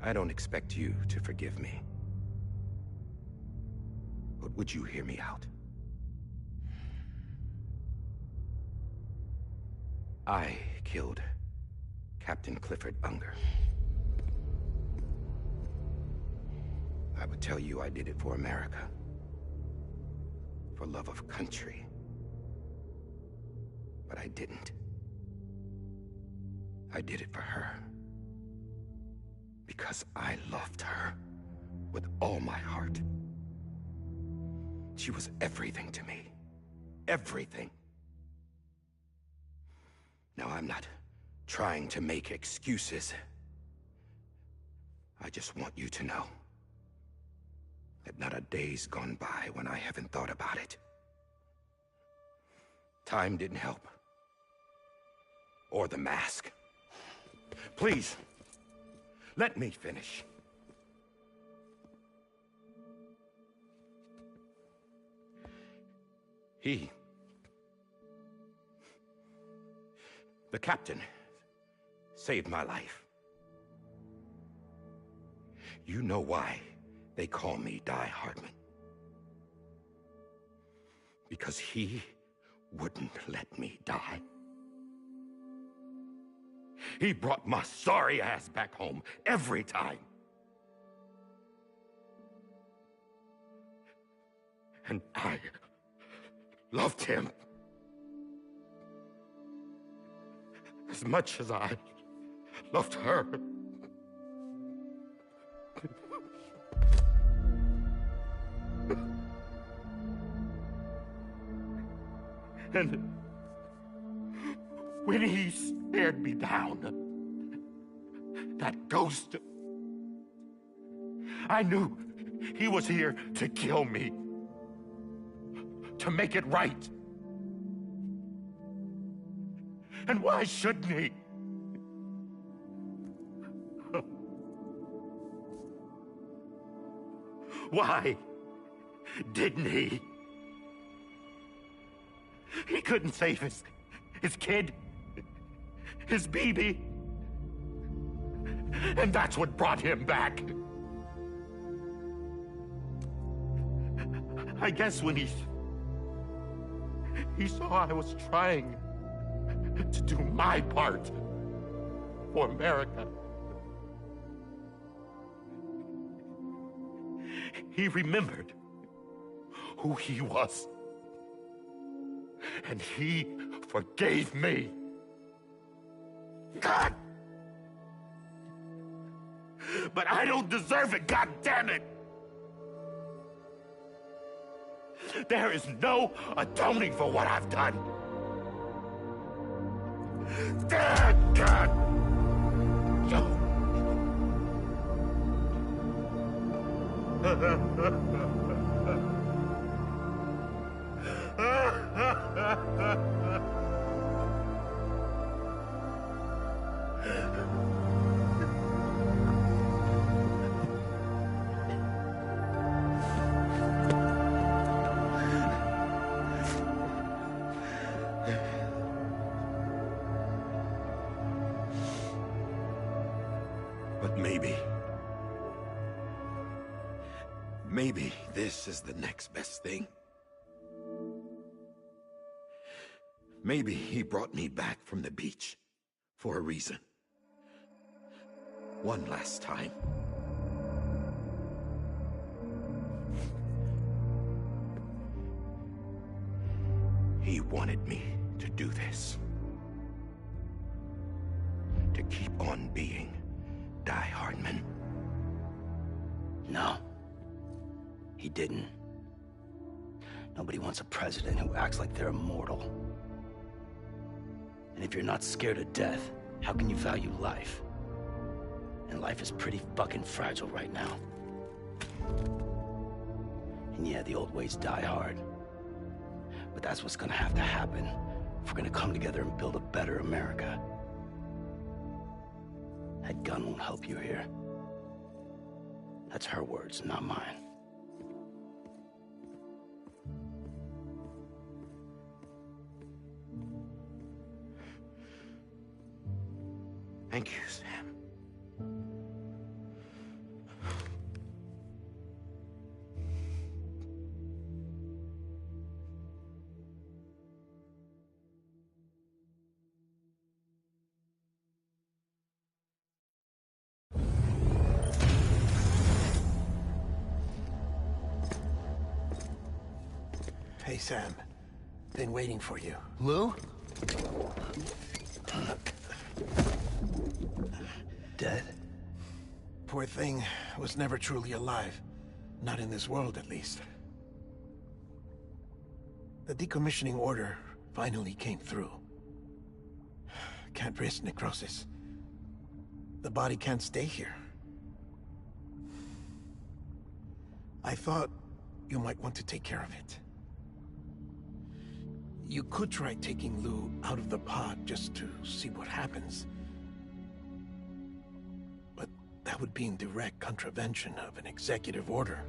Speaker 9: I don't expect you to forgive me. But would you hear me out? I killed Captain Clifford Unger. I would tell you I did it for America. For love of country. But I didn't. I did it for her. Because I loved her with all my heart. She was everything to me. Everything. Now, I'm not trying to make excuses. I just want you to know that not a day's gone by when I haven't thought about it. Time didn't help. Or the mask. Please, let me finish. The captain, saved my life. You know why they call me Die Hardman. Because he wouldn't let me die. He brought my sorry ass back home every time. And I loved him as much as I
Speaker 15: loved her. And when he stared me down, that ghost, I knew he was here to kill me, to make it right. And why shouldn't he? Why didn't he? He couldn't save his kid, his baby. And that's what brought him back. I guess when he saw I was trying to do my part for America, he remembered who he was. And he forgave me. God! But I don't deserve it, God damn it! There is no atoning for what I've done. God! But maybe this is the next best thing. Maybe he brought me back from the beach for a reason. One last time. He wanted me to do this. To keep on being Die Hardman.
Speaker 8: No. He didn't. Nobody wants a president who acts like they're immortal. And if you're not scared of death, how can you value life? And life is pretty fucking fragile right now. And yeah, the old ways die hard. But that's what's gonna have to happen if we're gonna come together and build a better America. That gun won't help you here. That's her words, not mine.
Speaker 15: Thank you, Sam.
Speaker 2: Hey, Sam. Been waiting for you.
Speaker 16: Lou?
Speaker 2: Dead? Poor thing was never truly alive. Not in this world, at least. The decommissioning order finally came through. Can't risk necrosis. The body can't stay here. I thought you might want to take care of it. You could try taking Lou out of the pod just to see what happens. But that would be in direct contravention of an executive order.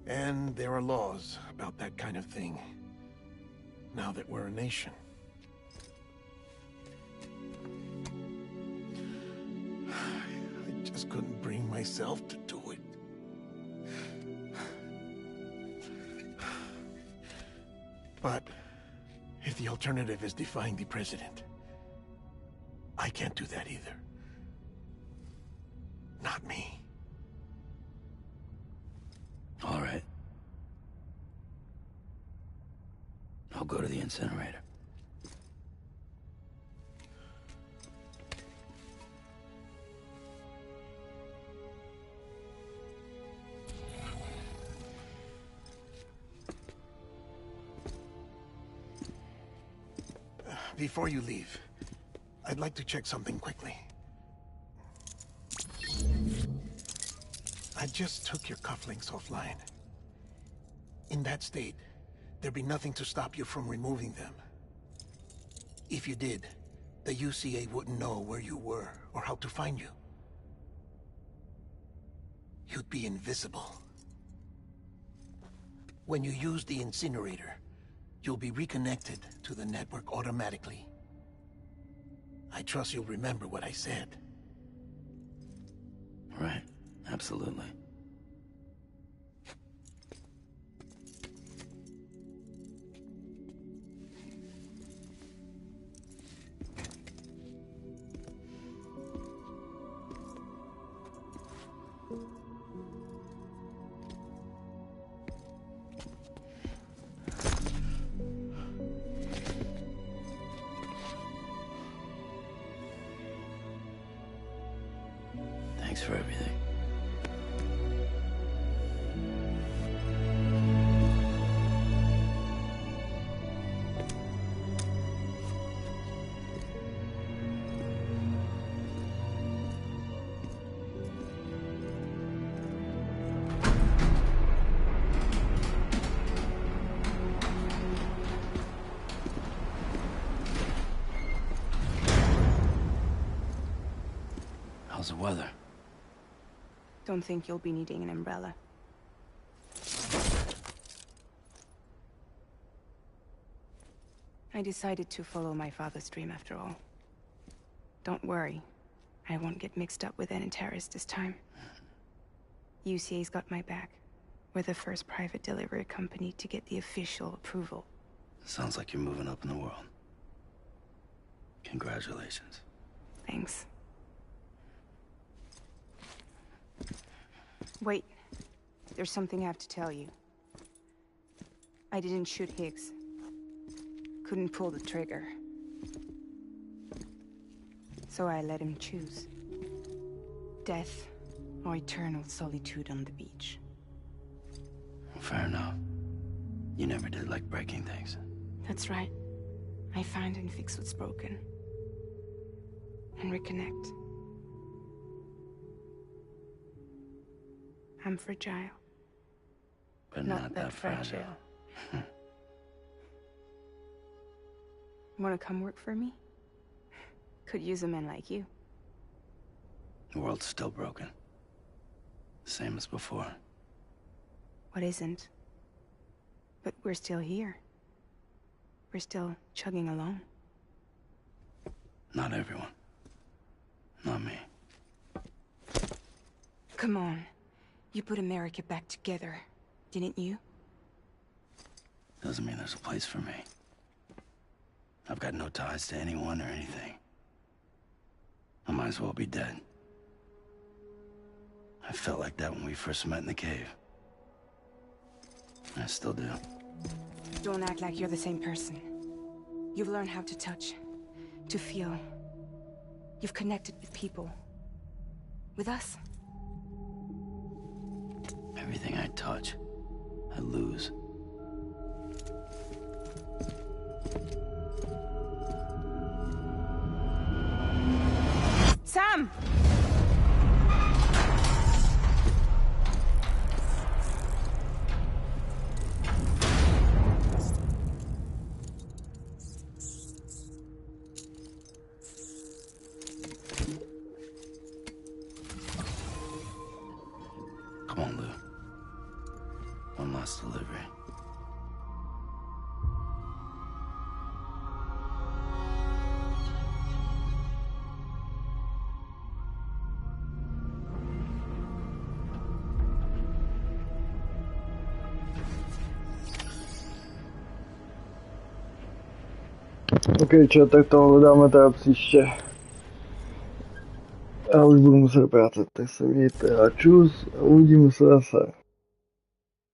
Speaker 2: And there are laws about that kind of thing, now that we're a nation. I just couldn't bring myself to do it. But if the alternative is defying the president, I can't do that either. Not me.
Speaker 8: All right. I'll go to the incinerator.
Speaker 2: Before you leave, I'd like to check something quickly. I just took your cufflinks offline. In that state, there'd be nothing to stop you from removing them. If you did, the UCA wouldn't know where you were or how to find you. You'd be invisible. When you use the incinerator, you'll be reconnected to the network automatically. I trust you'll remember what I said.
Speaker 8: Right. Absolutely. Thanks for everything. How's the weather?
Speaker 6: Don't think you'll be needing an umbrella. I decided to follow my father's dream after all. Don't worry. I won't get mixed up with any terrorists this time. UCA's got my back. We're the first private delivery company to get the official approval.
Speaker 8: Sounds like you're moving up in the world. Congratulations.
Speaker 6: Thanks. Wait. There's something I have to tell you. I didn't shoot Higgs. Couldn't pull the trigger. So I let him choose. Death or eternal solitude on the beach.
Speaker 8: Fair enough. You never did like breaking things.
Speaker 6: That's right. I find and fix what's broken. And reconnect. I'm fragile.
Speaker 8: But not that fragile.
Speaker 6: Wanna come work for me? Could use a man like you.
Speaker 8: The world's still broken. Same as before.
Speaker 6: What isn't? But we're still here. We're still chugging along.
Speaker 8: Not everyone. Not me.
Speaker 6: Come on. You put America back together, didn't you?
Speaker 8: Doesn't mean there's a place for me. I've got no ties to anyone or anything. I might as well be dead. I felt like that when we first met in the cave. I still do.
Speaker 6: Don't act like you're the same person. You've learned how to touch, to feel. You've connected with people. With us.
Speaker 8: Everything I touch, I lose.
Speaker 6: Sam!
Speaker 8: Come on, Lou. One last delivery.
Speaker 1: OK, čo, tak tohle dáme teda příště. Já už budu muset do práce, tak se mějte a čus a uvidíme se zase.